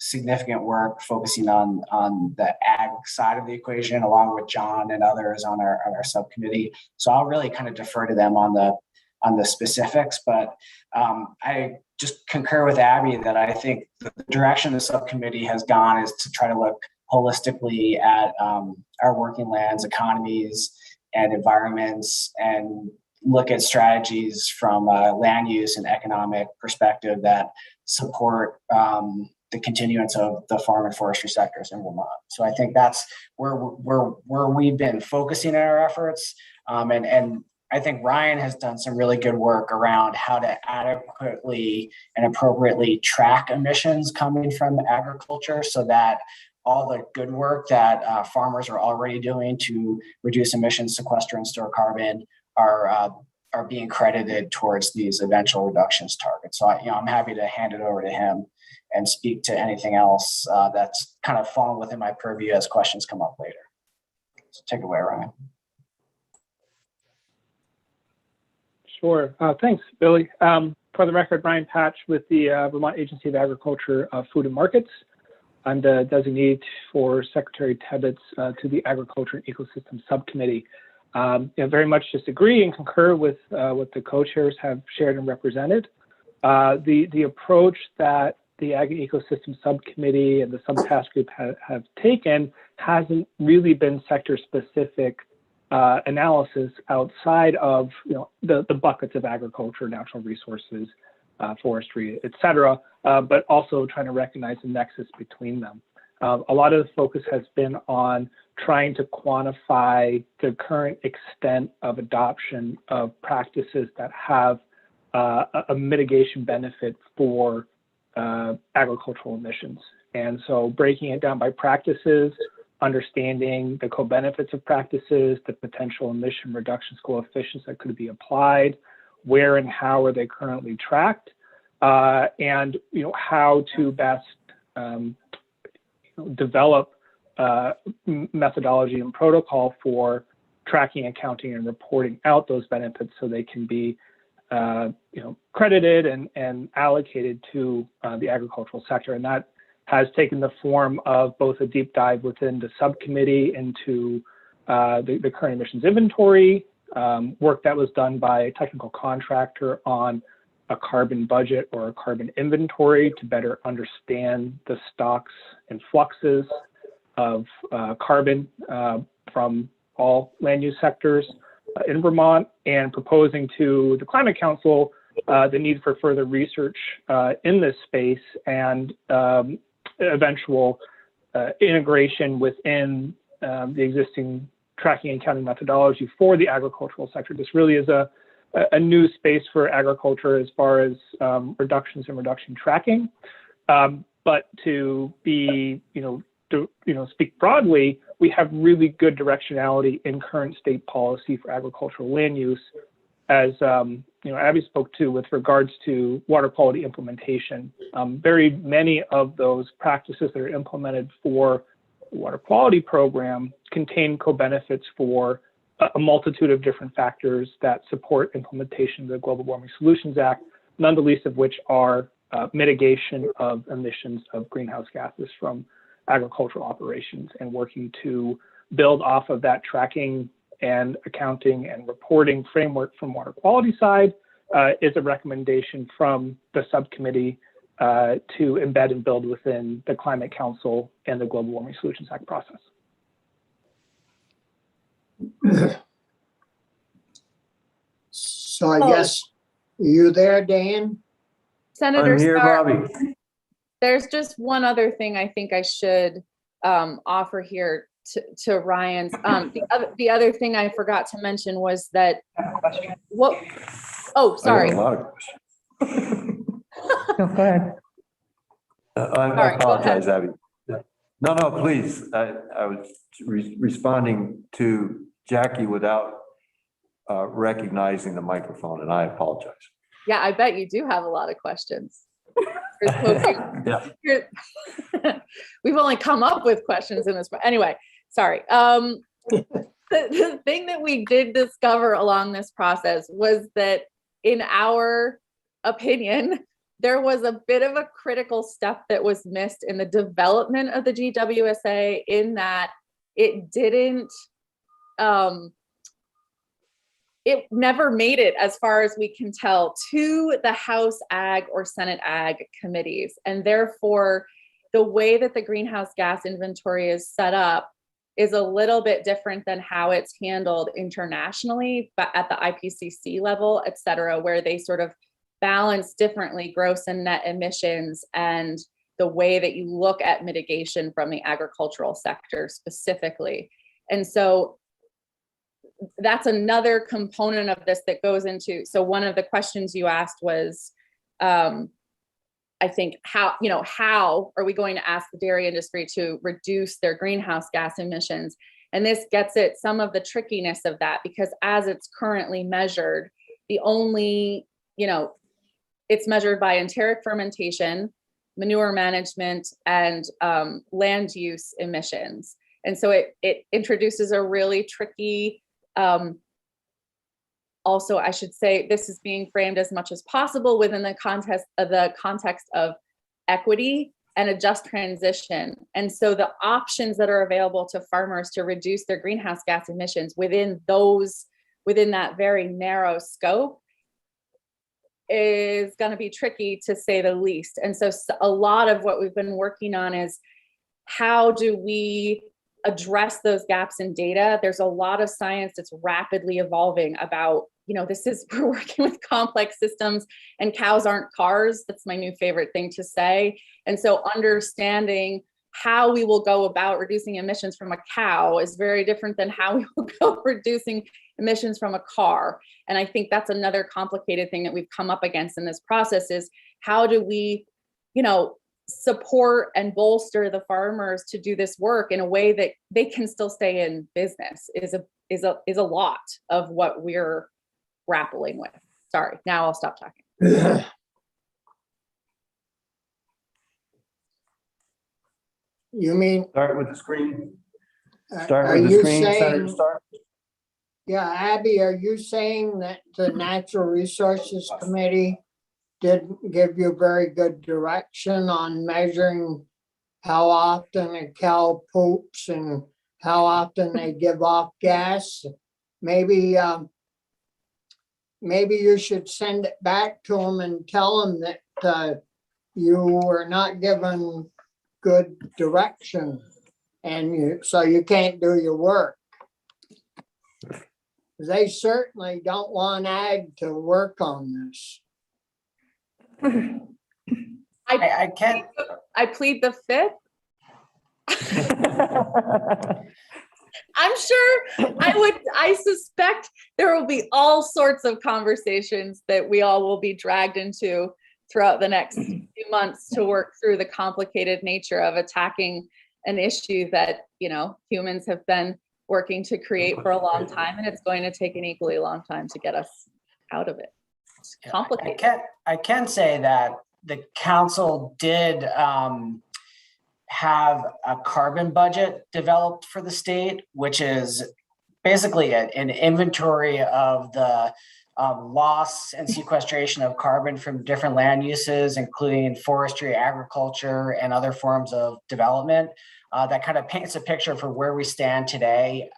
significant work focusing on the ag side of the equation, along with John and others on our subcommittee. So I'll really kind of defer to them on the specifics, but I just concur with Abby that I think the direction the subcommittee has gone is to try to look holistically at our working lands, economies, and environments, and look at strategies from a land use and economic perspective that support the continuance of the farm and forestry sectors in Vermont. So I think that's where we've been focusing our efforts. And I think Ryan has done some really good work around how to adequately and appropriately track emissions coming from agriculture so that all the good work that farmers are already doing to reduce emissions, sequester, and store carbon are being credited towards these eventual reductions targets. So I'm happy to hand it over to him and speak to anything else that's kind of fallen within my purview as questions come up later. So take it away, Ryan. Sure. Thanks, Billy. For the record, Ryan Patch with the Vermont Agency of Agriculture, Food and Markets. I'm the designee for Secretary Tebbets to the Agriculture and Ecosystem Subcommittee. Very much just agree and concur with what the co-chairs have shared and represented. The approach that the Ag and Ecosystem Subcommittee and the subtask group have taken hasn't really been sector-specific analysis outside of the buckets of agriculture, natural resources, forestry, et cetera, but also trying to recognize the nexus between them. A lot of the focus has been on trying to quantify the current extent of adoption of practices that have a mitigation benefit for agricultural emissions. And so breaking it down by practices, understanding the co-benefits of practices, the potential emission reduction coefficients that could be applied, where and how are they currently tracked, and how to best develop methodology and protocol for tracking, accounting, and reporting out those benefits so they can be credited and allocated to the agricultural sector. And that has taken the form of both a deep dive within the subcommittee into the current emissions inventory, work that was done by a technical contractor on a carbon budget or a carbon inventory to better understand the stocks and fluxes of carbon from all land use sectors in Vermont, and proposing to the Climate Council the need for further research in this space and eventual integration within the existing tracking and counting methodology for the agricultural sector. This really is a new space for agriculture as far as reductions and reduction tracking. But to be, speak broadly, we have really good directionality in current state policy for agricultural land use, as Abby spoke to with regards to water quality implementation. Very many of those practices that are implemented for the water quality program contain co-benefits for a multitude of different factors that support implementation of the Global Warming Solutions Act, none the least of which are mitigation of emissions of greenhouse gases from agricultural operations, and working to build off of that tracking and accounting and reporting framework from water quality side is a recommendation from the subcommittee to embed and build within the Climate Council and the Global Warming Solutions Act process. So I guess, you there, Dan? Senator I'm here, Starr, Bobby. there's just one other thing I think I should offer here to Ryan's. The other thing I forgot to mention was that what? Oh, sorry. I got a lot of questions. Go ahead. I Sorry, go apologize, Abby. No, please. I was responding to Jackie without recognizing the microphone, and I apologize. Yeah, I bet you do have a lot of questions. Here's hoping- Yeah. We've only come up with questions in this. Anyway, sorry. The thing that we did discover along this process was that, in our opinion, there was a bit of a critical step that was missed in the development of the GWSA, in that it didn't, it never made it, as far as we can tell, to the House Ag or Senate Ag committees. And therefore, the way that the greenhouse gas inventory is set up is a little bit different than how it's handled internationally, but at the IPCC level, et cetera, where they sort of balance differently gross and net emissions and the way that you look at mitigation from the agricultural sector specifically. And so that's another component of this that goes into, so one of the questions you asked was, I think, how are we going to ask the dairy industry to reduce their greenhouse gas emissions? And this gets at some of the trickiness of that, because as it's currently measured, the only, it's measured by enteric fermentation, manure management, and land use emissions. And so it introduces a really tricky, also, I should say, this is being framed as much as possible within the context of equity and a just transition. And so the options that are available to farmers to reduce their greenhouse gas emissions within that very narrow scope is going to be tricky, to say the least. And so a lot of what we've been working on is, how do we address those gaps in data? There's a lot of science that's rapidly evolving about, we're working with complex systems, and cows aren't cars. That's my new favorite thing to say. And so understanding how we will go about reducing emissions from a cow is very different than how we will go reducing emissions from a car. And I think that's another complicated thing that we've come up against in this process, is how do we, support and bolster the farmers to do this work in a way that they can still stay in business, is a lot of what we're grappling with. Sorry, now I'll stop talking. You mean? Start with the screen. Are you Senator saying, Starr. yeah, Abby, are you saying that the Natural Resources Committee didn't give you very good direction on measuring how often a cow poops and how often they give off gas? Maybe you should send it back to them and tell them that you were not given good direction, and so you can't do your work. They certainly don't want ag to work on this. I can't. I plead the fifth. I'm sure I suspect there will be all sorts of conversations that we all will be dragged into throughout the next few months to work through the complicated nature of attacking an issue that, humans have been working to create for a long time, and it's going to take an equally long time to get us out of it. It's complicated. I can say that the council did have a carbon budget developed for the state, which is basically an inventory of the loss and sequestration of carbon from different land uses, including forestry, agriculture, and other forms of development. That kind of paints a picture for where we stand today.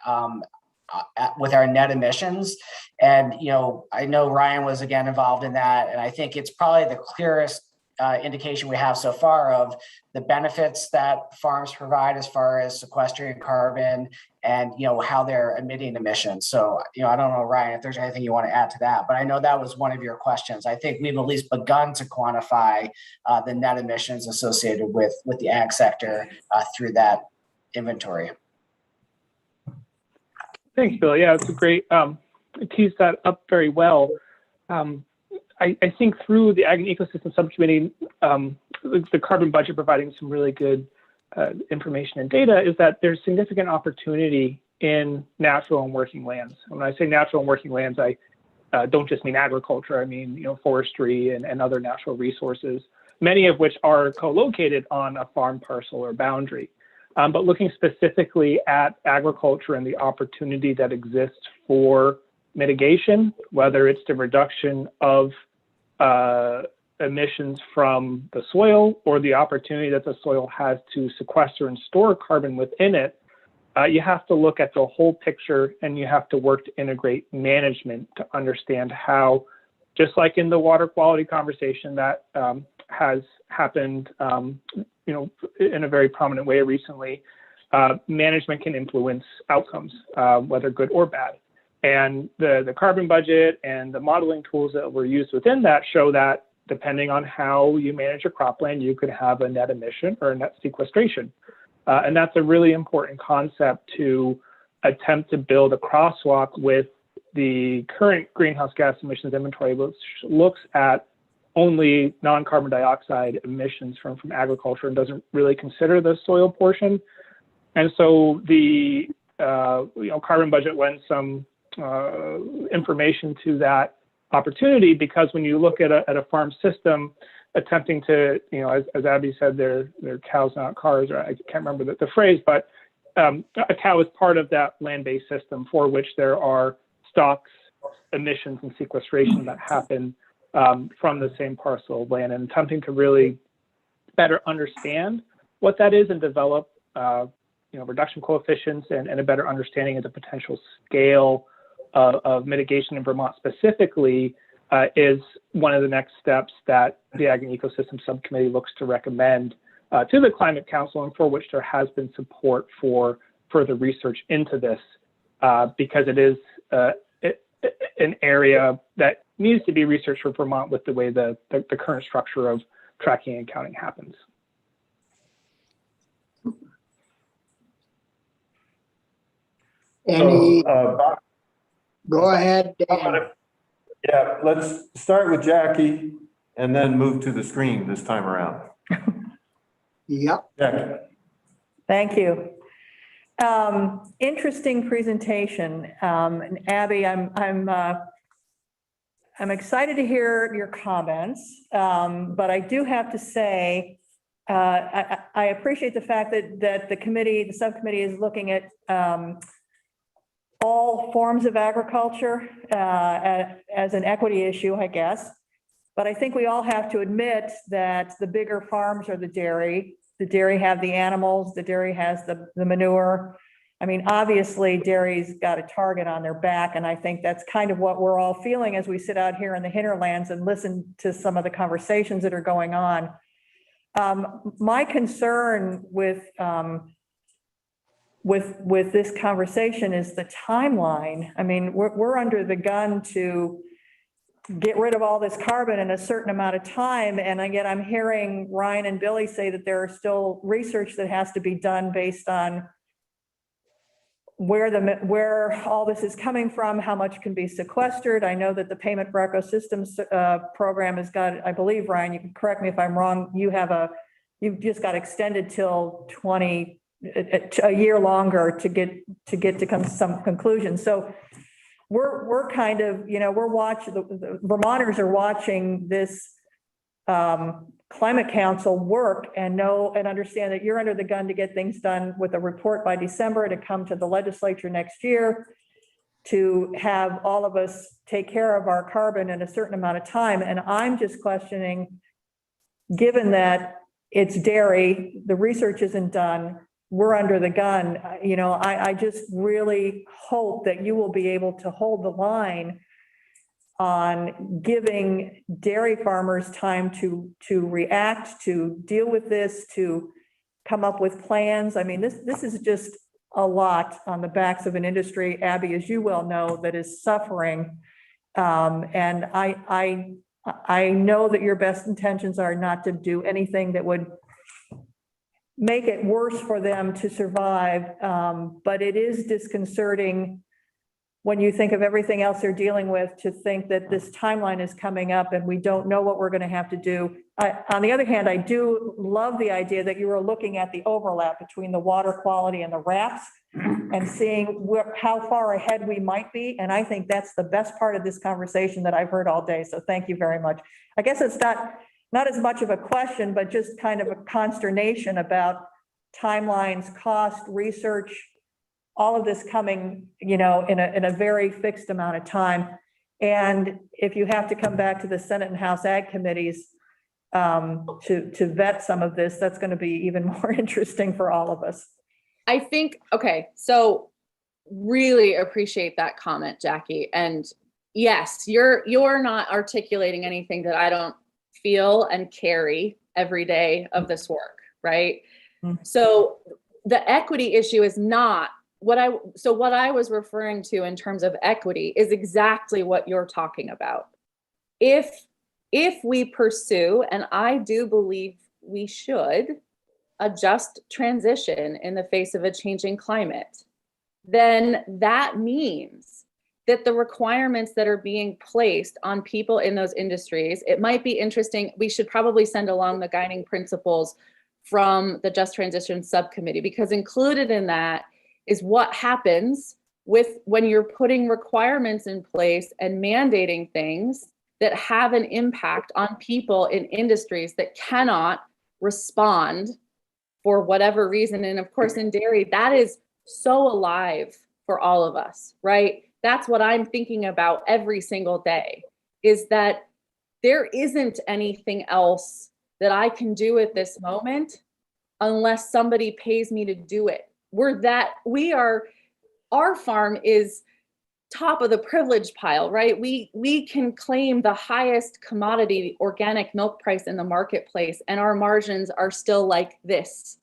with our net emissions. And, I know Ryan was again involved in that. And I think it's probably the clearest indication we have so far of the benefits that farms provide as far as sequestering carbon and, how they're emitting emissions. So, I don't know, Ryan, if there's anything you want to add to that, but I know that was one of your questions. I think we've at least begun to quantify the net emissions associated with the ag sector through that inventory. Thanks, Bill. Yeah, it's a great, tease that up very well. I think through the Ag and Ecosystem Subcommittee, the carbon budget providing some really good information and data is that there's significant opportunity in natural and working lands. When I say natural and working lands, I don't just mean agriculture. I mean, forestry and other natural resources, many of which are co-located on a farm parcel or boundary. But looking specifically at agriculture and the opportunity that exists for mitigation, whether it's the reduction of emissions from the soil or the opportunity that the soil has to sequester and store carbon within it, you have to look at the whole picture and you have to work to integrate management to understand how, just like in the water quality conversation that has happened, in a very prominent way recently, management can influence outcomes, whether good or bad. And the carbon budget and the modeling tools that were used within that show that depending on how you manage your cropland, you could have a net emission or a net sequestration. And that's a really important concept to attempt to build a crosswalk with the current greenhouse gas emissions inventory, which looks at only non-carbon dioxide emissions from agriculture and doesn't really consider the soil portion. And so the carbon budget lends some information to that opportunity, because when you look at a farm system attempting to, as Abby said, they're cows, not cars, or I can't remember the phrase, but a cow is part of that land-based system for which there are stocks, emissions, and sequestration that happen from the same parcel of land, and attempting to really better understand what that is and develop reduction coefficients and a better understanding of the potential scale of mitigation in Vermont specifically is one of the next steps that the Ag and Ecosystem Subcommittee looks to recommend to the Climate Council, and for which there has been support for further research into this, because it is an area that needs to be researched for Vermont with the way the current structure of tracking and counting happens. Any, So, go ahead, Dan. yeah, let's start with Jackie and then move to the screen this time around. Yep. Jackie. Thank you. Interesting presentation. And Abby, I'm excited to hear your comments, but I do have to say, I appreciate the fact that the subcommittee is looking at all forms of agriculture as an equity issue, I guess. But I think we all have to admit that the bigger farms are the dairy. The dairy have the animals, the dairy has the manure. I mean, obviously dairy's got a target on their back. And I think that's kind of what we're all feeling as we sit out here in the hinterlands and listen to some of the conversations that are going on. My concern with this conversation is the timeline. I mean, we're under the gun to get rid of all this carbon in a certain amount of time. And again, I'm hearing Ryan and Billy say that there are still research that has to be done based on where all this is coming from, how much can be sequestered. I know that the Payment for Ecosystems program has got, I believe, Ryan, you can correct me if I'm wrong, you've just got extended till a year longer to get to some conclusion. So we're kind of, we're watching, the Vermonters are watching this Climate Council work and know and understand that you're under the gun to get things done with a report by December, to come to the legislature next year, to have all of us take care of our carbon in a certain amount of time. And I'm just questioning, given that it's dairy, the research isn't done, we're under the gun. You know, I just really hope that you will be able to hold the line on giving dairy farmers time to react, to deal with this, to come up with plans. I mean, this is just a lot on the backs of an industry, Abby, as you well know, that is suffering. And I know that your best intentions are not to do anything that would make it worse for them to survive. But it is disconcerting when you think of everything else they're dealing with, to think that this timeline is coming up and we don't know what we're going to have to do. On the other hand, I do love the idea that you were looking at the overlap between the water quality and the RAPs and seeing how far ahead we might be. And I think that's the best part of this conversation that I've heard all day. So thank you very much. I guess it's not as much of a question, but just kind of a consternation about timelines, cost, research, all of this coming, you know, in a very fixed amount of time. And if you have to come back to the Senate and House Ag committees to vet some of this, that's going to be even more interesting for all of us. I think, okay, so really appreciate that comment, Jackie. And yes, you're not articulating anything that I don't feel and carry every day of this work, right? Mm-hmm. So the equity issue is not what I was referring to in terms of equity is exactly what you're talking about. If we pursue, and I do believe we should, a just transition in the face of a changing climate, then that means that the requirements that are being placed on people in those industries, it might be interesting, we should probably send along the guiding principles from the Just Transition Subcommittee, because included in that is what happens with when you're putting requirements in place and mandating things that have an impact on people in industries that cannot respond for whatever reason. And of course, in dairy, that is so alive for all of us, right? That's what I'm thinking about every single day, is that there isn't anything else that I can do at this moment unless somebody pays me to do it. Our farm is top of the privilege pile, right? We can claim the highest commodity organic milk price in the marketplace, and our margins are still like this.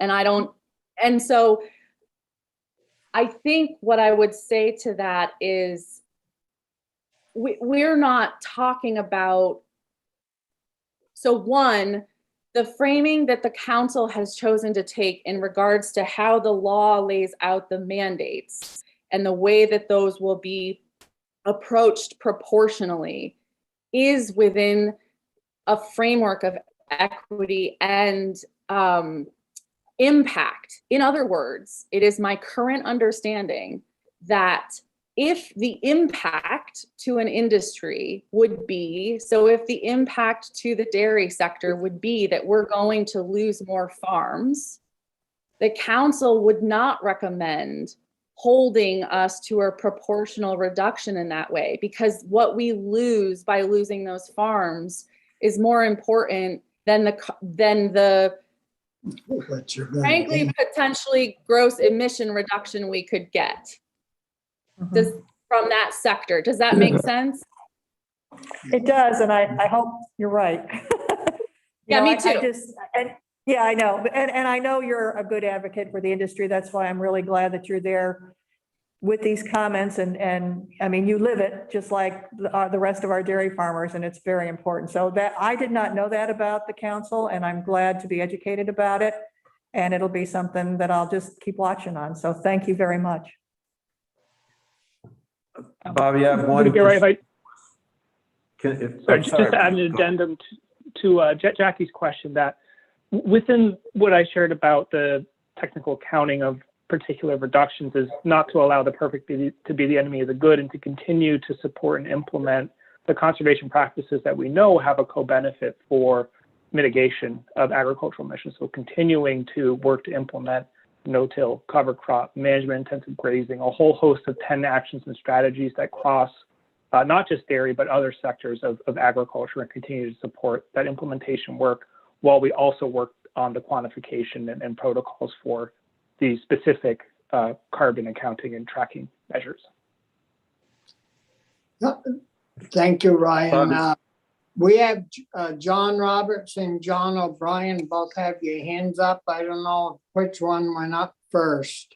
And so I think what I would say to that is we're not talking about, so one, the framing that the council has chosen to take in regards to how the law lays out the mandates and the way that those will be approached proportionally is within a framework of equity and impact. In other words, it is my current understanding that if the impact to an industry would be, so if the impact to the dairy sector would be that we're going to lose more farms, the council would not recommend holding us to a proportional reduction in that way, because what we lose by losing those farms is more important than the frankly, potentially gross emission reduction we could get. From that sector. Does that make sense? It does, and I hope you're right. Yeah, me too. Yeah, I know. And I know you're a good advocate for the industry. That's why I'm really glad that you're there with these comments. And I mean, you live it just like the rest of our dairy farmers, and it's very important. So that I did not know that about the council, and I'm glad to be educated about it. And it'll be something that I'll just keep watching on. So thank you very much. Bobby, I have one. Just to add an addendum to Jackie's question, that within what I shared about the technical accounting of particular reductions is not to allow the perfect to be the enemy of the good, and to continue to support and implement the conservation practices that we know have a co-benefit for mitigation of agricultural emissions. So continuing to work to implement no-till, cover crop, management-intensive grazing, a whole host of 10 actions and strategies that cross not just dairy, but other sectors of agriculture, and continue to support that implementation work while we also work on the quantification and protocols for the specific carbon accounting and tracking measures. Thank you, Ryan. Bobby. We have John Roberts and John O'Brien both have your hands up. I don't know which one went up first.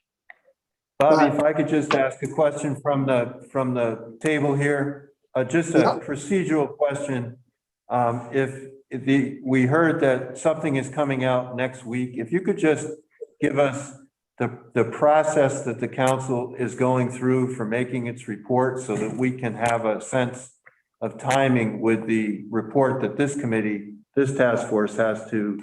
Bobby, if I could just ask a question from the table here, just a procedural question. We heard that something is coming out next week. If you could just give us the process that the council is going through for making its report so that we can have a sense of timing with the report that this committee, this task force has to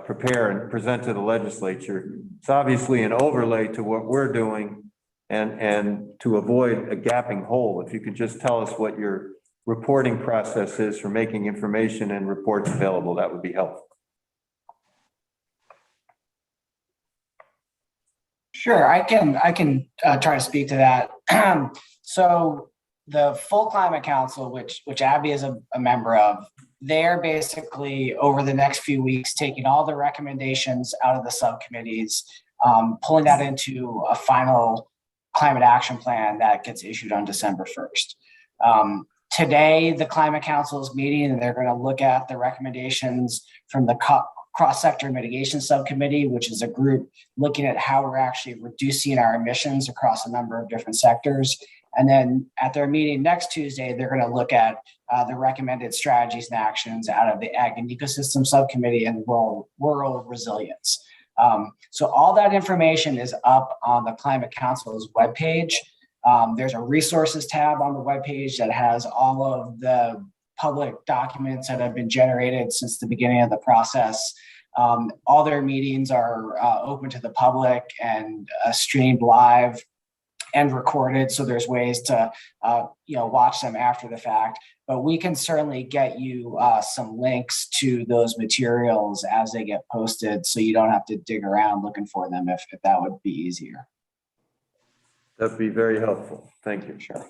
prepare and present to the legislature. It's obviously an overlay to what we're doing and to avoid a gapping hole. If you could just tell us what your reporting process is for making information and reports available, that would be helpful. Sure, I can try to speak to that. So the Full Climate Council, which Abby is a member of, they're basically over the next few weeks taking all the recommendations out of the subcommittees, pulling that into a final climate action plan that gets issued on December 1st. Today, the Climate Council is meeting and they're going to look at the recommendations from the Cross-Sector Mitigation Subcommittee, which is a group looking at how we're actually reducing our emissions across a number of different sectors. And then at their meeting next Tuesday, they're going to look at the recommended strategies and actions out of the Ag and Ecosystem Subcommittee and Rural Resilience. So all that information is up on the Climate Council's webpage. There's a resources tab on the webpage that has all of the public documents that have been generated since the beginning of the process. All their meetings are open to the public and streamed live and recorded. So there's ways to watch them after the fact. But we can certainly get you some links to those materials as they get posted, so you don't have to dig around looking for them if that would be easier. That'd be very helpful. Thank you. Sure.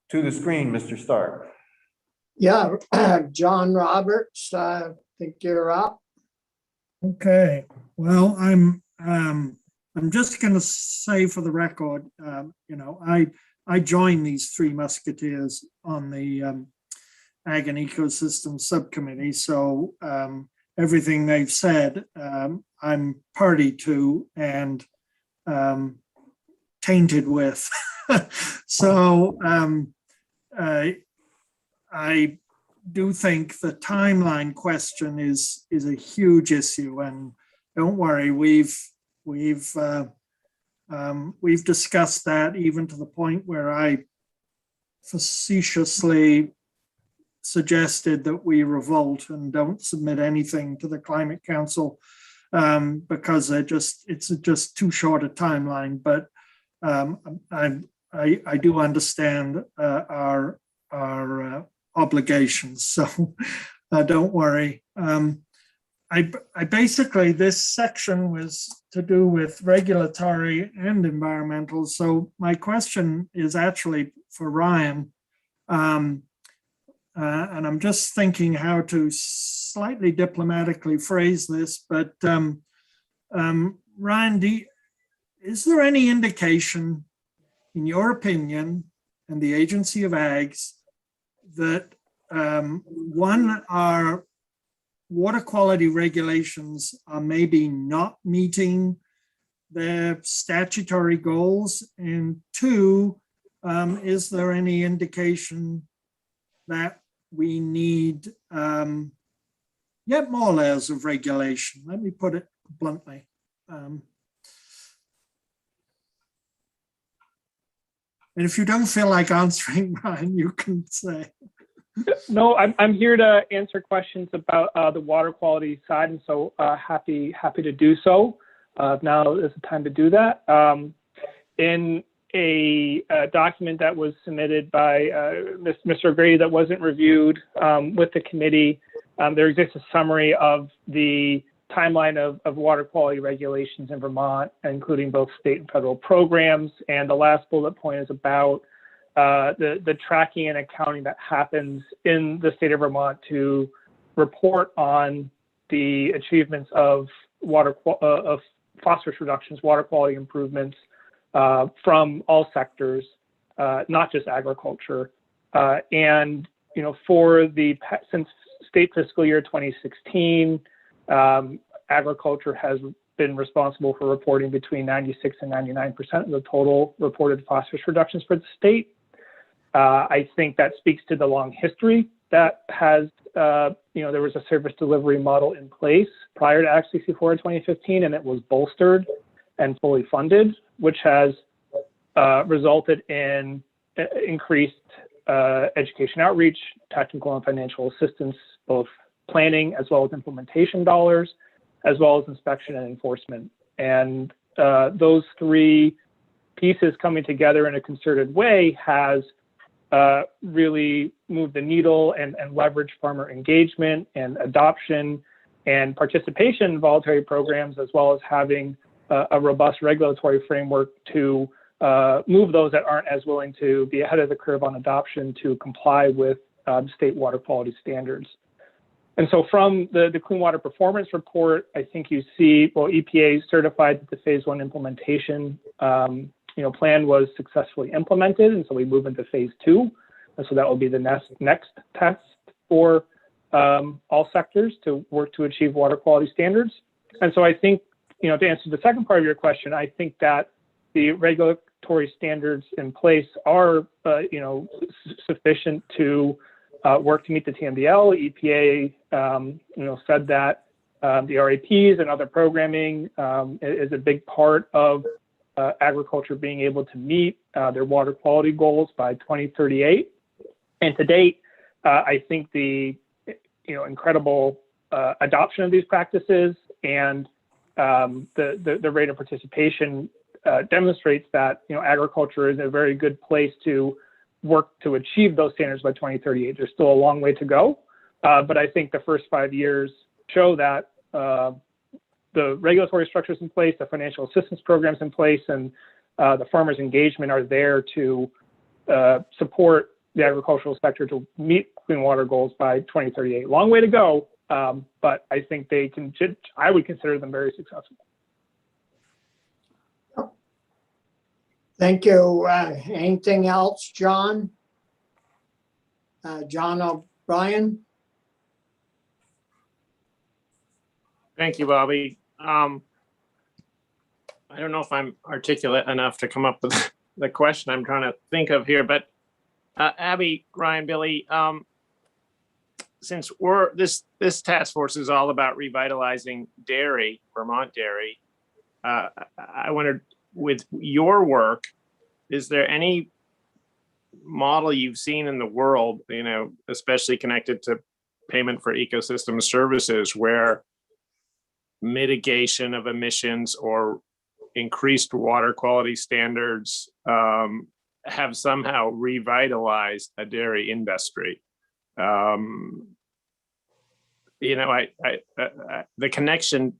To the screen, Mr. Stark. Yeah, John Roberts, I think you're up. Okay, well, I'm just going to say for the record, I joined these three musketeers on the Ag and Ecosystem Subcommittee. So everything they've said, I'm party to and tainted with. So I do think the timeline question is a huge issue, and don't worry, we've discussed that even to the point where I facetiously suggested that we revolt and don't submit anything to the Climate Council because it's just too short a timeline. But I do understand our obligations, so don't worry. I basically, this section was to do with regulatory and environmental. So my question is actually for Ryan. And I'm just thinking how to slightly diplomatically phrase this, but Ryan, is there any indication, in your opinion, and the Agency of Ags, that our water quality regulations are maybe not meeting their statutory goals? And two, is there any indication that we need yet more layers of regulation? Let me put it bluntly. And if you don't feel like answering, Ryan, you can say. No, I'm here to answer questions about the water quality side, and so happy to do so. Now is the time to do that. In a document that was submitted by Mr. Grady that wasn't reviewed with the committee, there exists a summary of the timeline of water quality regulations in Vermont, including both state and federal programs. And the last bullet point is about the tracking and accounting that happens in the state of Vermont to report on the achievements of phosphorus reductions, water quality improvements from all sectors, not just agriculture. And since state fiscal year 2016, agriculture has been responsible for reporting between 96 and 99% of the total reported phosphorus reductions for the state. I think that speaks to the long history that has, there was a service delivery model in place prior to Act 64 in 2015, and it was bolstered and fully funded, which has resulted in increased education outreach, technical and financial assistance, both planning as well as implementation dollars, as well as inspection and enforcement. And those three pieces coming together in a concerted way has really moved the needle and leveraged farmer engagement and adoption and participation in voluntary programs, as well as having a robust regulatory framework to move those that aren't as willing to be ahead of the curve on adoption to comply with state water quality standards. And so from the Clean Water Performance Report, I think you see, well, EPA certified that the phase 1 implementation plan was successfully implemented. And so we move into phase 2. And so that will be the next test for all sectors to work to achieve water quality standards. And so I think, to answer the second part of your question, I think that the regulatory standards in place are, sufficient to work to meet the TMDL. EPA, said that the RAPs and other programming is a big part of agriculture being able to meet their water quality goals by 2038. And to date, I think the incredible adoption of these practices and the rate of participation demonstrates that agriculture is a very good place to work to achieve those standards by 2038. There's still a long way to go, but I think the first 5 years show that the regulatory structures in place, the financial assistance programs in place, and the farmers' engagement are there to support the agricultural sector to meet clean water goals by 2038. Long way to go, but I think I would consider them very successful. Thank you. Anything else, John? John O'Brien? Thank you, Bobby. I don't know if I'm articulate enough to come up with the question I'm trying to think of here, but Abby, Ryan, Billy, since this task force is all about revitalizing dairy, Vermont dairy, I wondered, with your work, is there any model you've seen in the world, especially connected to payment for ecosystem services, where mitigation of emissions or increased water quality standards have somehow revitalized a dairy industry? The connection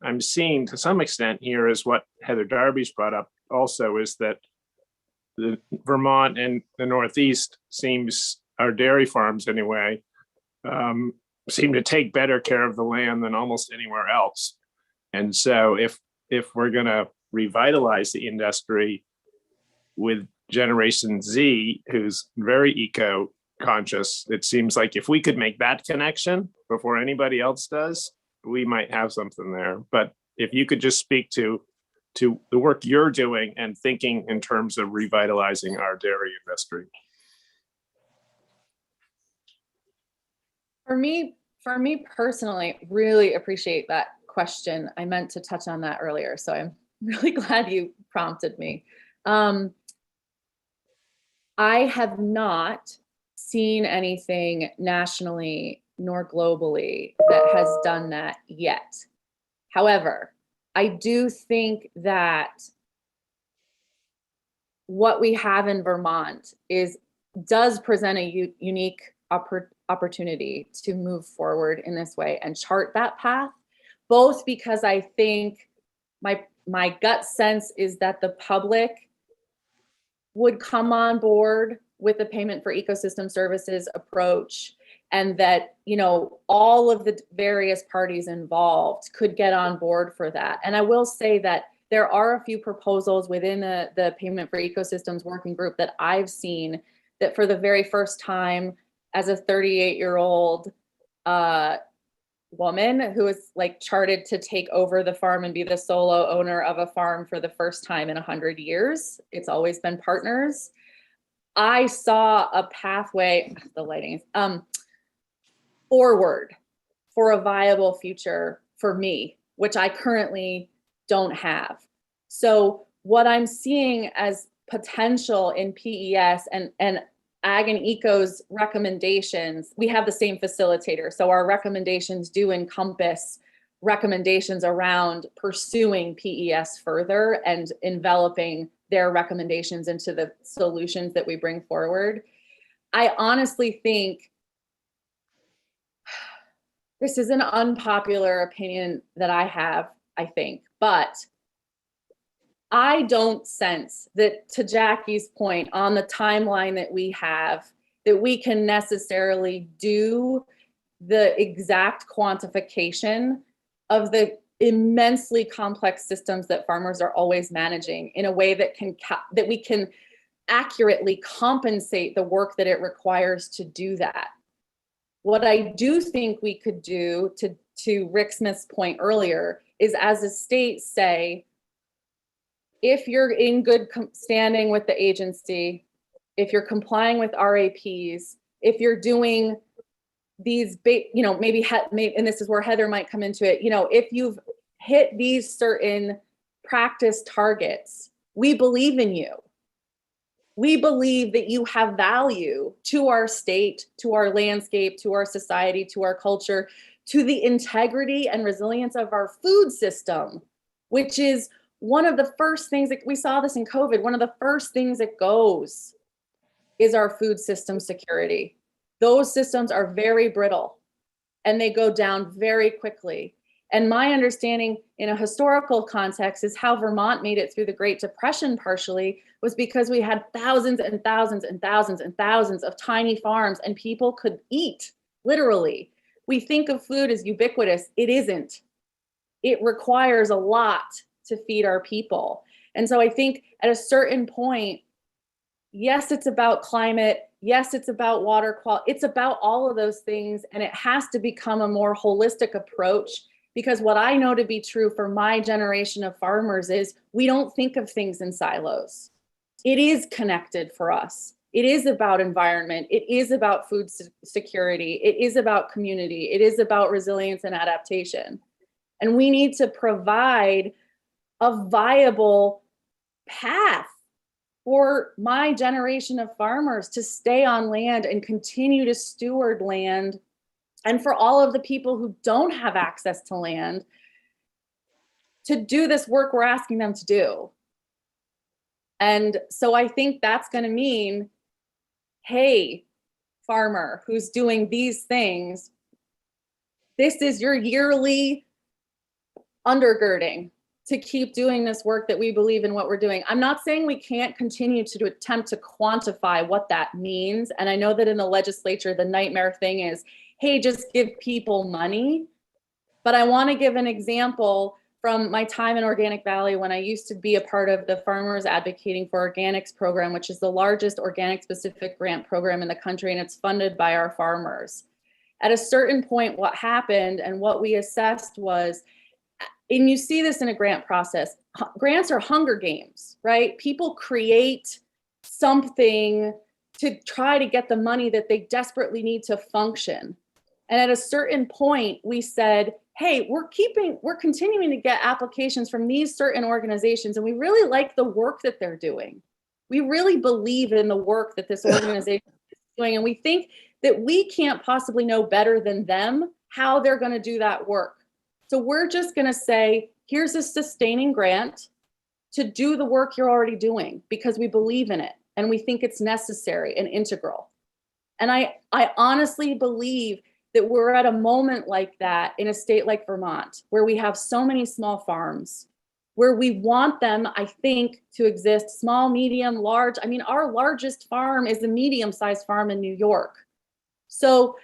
I'm seeing to some extent here is what Heather Darby's brought up also, is that the Vermont and the Northeast our dairy farms anyway, seem to take better care of the land than almost anywhere else. And so if we're going to revitalize the industry with Generation Z, who's very eco-conscious, it seems like if we could make that connection before anybody else does, we might have something there. But if you could just speak to the work you're doing and thinking in terms of revitalizing our dairy industry. For me personally, really appreciate that question. I meant to touch on that earlier, so I'm really glad you prompted me. I have not seen anything nationally nor globally that has done that yet. However, I do think that what we have in Vermont does present a unique opportunity to move forward in this way and chart that path, both because I think my gut sense is that the public would come on board with the payment for ecosystem services approach and that, you know, all of the various parties involved could get on board for that. And I will say that there are a few proposals within the Payment for Ecosystems working group that I've seen that for the very first time, as a 38-year-old woman who is like charted to take over the farm and be the solo owner of a farm for the first time in 100 years. It's always been partners. I saw a pathway, the lighting, forward for a viable future for me, which I currently don't have. So what I'm seeing as potential in PES and Ag and Eco's recommendations, we have the same facilitator. So our recommendations do encompass recommendations around pursuing PES further and enveloping their recommendations into the solutions that we bring forward. I honestly think this is an unpopular opinion that I have, I think, but I don't sense that, to Jackie's point, on the timeline that we have, that we can necessarily do the exact quantification of the immensely complex systems that farmers are always managing in a way that that we can accurately compensate the work that it requires to do that. What I do think we could do, to Rick Smith's point earlier, is as a state say, if you're in good standing with the agency, if you're complying with RAPs, if you're doing these, you know, maybe, and this is where Heather might come into it, you know, if you've hit these certain practice targets, we believe in you. We believe that you have value to our state, to our landscape, to our society, to our culture, to the integrity and resilience of our food system, which is one of the first things that we saw this in COVID. One of the first things that goes is our food system security. Those systems are very brittle and they go down very quickly. And my understanding in a historical context is how Vermont made it through the Great Depression partially was because we had thousands and thousands and thousands and thousands of tiny farms and people could eat, literally. We think of food as ubiquitous. It isn't. It requires a lot to feed our people. And so I think at a certain point, yes, it's about climate. Yes, it's about water quality. It's about all of those things. And it has to become a more holistic approach, because what I know to be true for my generation of farmers is we don't think of things in silos. It is connected for us. It is about environment. It is about food security. It is about community. It is about resilience and adaptation. And we need to provide a viable path for my generation of farmers to stay on land and continue to steward land, and for all of the people who don't have access to land to do this work we're asking them to do. And so I think that's going to mean, hey, farmer who's doing these things, this is your yearly undergirding to keep doing this work that we believe in what we're doing. I'm not saying we can't continue to attempt to quantify what that means. And I know that in the legislature, the nightmare thing is, hey, just give people money. But I want to give an example from my time in Organic Valley when I used to be a part of the Farmers Advocating for Organics program, which is the largest organic specific grant program in the country, and it's funded by our farmers. At a certain point, what happened and what we assessed was, and you see this in a grant process, grants are Hunger Games, right? People create something to try to get the money that they desperately need to function. And at a certain point, we said, hey, we're continuing to get applications from these certain organizations, and we really like the work that they're doing. We really believe in the work that this organization is doing, and we think that we can't possibly know better than them how they're going to do that work. So we're just going to say, here's a sustaining grant to do the work you're already doing because we believe in it and we think it's necessary and integral. And I honestly believe that we're at a moment like that in a state like Vermont, where we have so many small farms, where we want them, I think, to exist, small, medium, large. I mean, our largest farm is a medium-sized farm in New York. So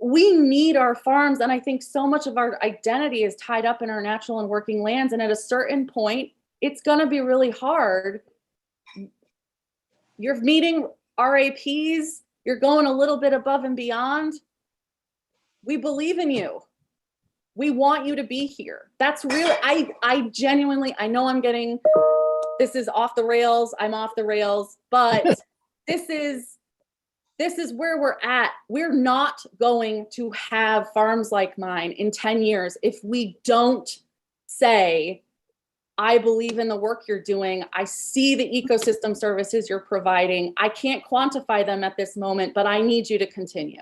we need our farms. And I think so much of our identity is tied up in our natural and working lands. And at a certain point, it's going to be really hard. You're meeting RAPs, you're going a little bit above and beyond. We believe in you. We want you to be here. That's really, I genuinely, I know this is off the rails, I'm off the rails, but this is where we're at. We're not going to have farms like mine in 10 years if we don't say, I believe in the work you're doing. I see the ecosystem services you're providing. I can't quantify them at this moment, but I need you to continue.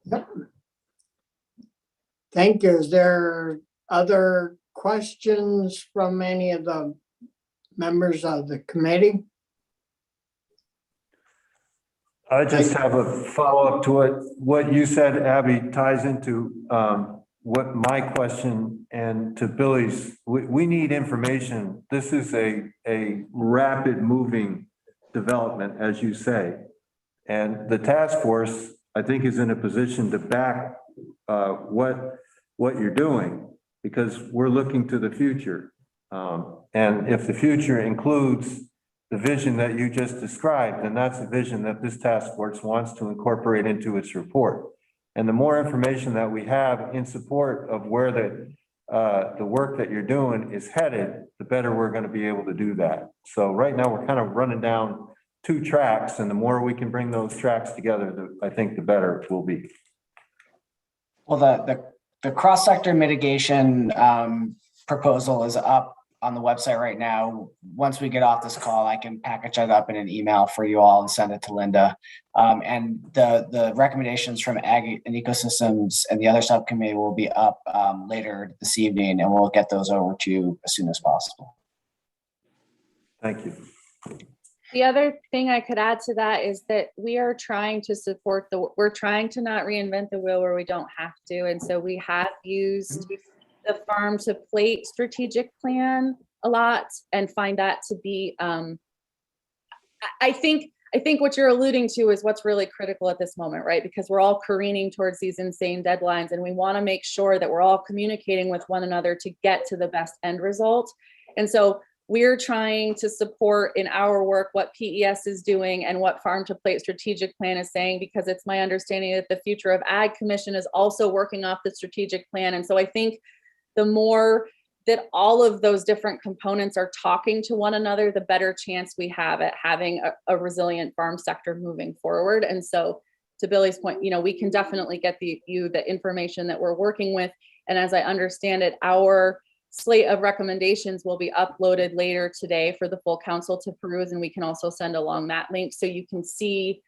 Yep. Thank you. Is there other questions from any of the members of the committee? I just have a follow-up to what you said, Abby, ties into what my question and to Billy's. We need information. This is a rapid moving development, as you say. And the task force, I think, is in a position to back what you're doing, because we're looking to the future. And if the future includes the vision that you just described, then that's a vision that this task force wants to incorporate into its report. And the more information that we have in support of where the work that you're doing is headed, the better we're going to be able to do that. So right now we're kind of running down two tracks, and the more we can bring those tracks together, I think the better it will be. Well, the cross-sector mitigation proposal is up on the website right now. Once we get off this call, I can package it up in an email for you all and send it to Linda. And the recommendations from Ag and Ecosystems and the other subcommittee will be up later this evening, and we'll get those over to you as soon as possible. Thank you. The other thing I could add to that is that we are trying to support we're trying to not reinvent the wheel where we don't have to. And so we have used the farm to plate strategic plan a lot and find that to be, I think what you're alluding to is what's really critical at this moment, right? Because we're all careening towards these insane deadlines, and we want to make sure that we're all communicating with one another to get to the best end result. And so we're trying to support in our work what PES is doing and what Farm to Plate strategic plan is saying, because it's my understanding that the Future of Ag Commission is also working off the strategic plan. And so I think the more that all of those different components are talking to one another, the better chance we have at having a resilient farm sector moving forward. And so to Billy's point, we can definitely get you the information that we're working with. And as I understand it, our slate of recommendations will be uploaded later today for the full council to peruse. And we can also send along that link so you can see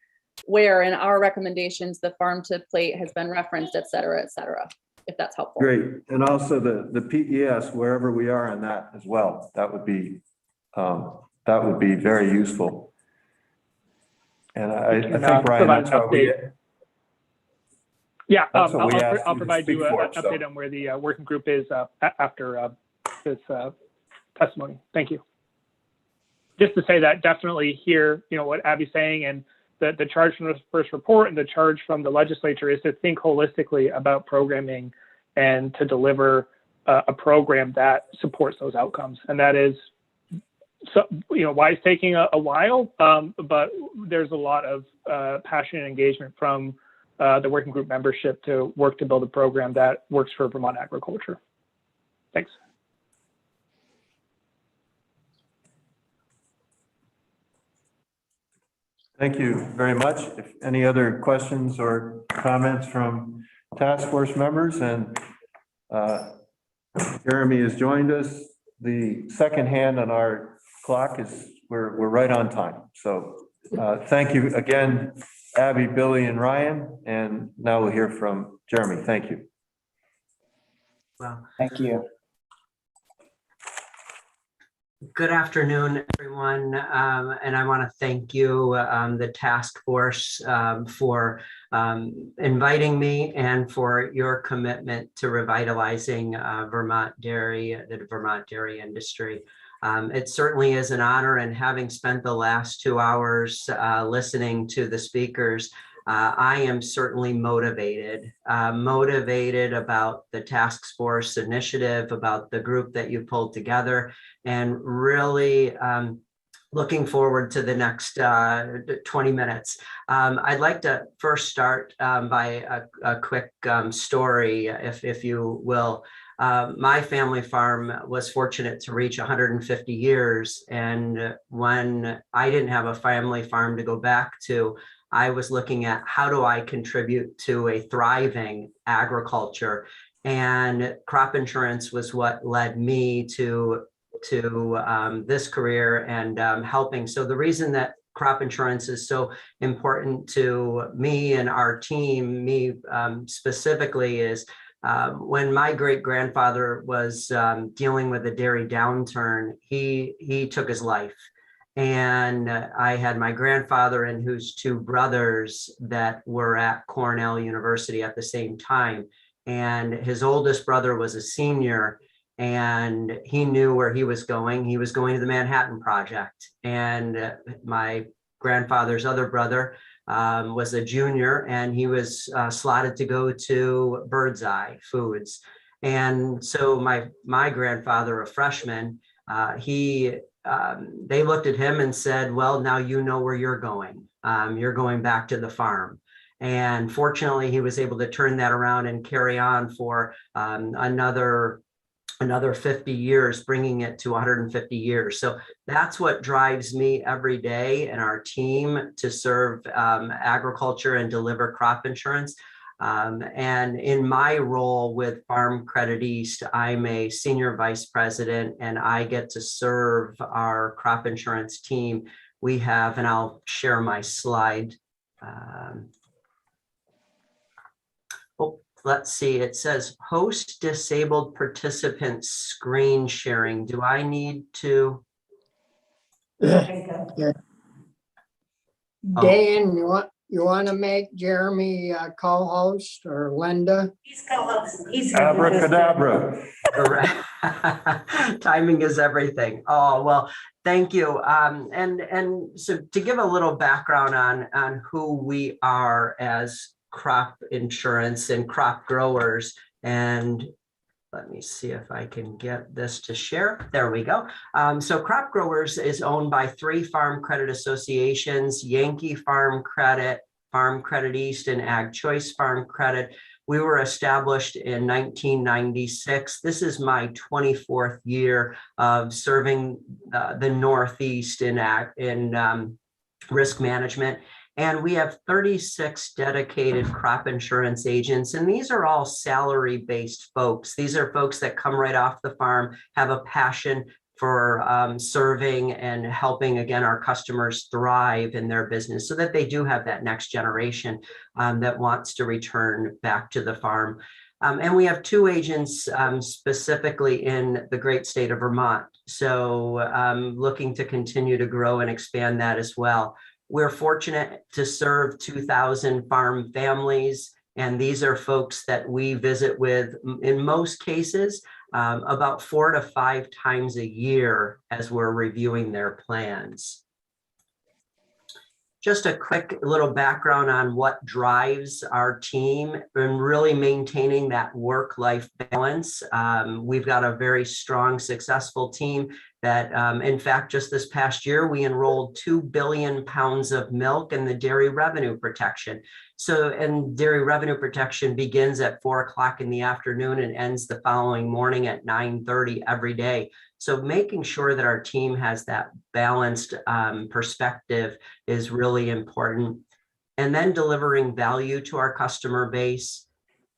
where in our recommendations the farm to plate has been referenced, et cetera, if that's helpful. Great. And also the PES, wherever we are on that as well, that would be very useful. And I think, Brian, that's how we. Yeah, that's what we asked I'll you to provide speak you an for, update so. on where the working group is after this testimony. Thank you. Just to say that definitely hear, what Abby's saying, and the charge from the first report and the charge from the legislature is to think holistically about programming and to deliver a program that supports those outcomes. And that is, why it's taking a while, but there's a lot of passion and engagement from the working group membership to work to build a program that works for Vermont agriculture. Thanks. Thank you very much. If any other questions or comments from task force members, and Jeremy has joined us. The second hand on our clock is we're right on time. So thank you again, Abby, Billy, and Ryan. And now we'll hear from Jeremy. Thank you. Well, Thank you. good afternoon, everyone. And I want to thank you, the task force, for inviting me and for your commitment to revitalizing Vermont dairy, the Vermont dairy industry. It certainly is an honor, and having spent the last 2 hours listening to the speakers, I am certainly motivated about the task force initiative, about the group that you pulled together, and really looking forward to the next 20 minutes. I'd like to first start by a quick story, if you will. My family farm was fortunate to reach 150 years. And when I didn't have a family farm to go back to, I was looking at how do I contribute to a thriving agriculture. And crop insurance was what led me to this career and helping. So the reason that crop insurance is so important to me and our team, me specifically, is when my great-grandfather was dealing with a dairy downturn, he took his life. And I had my grandfather and his two brothers that were at Cornell University at the same time. And his oldest brother was a senior, and he knew where he was going. He was going to the Manhattan Project. And my grandfather's other brother was a junior, and he was slotted to go to Birdseye Foods. And so my grandfather, a freshman, they looked at him and said, well, now you know where you're going. You're going back to the farm. And fortunately, he was able to turn that around and carry on for another 50 years, bringing it to 150 years. So that's what drives me every day and our team to serve agriculture and deliver crop insurance. And in my role with Farm Credit East, I'm a senior vice president, and I get to serve our crop insurance team. We have, and I'll share my slide. Let's see, it says host disabled participant screen sharing. Do I need to? Dan, you want to make Jeremy co-host, or Linda? He's co-host. He's Abracadabra. Timing is everything. Oh, well, thank you. And so to give a little background on who we are as crop insurance and crop growers, and let me see if I can get this to share. There we go. So Crop Growers is owned by 3 farm credit associations: Yankee Farm Credit, Farm Credit East, and Ag Choice Farm Credit. We were established in 1996. This is my 24th year of serving the Northeast in risk management. And we have 36 dedicated crop insurance agents, and these are all salary-based folks. These are folks that come right off the farm, have a passion for serving and helping, again, our customers thrive in their business so that they do have that next generation that wants to return back to the farm. And we have 2 agents specifically in the great state of Vermont. So looking to continue to grow and expand that as well. We're fortunate to serve 2,000 farm families, and these are folks that we visit with, in most cases, about 4 to 5 times a year as we're reviewing their plans. Just a quick little background on what drives our team and really maintaining that work-life balance. We've got a very strong, successful team that, in fact, just this past year, we enrolled 2 billion pounds of milk in the dairy revenue protection. So, and dairy revenue protection begins at 4 o'clock in the afternoon and ends the following morning at 9:30 every day. So making sure that our team has that balanced perspective is really important. And then delivering value to our customer base,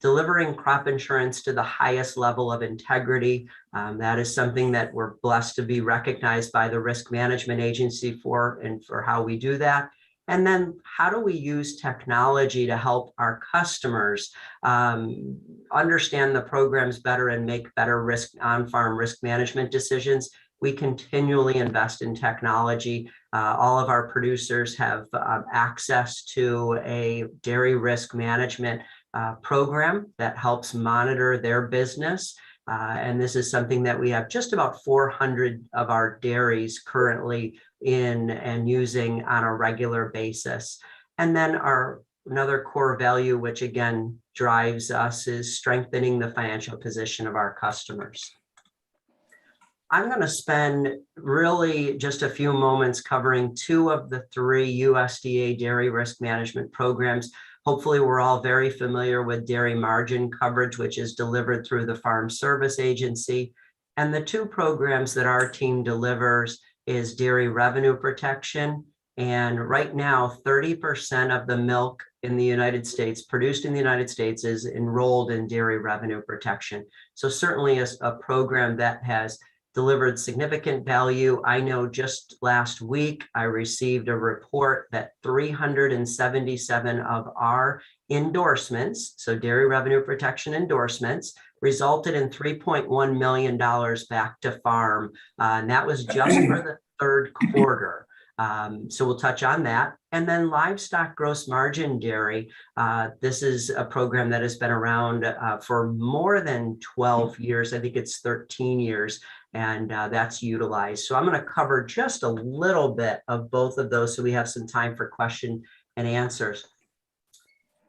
delivering crop insurance to the highest level of integrity. That is something that we're blessed to be recognized by the Risk Management Agency for, and for how we do that. And then how do we use technology to help our customers understand the programs better and make better on-farm risk management decisions? We continually invest in technology. All of our producers have access to a dairy risk management program that helps monitor their business. And this is something that we have just about 400 of our dairies currently in and using on a regular basis. And then our another core value, which again drives us, is strengthening the financial position of our customers. I'm going to spend really just a few moments covering 2 of the 3 USDA dairy risk management programs. Hopefully, we're all very familiar with dairy margin coverage, which is delivered through the Farm Service Agency. And the 2 programs that our team delivers is dairy revenue protection. And right now, 30% of the milk in the United States, produced in the United States, is enrolled in dairy revenue protection. So certainly a program that has delivered significant value. I know just last week, I received a report that 377 of our endorsements, so dairy revenue protection endorsements, resulted in $3.1 million back to farm. And that was just for the 3rd quarter. So we'll touch on that. And then livestock gross margin dairy. This is a program that has been around for more than 12 years. I think it's 13 years. And that's utilized. So I'm going to cover just a little bit of both of those so we have some time for question and answers.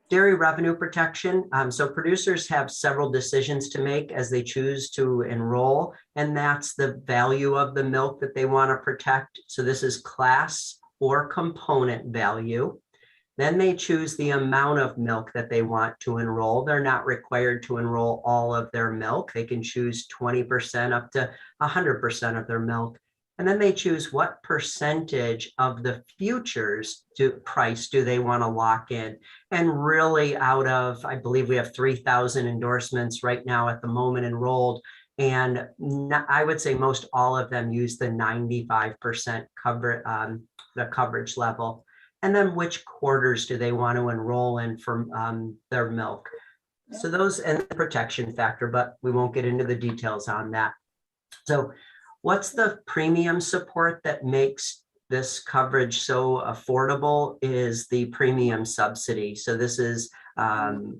Dairy revenue protection. So producers have several decisions to make as they choose to enroll, and that's the value of the milk that they want to protect. So this is class or component value. Then they choose the amount of milk that they want to enroll. They're not required to enroll all of their milk. They can choose 20% up to 100% of their milk. And then they choose what percentage of the futures price do they want to lock in. And really out of, I believe we have 3,000 endorsements right now at the moment enrolled. And I would say most all of them use the 95% the coverage level. And then which quarters do they want to enroll in for their milk? So those, and the protection factor, but we won't get into the details on that. So what's the premium support that makes this coverage so affordable is the premium subsidy. So this is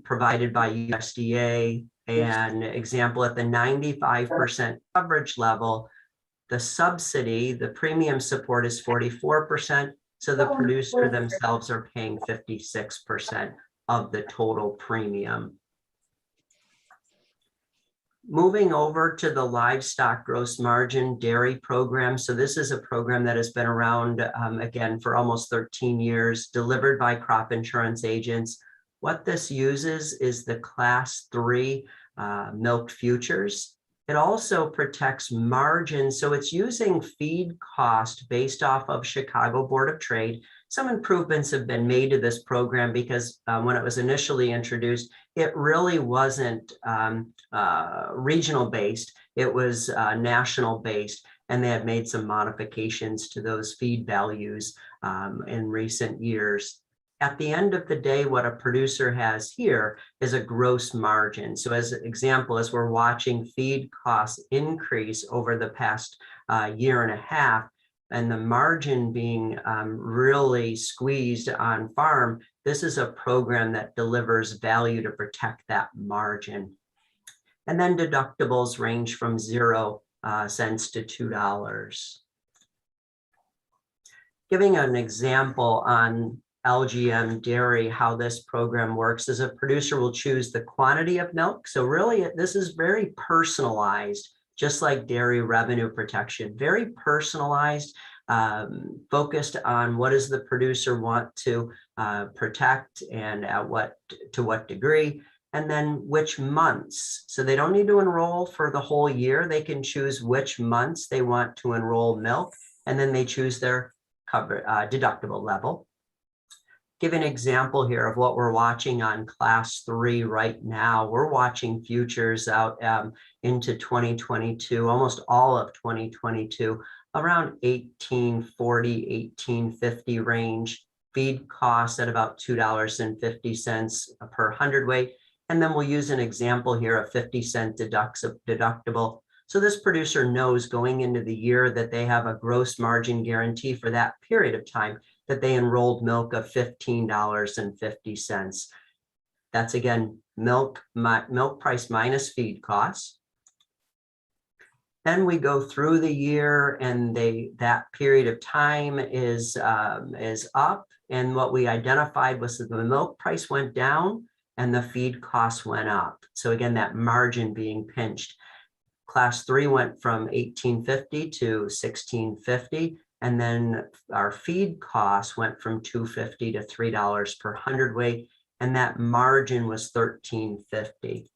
provided by USDA. And example, at the 95% coverage level, the subsidy, the premium support is 44%. So the producer themselves are paying 56% of the total premium. Moving over to the livestock gross margin dairy program. So this is a program that has been around, again, for almost 13 years, delivered by crop insurance agents. What this uses is the class 3 milk futures. It also protects margin. So it's using feed cost based off of Chicago Board of Trade. Some improvements have been made to this program because when it was initially introduced, it really wasn't regional based. It was national based, and they have made some modifications to those feed values in recent years. At the end of the day, what a producer has here is a gross margin. So as an example, as we're watching feed costs increase over the past year and a half, and the margin being really squeezed on farm, this is a program that delivers value to protect that margin. And then deductibles range from 0 cents to $2. Giving an example on LGM dairy, how this program works is a producer will choose the quantity of milk. So really, this is very personalized, just like dairy revenue protection, very personalized, focused on what does the producer want to protect and to what degree, and then which months. So they don't need to enroll for the whole year. They can choose which months they want to enroll milk, and then they choose their deductible level. Give an example here of what we're watching on class 3 right now. We're watching futures out into 2022, almost all of 2022, around 1840, 1850 range. Feed costs at about $2.50 per hundredweight. And then we'll use an example here, a 50-cent deductible. So this producer knows going into the year that they have a gross margin guarantee for that period of time, that they enrolled milk of $15.50. That's again, milk price minus feed costs. Then we go through the year and that period of time is up And what we identified was that the milk price went down and the feed costs went up. So again, that margin being pinched. Class 3 went from $18.50 to $16.50. And then our feed costs went from $2.50 to $3 per hundredweight. And that margin was $13.50.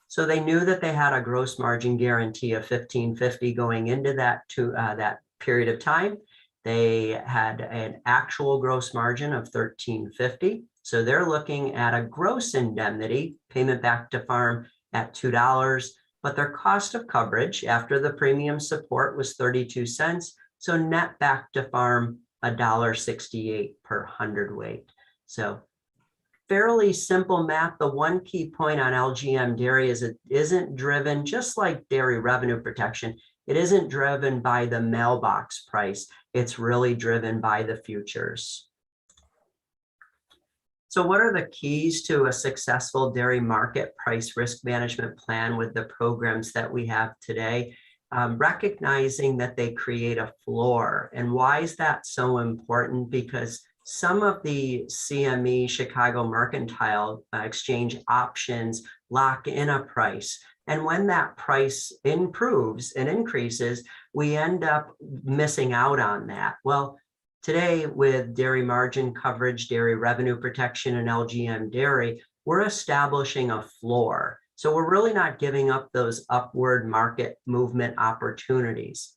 So they knew that they had a gross margin guarantee of $15.50 going into that period of time. They had an actual gross margin of $13.50. So they're looking at a gross indemnity payment back to farm at $2, but their cost of coverage after the premium support was 32 cents. So net back to farm $1.68 per hundredweight. So fairly simple math. The one key point on LGM dairy is it isn't driven, just like dairy revenue protection, it isn't driven by the mailbox price. It's really driven by the futures. So what are the keys to a successful dairy market price risk management plan with the programs that we have today? Recognizing that they create a floor. And why is that so important? Because some of the CME Chicago Mercantile Exchange options lock in a price. And when that price improves and increases, we end up missing out on that. Well, today with dairy margin coverage, dairy revenue protection, and LGM dairy, we're establishing a floor. So we're really not giving up those upward market movement opportunities.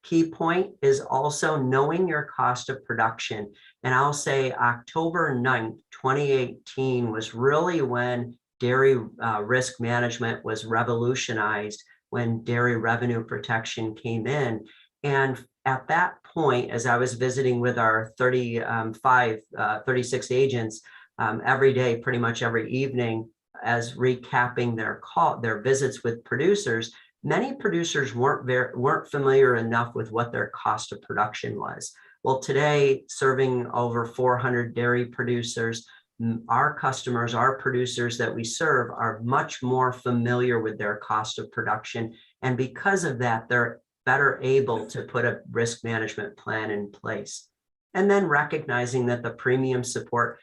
Key point is also knowing your cost of production. And I'll say October 9th, 2018 was really when dairy risk management was revolutionized, when dairy revenue protection came in. And at that point, as I was visiting with our 36 agents every day, pretty much every evening, as recapping their visits with producers, many producers weren't familiar enough with what their cost of production was. Well, today, serving over 400 dairy producers, our customers, our producers that we serve are much more familiar with their cost of production. And because of that, they're better able to put a risk management plan in place. And then recognizing that the premium support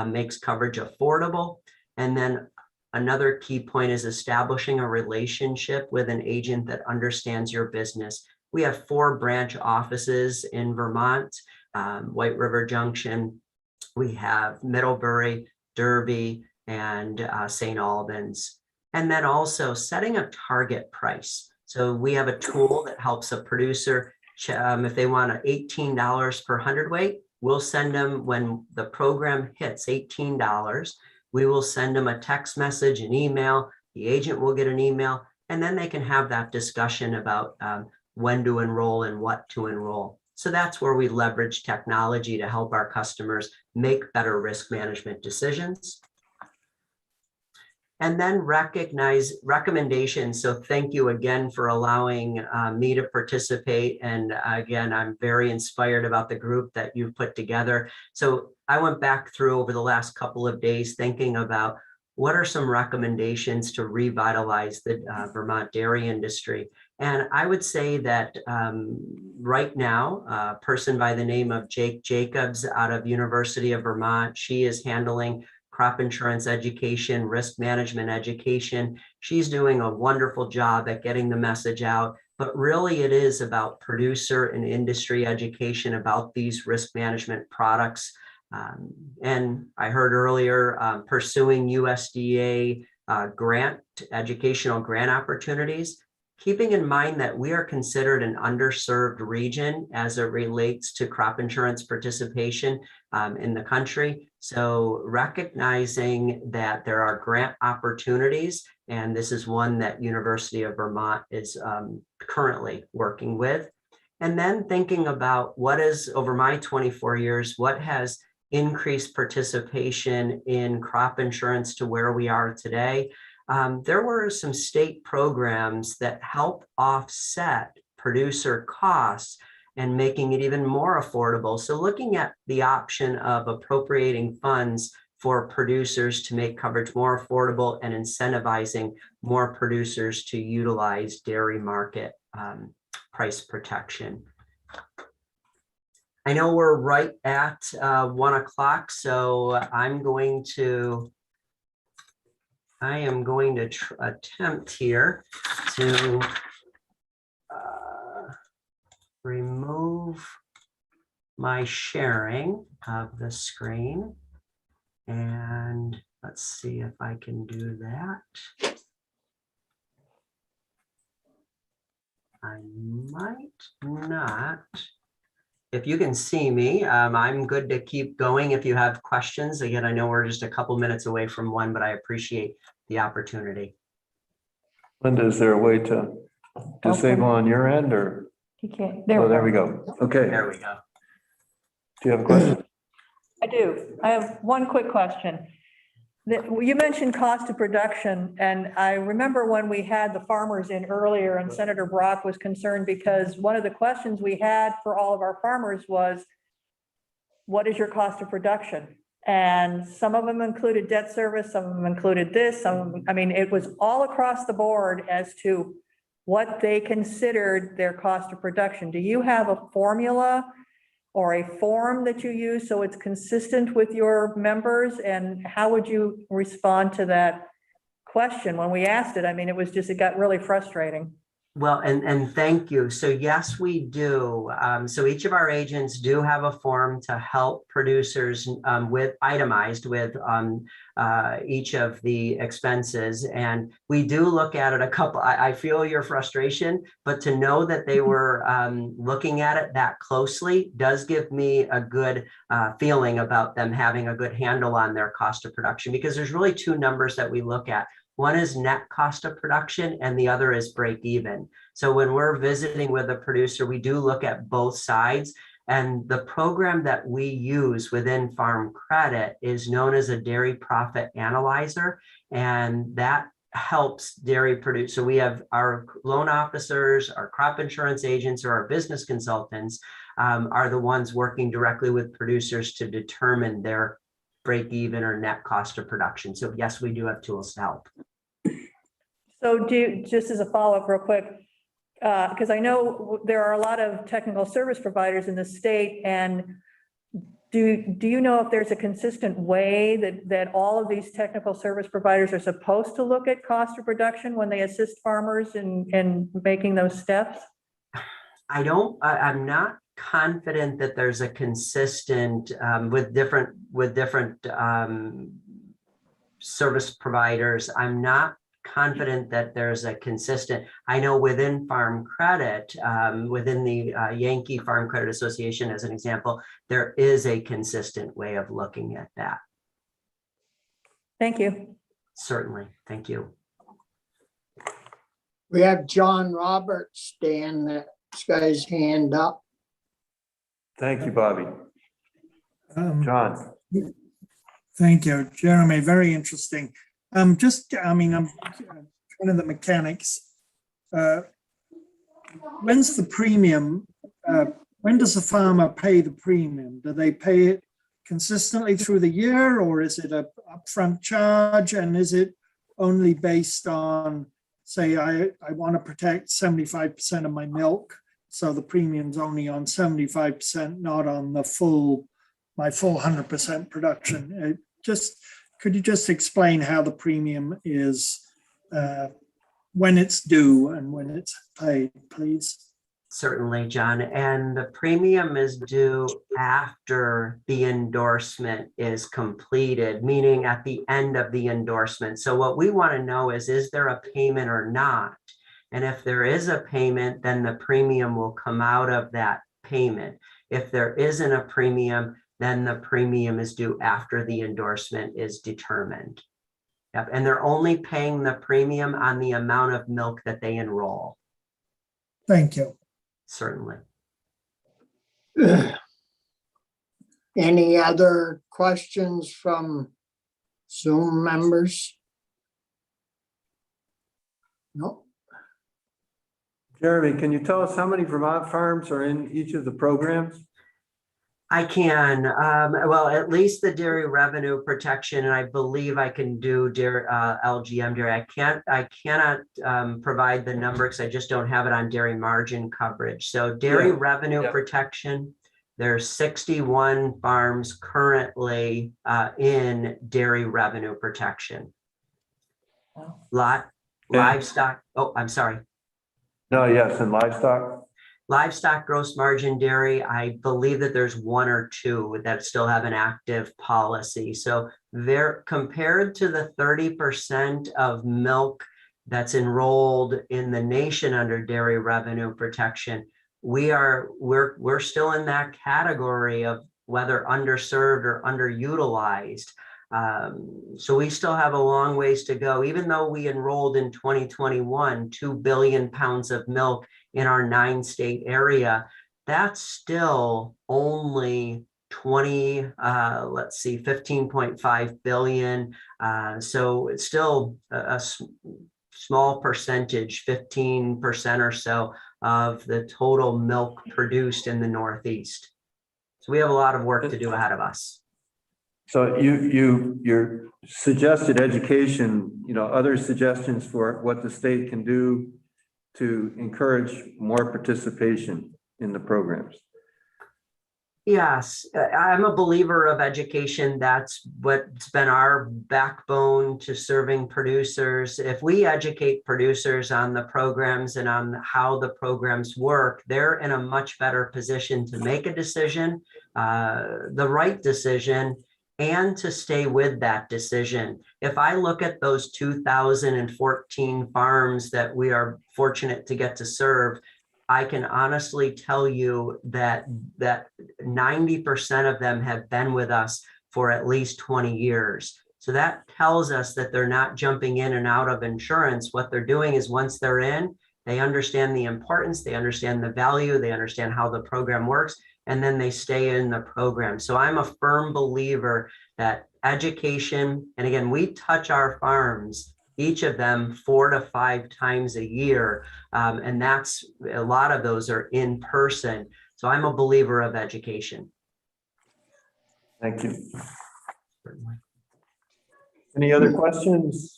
makes coverage affordable. And then another key point is establishing a relationship with an agent that understands your business. We have 4 branch offices in Vermont, White River Junction. We have Middlebury, Derby, and St. Albans. And then also setting a target price. So we have a tool that helps a producer, if they want $18 per hundredweight, we'll send them, when the program hits $18, we will send them a text message, an email, the agent will get an email, and then they can have that discussion about when to enroll and what to enroll. So that's where we leverage technology to help our customers make better risk management decisions. And then recognize recommendations. So thank you again for allowing me to participate. And again, I'm very inspired about the group that you've put together. So I went back through over the last couple of days thinking about what are some recommendations to revitalize the Vermont dairy industry. And I would say that right now, a person by the name of Jake Jacobs out of University of Vermont, she is handling crop insurance education, risk management education. She's doing a wonderful job at getting the message out, but really it is about producer and industry education about these risk management products. And I heard earlier pursuing USDA educational grant opportunities, keeping in mind that we are considered an underserved region as it relates to crop insurance participation in the country. So recognizing that there are grant opportunities, and this is one that University of Vermont is currently working with. And then thinking about what is, over my 24 years, what has increased participation in crop insurance to where we are today. There were some state programs that help offset producer costs and making it even more affordable. So looking at the option of appropriating funds for producers to make coverage more affordable and incentivizing more producers to utilize dairy market price protection. I know we're right at 1 o'clock, so I am going to attempt here to remove my sharing of the screen. And let's see if I can do that. I might not. If you can see me, I'm good to keep going if you have questions. Again, I know we're just a couple minutes away from 1, but I appreciate the opportunity. Linda, is there a way to disable on your end or? He can't. Oh, there we go. Okay. There we go. Do you have a question? I do. I have one quick question. You mentioned cost of production, and I remember when we had the farmers in earlier and Senator Brock was concerned because one of the questions we had for all of our farmers was, what is your cost of production? And some of them included debt service, some of them included this, some of them, I mean, it was all across the board as to what they considered their cost of production. Do you have a formula or a form that you use so it's consistent with your members? And how would you respond to that question when we asked it? I mean, it got really frustrating. Well, and thank you. So yes, we do. So each of our agents do have a form to help producers with itemized with each of the expenses. And we do look at it a couple. I feel your frustration, but to know that they were looking at it that closely does give me a good feeling about them having a good handle on their cost of production, because there's really 2 numbers that we look at. One is net cost of production and the other is break even. So when we're visiting with a producer, we do look at both sides. And the program that we use within Farm Credit is known as a Dairy Profit Analyzer. And that helps dairy produce. So we have our loan officers, our crop insurance agents, or our business consultants are the ones working directly with producers to determine their break even or net cost of production. So yes, we do have tools to help. So just as a follow-up real quick, because I know there are a lot of technical service providers in the state, and do you know if there's a consistent way that all of these technical service providers are supposed to look at cost of production when they assist farmers in making those steps? I'm not confident that there's a consistent with different service providers. I'm not confident that there's a consistent. I know within Farm Credit, within the Yankee Farm Credit Association, as an example, there is a consistent way of looking at that. Thank you. Certainly. Thank you. We have John Roberts, Dan, that's got his hand up. Thank you, Bobby. John. Thank you, Jeremy. Very interesting. I'm one of the mechanics. When's the premium? When does the farmer pay the premium? Do they pay it consistently through the year, or is it a upfront charge? And is it only based on, say, I want to protect 75% of my milk, so the premium's only on 75%, not on the my full 100% production? Could you just explain how the premium is, when it's due and when it's paid, please? Certainly, John. And the premium is due after the endorsement is completed, meaning at the end of the endorsement. So what we want to know is there a payment or not? And if there is a payment, then the premium will come out of that payment. If there isn't a premium, then the premium is due after the endorsement is determined. Yep. And they're only paying the premium on the amount of milk that they enroll. Thank you. Certainly. Any other questions from Zoom members? No. Jeremy, can you tell us how many Vermont farms are in each of the programs? I can, well, at least the dairy revenue protection, and I believe I can do dairy, LGM dairy. I cannot provide the number because I just don't have it on dairy margin coverage. So dairy revenue protection, There's 61 farms currently in dairy revenue protection. Livestock, oh, I'm sorry. No, yes, and livestock? Livestock gross margin dairy, I believe that there's one or two that still have an active policy. So they're compared to the 30% of milk that's enrolled in the nation under dairy revenue protection. We're still in that category of whether underserved or underutilized. So we still have a long ways to go, even though we enrolled in 2021, 2 billion pounds of milk in our 9-state area. That's still only 15.5 billion. So it's still a small percentage, 15% or so of the total milk produced in the Northeast. So we have a lot of work to do ahead of us. So your suggested education, other suggestions for what the state can do to encourage more participation in the programs? Yes, I'm a believer of education. That's what's been our backbone to serving producers. If we educate producers on the programs and on how the programs work, they're in a much better position to make a decision, the right decision, and to stay with that decision. If I look at those 2014 farms that we are fortunate to get to serve, I can honestly tell you that 90% of them have been with us for at least 20 years. So that tells us that they're not jumping in and out of insurance. What they're doing is once they're in, they understand the importance, they understand the value, they understand how the program works, and then they stay in the program. So I'm a firm believer that education, and again, we touch our farms, each of them 4 to 5 times a year. And that's a lot of those are in person. So I'm a believer of education. Thank you. Any other questions?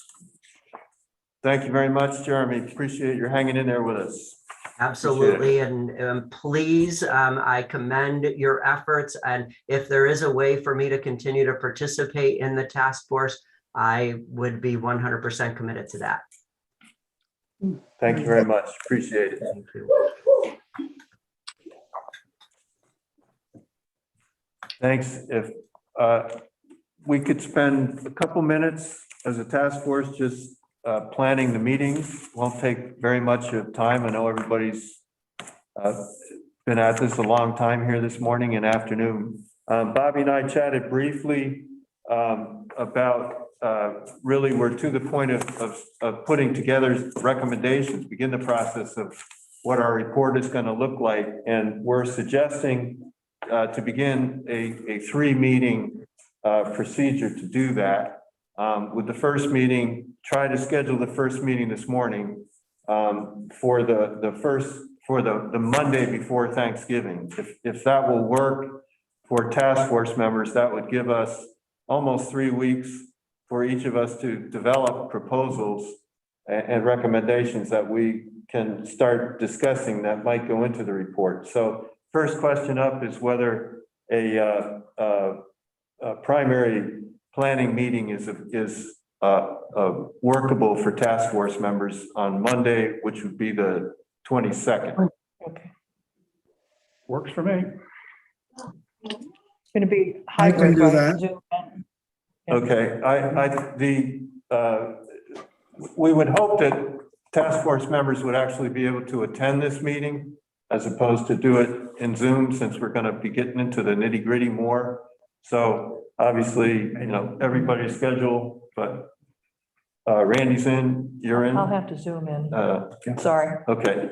Thank you very much, Jeremy. Appreciate your hanging in there with us. Absolutely. And please, I commend your efforts. And if there is a way for me to continue to participate in the task force, I would be 100% committed to that. Thank you very much. Appreciate it. Thank you. Thanks. If we could spend a couple minutes as a task force just planning the meetings, won't take very much of time. I know everybody's been at this a long time here this morning and afternoon. Bobby and I chatted briefly about really we're to the point of putting together recommendations, begin the process of what our report is going to look like. And we're suggesting to begin a 3-meeting procedure to do that. With the first meeting, try to schedule the first meeting this morning for the Monday before Thanksgiving. If that will work for task force members, that would give us almost 3 weeks for each of us to develop proposals and recommendations that we can start discussing that might go into the report. So first question up is whether a primary planning meeting is workable for task force members on Monday, which would be the 22nd. Okay. Works for me. It's going to be I can hybrid, do right? that. Zoom in. Okay, we would hope that task force members would actually be able to attend this meeting as opposed to do it in Zoom, since we're going to be getting into the nitty-gritty more. So obviously, everybody's schedule, but Randy's in, you're in. I'll have to zoom in. Yeah. Sorry. Okay.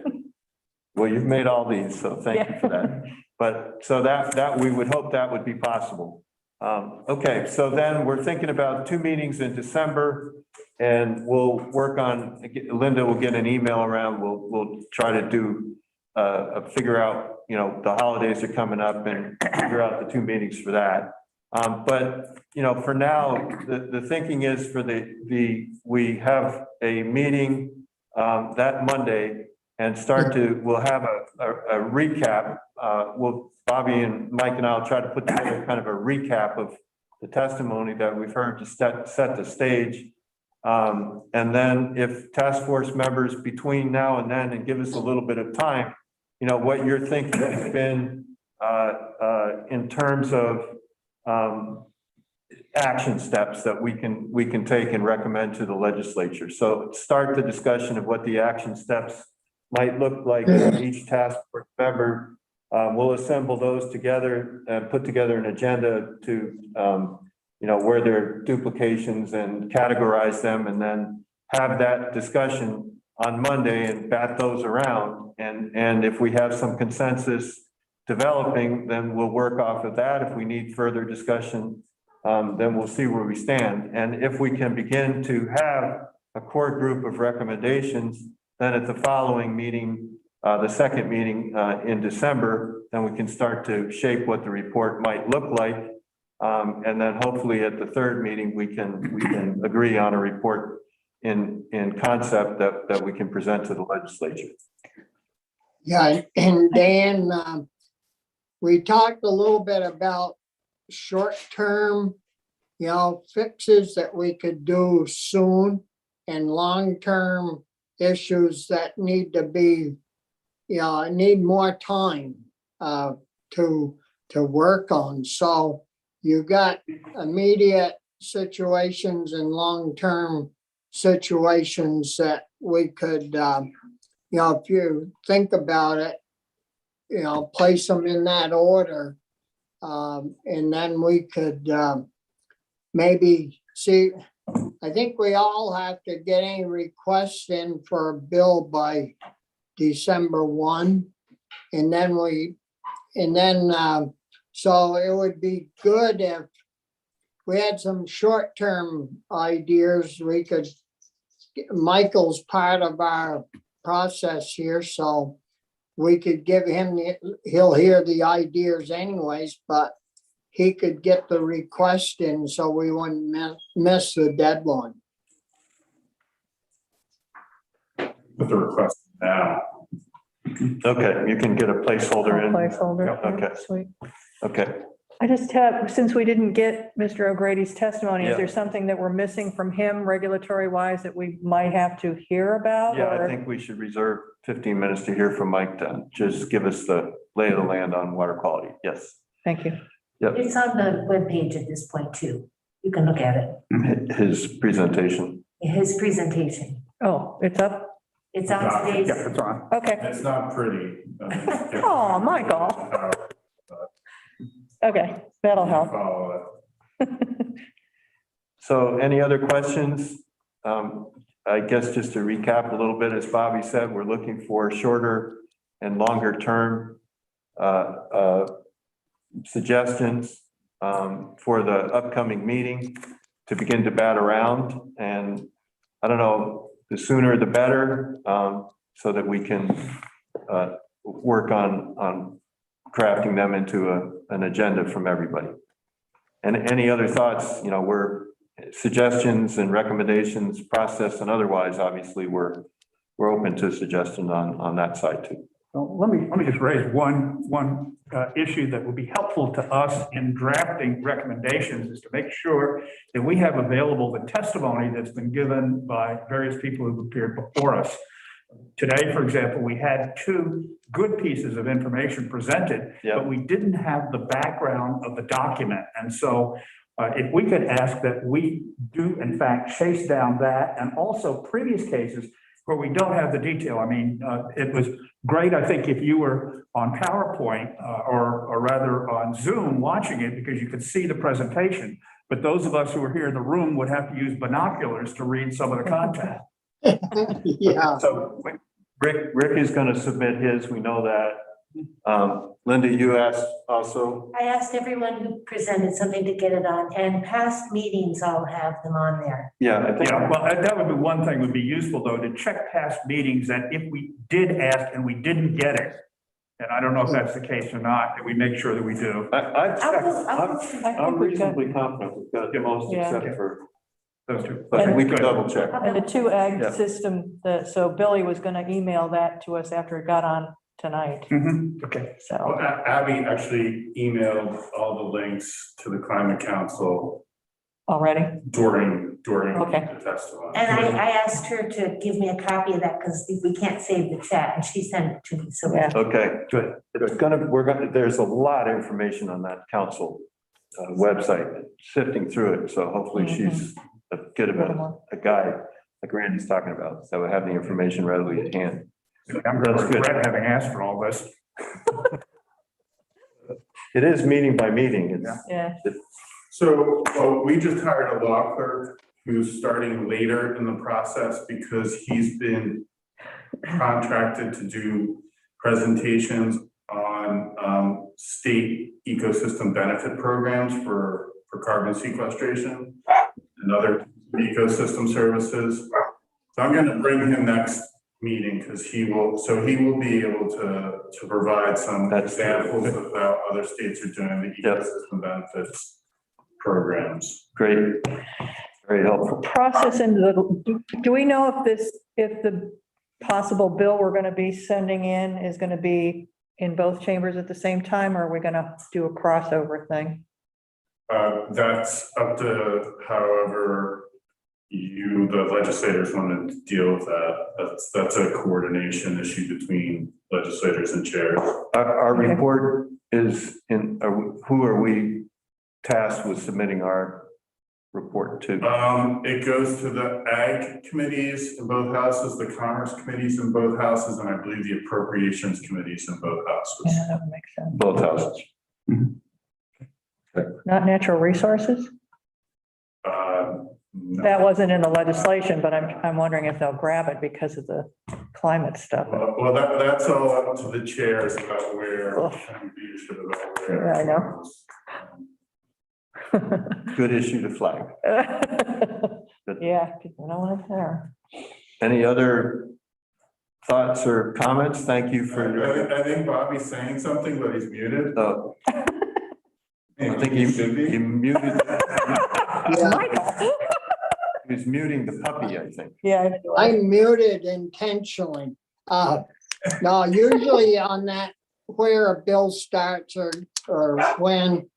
Well, you've made all these, so thank you for that. But so that we would hope that would be possible. Okay, so then we're thinking about 2 meetings in December, and we'll work on, Linda will get an email around. We'll try to do figure out, the holidays are coming up and figure out the 2 meetings for that. But, for now, the thinking is for we have a meeting that Monday and we'll have a recap. We'll Bobby and Mike and I'll try to put together kind of a recap of the testimony that we've heard to set the stage. And then if task force members between now and then, and give us a little bit of time, what you're thinking has been in terms of action steps that we can take and recommend to the legislature. So start the discussion of what the action steps might look like for each task force member. We'll assemble those together and put together an agenda to where there are duplications and categorize them, and then have that discussion on Monday and bat those around. And if we have some consensus developing, then we'll work off of that. If we need further discussion, then we'll see where we stand. And if we can begin to have a core group of recommendations, then at the following meeting, the second meeting in December, then we can start to shape what the report might look like. And then hopefully at the third meeting, we can agree on a report in concept that we can present to the legislature. Yeah, and Dan, we talked a little bit about short-term, fixes that we could do soon, and long-term issues that need to be, need more time to work on. So you got immediate situations and long-term situations that we could, if you think about it, place them in that order. And then we could maybe see, I think we all have to get any requests in for a bill by December 1. And then so it would be good if we had some short-term ideas. We could, Michael's part of our process here, so we could give him, he'll hear the ideas anyways, but he could get the request in so we wouldn't miss the deadline. With the request now. Okay, you can get a placeholder in. Placeholder. Okay. Sweet. Okay. I just have, since we didn't get Mr. O'Grady's testimony, Yeah. is there something that we're missing from him regulatory wise that we might have to hear about? Yeah, I or- think we should reserve 15 minutes to hear from Mike to just give us the lay of the land on water quality. Yes. Thank you. Yep. It's on the webpage at this point too. You can look at it. His presentation. His presentation. Oh, it's up? It's on today's. Yeah, it's on. Okay. It's not pretty. Oh, Michael. Okay, that'll help. Follow it. So any other questions? I guess just to recap a little bit, as Bobby said, we're looking for shorter and longer term suggestions for the upcoming meeting to begin to bat around. And I don't know, the sooner the better, so that we can work on crafting them into an agenda from everybody. And any other thoughts, we're suggestions and recommendations, process and otherwise, obviously, we're open to suggestions on that side too. Well, let me just raise one issue that would be helpful to us in drafting recommendations, is to make sure that we have available the testimony that's been given by various people who've appeared before us. Today, for example, we had two good pieces of information presented, but we didn't have the background of the document. And so if we could ask that we do in fact chase down that, and also previous cases where we don't have the detail. I mean, it was great, I think, if you were on PowerPoint or rather on Zoom watching it, because you could see the presentation. But those of us who are here in the room would have to use binoculars to read some of the content. Yeah. So Rick is going to submit his, we know that. Linda, you asked also? I asked everyone who presented something to get it on, and past meetings, I'll have them on there. Yeah, I think. Yeah, well, that would be one thing would be useful though, to check past meetings that if we did ask and we didn't get it, and I don't know if that's the case or not, that we make sure that we do. I'm reasonably confident we've got most except for those two. But we could double check. And the two ag system, so Billy was going to email that to us after it got on tonight, Okay. so. Well, Abby actually emailed all the links to the climate council Already? during Okay. the testimony. And I asked her to give me a copy of that because we can't save the chat, and she sent it to me, so. Yeah. Okay, good. There's a lot of information on that council website, sifting through it. So hopefully she's a good of a guide, like Randy's talking about, that would have the information readily at hand. I'm going to regret having asked for all this. It is meeting by meeting. It's- Yeah. So we just hired a law clerk who's starting later in the process because he's been contracted to do presentations on state ecosystem benefit programs for carbon sequestration and other ecosystem services. So I'm going to bring him next meeting because he will be able to provide some examples of how other states are doing the ecosystem benefits programs. Great, very helpful. Process into the, do we know if the possible bill we're going to be sending in is going to be in both chambers at the same time, or are we going to do a crossover thing? That's up to however the legislators want to deal with that. That's a coordination issue between legislators and chairs. Our report is who are we tasked with submitting our report to? It goes to the ag committees in both houses, the commerce committees in both houses, and I believe the appropriations committees in both houses. Yeah, that would make sense. Both houses. Not natural resources? No. That wasn't in the legislation, but I'm wondering if they'll grab it because of the climate stuff. Well, that's all up to the chairs about where, and leadership about where. Yeah, I know. Good issue to flag. Yeah, I don't want it there. Any other thoughts or comments? Thank you for. I think Bobby's saying something, but he's muted. Oh. I think he muted. Michael. He was muting the puppy, I think. Yeah. I muted intentionally. No, usually on that, where a bill starts or when,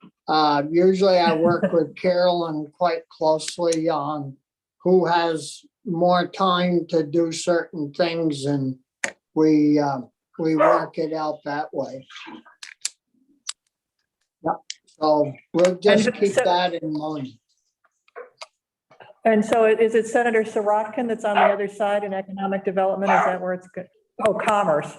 usually I work with Carolyn quite closely on who has more time to do certain things, and we work it out that way. Yep. So we'll just keep that in mind. And so is it Senator Sirotkin that's on the other side in economic development? Is that where it's good? Oh, commerce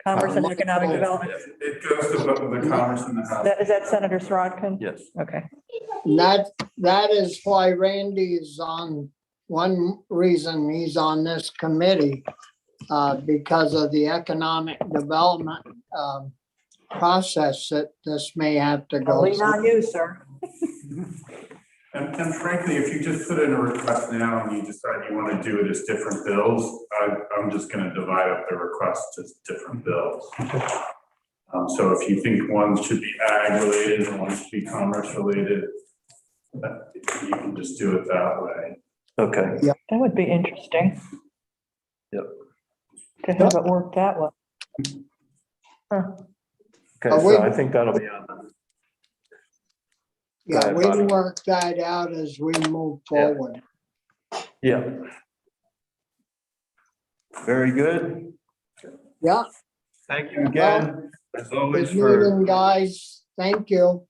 and economic development. It goes to the commerce and the house. Is that Senator Sirotkin? Yes. Okay. And that is why Randy is on, one reason he's on this committee, because of the economic development process that this may have to I'll go lean on through. you, sir. And frankly, if you just put in a request now and you decide you want to do it as different bills, I'm just going to divide up the request as different bills. So if you think one should be ag related and one should be commerce related, you can just do it that way. Okay. That would be interesting. Yep. To have it work that way. Huh. Okay, so I think that'll be on. Yeah, we work that out as we move forward. Yeah. Very good. Yeah. Thank you again, as always, Good for meeting, guys. Thank you.